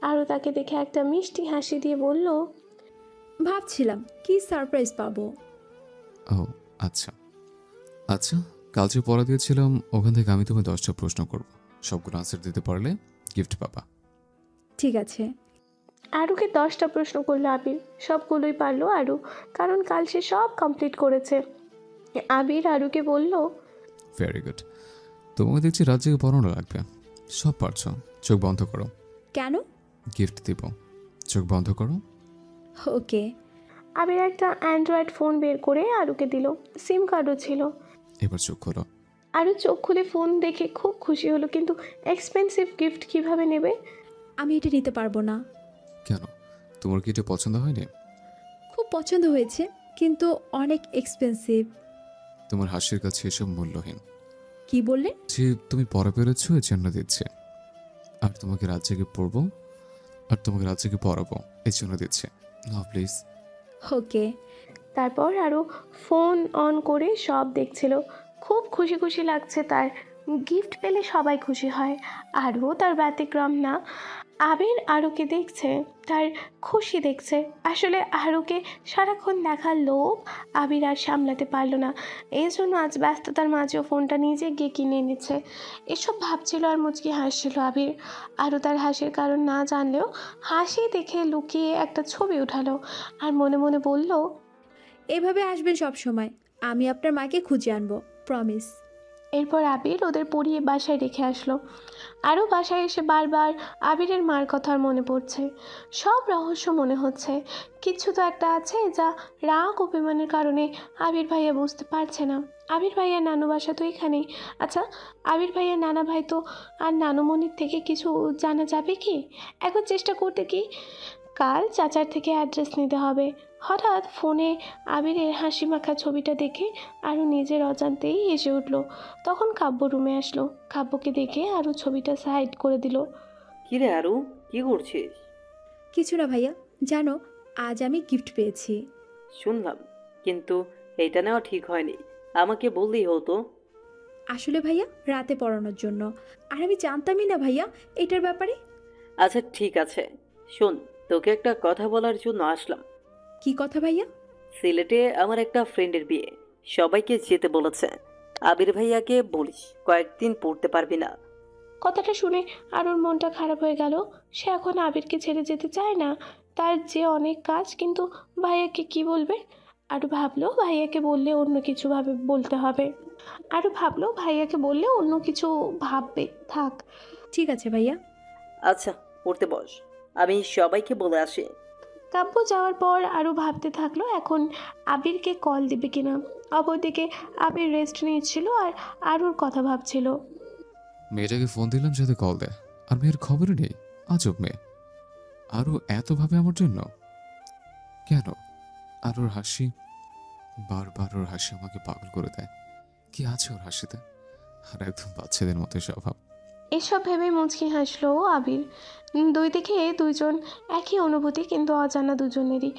আরও তাকে দেখে একটা মিষ্টি হাসি দিয়ে বলল, ভাবছিলাম কি সারপ্রাইজ পাবো। ও আচ্ছা আচ্ছা, কাল যে পড়া দিয়েছিলাম ওখান থেকে আমি তোমায় 10টা প্রশ্ন করব, সবগুলো আনসার দিতে পারলে গিফট পাবা। ঠিক আছে। আরুকে 10টা প্রশ্ন করলো আবির। সবগুলোই পারলো আরু, কারণ কাল সে সব কমপ্লিট করেছে। আবির আরুকে বলল, ভেরি গুড, তোমাকে দেখছি রাত জেগে পড়ানো লাগবে, সব পারছো। চোখ বন্ধ করো। কেন? গিফট দিব, চোখ বন্ধ করো। ওকে। আবির একটা অ্যান্ড্রয়েড ফোন বের করে আরুকে দিল, সিম কার্ডও ছিল। এবার চোখ খোলো। আরু চোখ খুলে ফোন দেখে খুব খুশি হলো, কিন্তু এক্সপেন্সিভ গিফট কিভাবে নেবে? আমি এটা নিতে পারবো না। কেন, তোমার কি এটা পছন্দ হয়নি? খুব পছন্দ হয়েছে, কিন্তু অনেক এক্সপেন্সিভ। তোমার হাসির কাছে এসব মূল্যহীন। কি বললেন? যে তুমি পড়া পেরেছো এর জন্য দিচ্ছে, আর তোমাকে রাত জেগে পড়বো আর তোমাকে রাত জেগে পড়াবো এর জন্য দিচ্ছে। না প্লিজ। ওকে। তারপর আরও ফোন অন করে সব দেখছিল। খুব খুশি খুশি লাগছে তার। গিফট পেলে সবাই খুশি হয়, আরও তার ব্যতিক্রম না। আবির আরুকে দেখছে, তার খুশি দেখছে। আসলে আরুকে সারাক্ষণ দেখার লোভ আবির আর সামলাতে পারল না। এই জন্য আজ ব্যস্ততার মাঝেও ফোনটা নিজে গিয়ে কিনে এনেছে। এসব ভাবছিল আর মুচকি হাসছিল আবির। আরও তার হাসির কারণ না জানলেও হাসি দেখে লুকিয়ে একটা ছবি উঠালো আর মনে মনে বলল, এভাবে আসবেন সব সময়, আমি আপনার মাকে খুঁজে আনবো, প্রমিস। এরপর আবির ওদের পড়িয়ে বাসায় রেখে আসলো। আরও বাসায় এসে বারবার আবিরের মার কথা মনে পড়ছে। সব রহস্য মনে হচ্ছে। কিছু তো একটা আছে যা রাগ অভিমানের কারণে আবির ভাইয়া বুঝতে পারছে না। আবির ভাইয়া নানু বাসা তো এখানেই। আচ্ছা, আবির ভাইয়া নানা ভাই তো আর নানুমণির থেকে কিছু জানা যাবে কি? একবার চেষ্টা করতে কি? কাল চাচার থেকে অ্যাড্রেস নিতে হবে। হঠাৎ ফোনে আবিরের হাসি মাখা ছবিটা দেখে আরও নিজের অজান্তেই এসে উঠল। তখন কাব্য রুমে আসলো। কাব্যকে দেখে আরও ছবিটা সাইড করে দিল। কিরে আরু, কি করছিস? কিছু না ভাইয়া, জানো আজ আমি গিফট পেয়েছি। শুনলাম, কিন্তু এইটা নেওয়া ঠিক হয়নি, আমাকে বললেই হতো। আসলে ভাইয়া রাতে পড়ানোর জন্য, আর আমি জানতামই না ভাইয়া এটার ব্যাপারে। আচ্ছা ঠিক আছে, শোন, তোকে একটা কথা বলার জন্য আসলাম। কি কথা ভাইয়া? সিলেটে আমার একটা ফ্রেন্ডের বিয়ে, সবাইকে যেতে বলেছে। আবির ভাইয়াকে বলিস কয়েকদিন পড়তে পারবি না। কথাটা শুনে আরুর মনটা খারাপ হয়ে গেল। সে এখন আবিরকে ছেড়ে যেতে চায় না। তার যে অনেক কাজ, কিন্তু ভাইয়াকে কি বলবে? আরও ভাবলো ভাইয়াকে বললে অন্য কিছু বলতে হবে। অন্য কিছু ভাববে, থাক। ঠিক আছে ভাইয়া। আচ্ছা, পড়তে বস, আমি সবাইকে বলে আসি। কাব্য যাওয়ার পর আরও ভাবতে থাকলো এখন আবিরকে কল দিবে কিনা। অপরদিকে আবির রেস্ট নিচ্ছিল আর আরুর কথা ভাবছিল। মেয়েটাকে ফোন দিলাম যাতে কল দেয়, আর মেয়ের খবরই নেই। আজব মেয়ে। আরও এত ভাবে আমার জন্য কেন? আর ওর হাসি, বারবার ওর হাসি আমাকে পাগল করে দেয়। কি আছে ওর হাসিতে? আর একদম বাচ্চাদের মতো স্বভাব। এসব ভেবে মুচকি হাসলো আবির। দুই দিকে দুইজন একই অনুভূতি, কিন্তু অজানা দুজনেরই।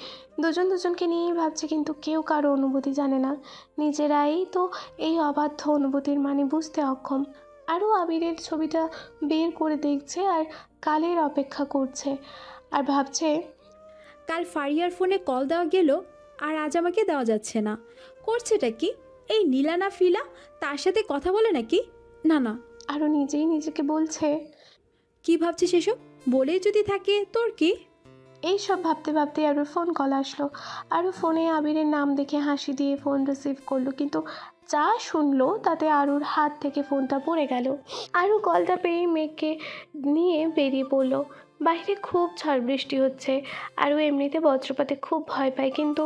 দুজন দুজনকে নিয়েই ভাবছে, কিন্তু কেউ কারো অনুভূতি জানে না। নিজেরাই তো এই অবাধ্য অনুভূতির মানে বুঝতে অক্ষম। আরও আবিরের ছবিটা বের করে দেখছে আর কালের অপেক্ষা করছে, আর ভাবছে কাল ফারিয়ার ফোনে কল দেওয়া গেল আর আজ আমাকে দেওয়া যাচ্ছে না। করছেটা কি? এই নীলা না ফিলা তার সাথে কথা বলে নাকি? না না। আরও নিজেই নিজেকে বলছে, কি ভাবছিস এসব? বলেই যদি থাকে তোর কি? এইসব ভাবতে ভাবতে আরও ফোন কল আসলো। আরও ফোনে আবিরের নাম দেখে হাসি দিয়ে ফোন রিসিভ করলো, কিন্তু যা শুনলো তাতে আরুর হাত থেকে ফোনটা পড়ে গেল। আরও কলটা পেয়ে মেঘকে নিয়ে বেরিয়ে পড়লো। বাইরে খুব ঝড় বৃষ্টি হচ্ছে। আরও এমনিতে বজ্রপাতে খুব ভয় পায়, কিন্তু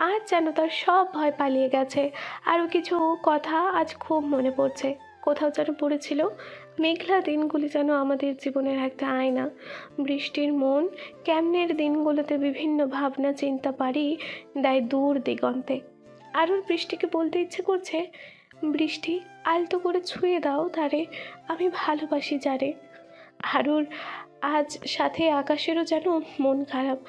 আজ যেন তার সব ভয় পালিয়ে গেছে। আরও কিছু কথা আজ খুব মনে পড়ছে। কোথাও যেন পড়েছিল, মেঘলা দিনগুলি যেন আমাদের জীবনের একটা আয়না। বৃষ্টির মন কেমনের দিনগুলোতে বিভিন্ন ভাবনা চিন্তা পারি দেয় দূর দিগন্তে। আরুর বৃষ্টিকে বলতে ইচ্ছে করছে, বৃষ্টি আলতো করে ছুঁয়ে দাও তারে, আমি ভালোবাসি যারে। আরুর আজ সাথে আকাশেরও যেন মন খারাপ।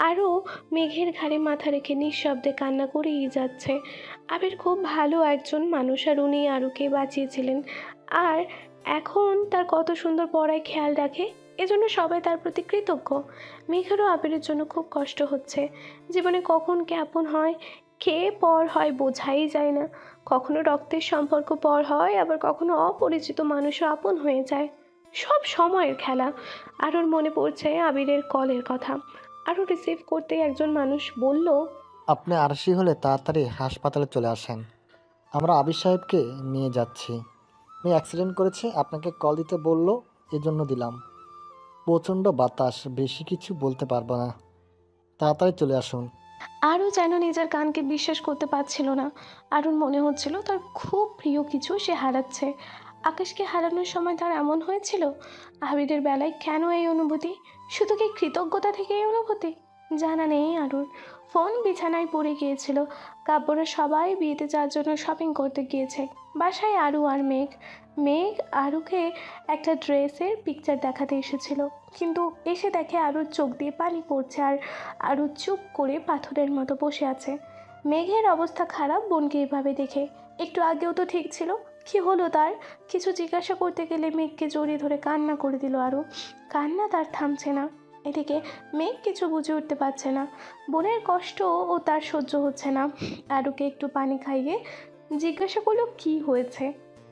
আরও মেঘের ঘাড়ে মাথা রেখে নিঃশব্দে কান্না করেই যাচ্ছে। আবির খুব ভালো একজন মানুষ, আর উনি আরুকে বাঁচিয়েছিলেন, আর এখন তার কত সুন্দর পড়ায় খেয়াল রাখে, এজন্য সবাই তার প্রতি কৃতজ্ঞ। মেঘেরও আবিরের জন্য খুব কষ্ট হচ্ছে। জীবনে কখন কে আপন হয়, কে পর হয় বোঝাই যায় না। কখনো রক্তের সম্পর্ক পর হয়, আবার কখনো অপরিচিত মানুষও আপন হয়ে যায়। সব সময়ের খেলা। আরুর মনে পড়ছে আবিরের কলের কথা। আরও রিসিভ করতে একজন মানুষ বলল, আপনি আরশি হলে তাড়াতাড়ি হাসপাতালে চলে আসেন, আমরা আবির সাহেবকে নিয়ে যাচ্ছি। মেয়ে অ্যাক্সিডেন্ট করেছে, আপনাকে কল দিতে বলল, এজন্য দিলাম। প্রচণ্ড বাতাস, বেশি কিছু বলতে পারবো না, তাড়াতাড়ি চলে আসুন। আরও যেন নিজের কানকে বিশ্বাস করতে পারছিল না। আরুর মনে হচ্ছিল তার খুব প্রিয় কিছু সে হারাচ্ছে। আকাশকে হারানোর সময় তার এমন হয়েছিল। আবিরের বেলায় কেন এই অনুভূতি? শুধু কি কৃতজ্ঞতা থেকে এই অনুভূতি? জানা নেই আরুর। ফোন বিছানায় পড়ে গিয়েছিল। কাব্যরা সবাই বিয়েতে যাওয়ার জন্য শপিং করতে গিয়েছে। বাসায় আরু আর মেঘ আরুকে একটা ড্রেসের পিকচার দেখাতে এসেছিল, কিন্তু এসে দেখে আরুর চোখ দিয়ে পানি পড়ছে, আর আরু চুপ করে পাথরের মতো বসে আছে। মেঘের অবস্থা খারাপ বোনকে এভাবে দেখে। একটু আগেও তো ঠিক ছিল, কি হলো তার? কিছু জিজ্ঞাসা করতে গেলে মেঘকে জড়িয়ে ধরে কান্না করে দিল আরু। কান্না তার থামছে না। এদিকে মেঘ কিছু বুঝে উঠতে পারছে না। বোনের কষ্ট ও তার সহ্য হচ্ছে না। আরুকে একটু পানি খাইয়ে জিজ্ঞাসা করলো কি হয়েছে।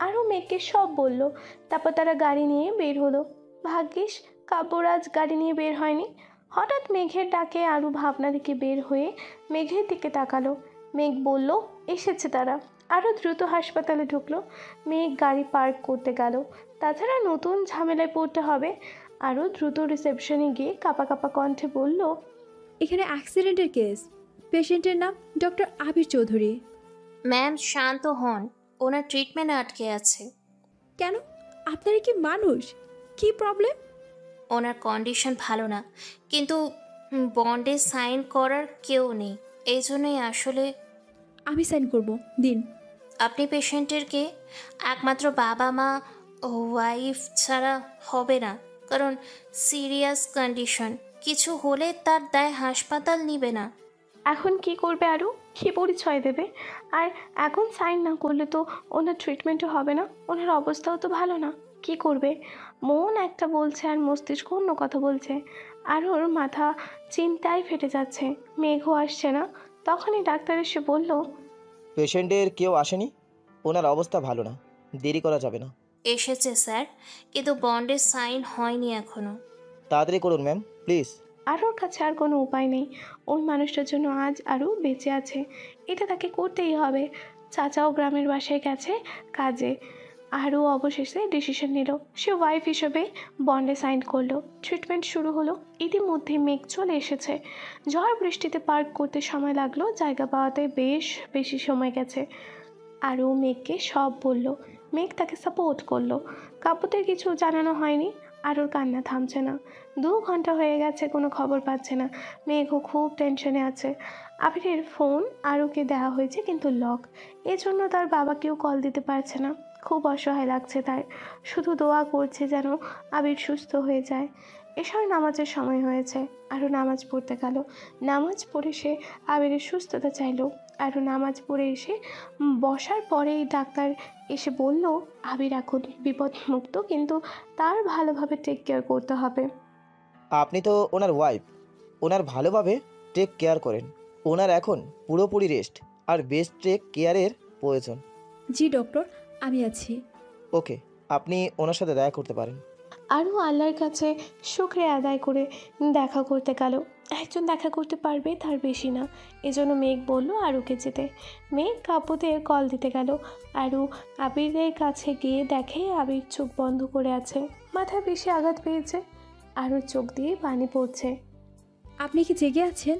আরও মেঘকে সব বলল। তারপর তারা গাড়ি নিয়ে বের হলো। ভাগ্যিস কাব্যরাজ গাড়ি নিয়ে বের হয়নি। হঠাৎ মেঘের ডাকে আরু ভাবনা দিকে বের হয়ে মেঘের দিকে তাকালো। মেঘ বলল এসেছে তারা। আরও দ্রুত হাসপাতালে ঢুকলো। মেঘ গাড়ি পার্ক করতে গেল। তাছাড়া নতুন ঝামেলায় পড়তে হবে। আরও দ্রুত রিসেপশনে গিয়ে কাঁপা কাঁপা কণ্ঠে বলল, এখানে অ্যাক্সিডেন্টের কেস, পেশেন্টের নাম ডক্টর আবির চৌধুরী। ম্যাম শান্ত হন, ওনার ট্রিটমেন্টে আটকে আছে। কেন? আপনারা কি মানুষ? কি প্রবলেম? ওনার কন্ডিশন ভালো না, কিন্তু বন্ডে সাইন করার কেউ নেই, এই জন্যই আসলে। আমি সাইন করব, দিন। আপনি পেশেন্টের কে? একমাত্র বাবা মা ওয়াইফ ছাড়া হবে না, কারণ সিরিয়াস কন্ডিশন, কিছু হলে তার দায় হাসপাতাল নিবে না। এখন কি করবে আরও? কি পরিচয় দেবে? আর এখন সাইন না করলে তো ওনার ট্রিটমেন্টও হবে না। ওনার অবস্থাও তো ভালো না। কি করবে? মন একটা বলছে আর মস্তিষ্ক অন্য কথা বলছে। আর ওর মাথা চিন্তায় ফেটে যাচ্ছে। মেঘও আসছে না। তখনই ডাক্তার এসে বলল, পেশেন্টের কেউ আসেনি, ওনার অবস্থা ভালো না, দেরি করা যাবে না। এসেছে স্যার, কিন্তু বন্ডে সাইন হয়নি এখনো। তাড়াতাড়ি করুন ম্যাম, প্লিজ। আরুর কাছে আর কোনো উপায় নেই। ওই মানুষটার জন্য আজ আরও বেঁচে আছে, এটা তাকে করতেই হবে। চাচাও গ্রামের বাসায় গেছে কাজে। আরও অবশেষে ডিসিশন নিল, সে ওয়াইফ হিসেবে বন্ডে সাইন করলো। ট্রিটমেন্ট শুরু হলো। ইতিমধ্যে মেঘ চলে এসেছে। ঝড় বৃষ্টিতে পার্ক করতে সময় লাগলো, জায়গা পাওয়াতে বেশ বেশি সময় গেছে। আরও মেঘকে সব বলল। মেঘ তাকে সাপোর্ট করলো। কাপুদের কিছু জানানো হয়নি। আরুর কান্না থামছে না। 2 ঘন্টা হয়ে গেছে, কোনো খবর পাচ্ছে না। মেঘও খুব টেনশনে আছে। আবিরের ফোন আরুকে দেওয়া হয়েছে কিন্তু লক, এজন্য তার বাবাকেও কল দিতে পারছে না। খুব অসহায় লাগছে তার, শুধু দোয়া করছে যেন আবির সুস্থ হয়ে যায়। এশার নামাজের সময় হয়েছে। আরও নামাজ পড়তে গেল। নামাজ পড়ে সে আবিরের সুস্থতা চাইল। আরও নামাজ পড়ে এসে বসার পরেই ডাক্তার এসে বলল আবির এখন বিপদমুক্ত, কিন্তু তার ভালোভাবে টেক কেয়ার করতে হবে। আপনি তো ওনার ওয়াইফ, ওনার ভালোভাবে টেক কেয়ার করেন। ওনার এখন পুরোপুরি রেস্ট আর বেস্ট টেক কেয়ারের প্রয়োজন। জি ডক্টর, আমি আছি। ওকে, আপনি ওনার সাথে দেখা করতে পারেন। আরও আল্লাহর কাছে শুকরিয়া আদায় করে দেখা করতে গেল। একজন দেখা করতে পারবে, তার বেশি না। এজন্য মেঘ বলল আরুকে যেতে। মেঘ কাপুদের কল দিতে গেল। আরু আবিরের কাছে গিয়ে দেখে আবির চোখ বন্ধ করে আছে, মাথায় বেশি আঘাত পেয়েছে। আরুর চোখ দিয়ে পানি পড়ছে। আপনি কি জেগে আছেন?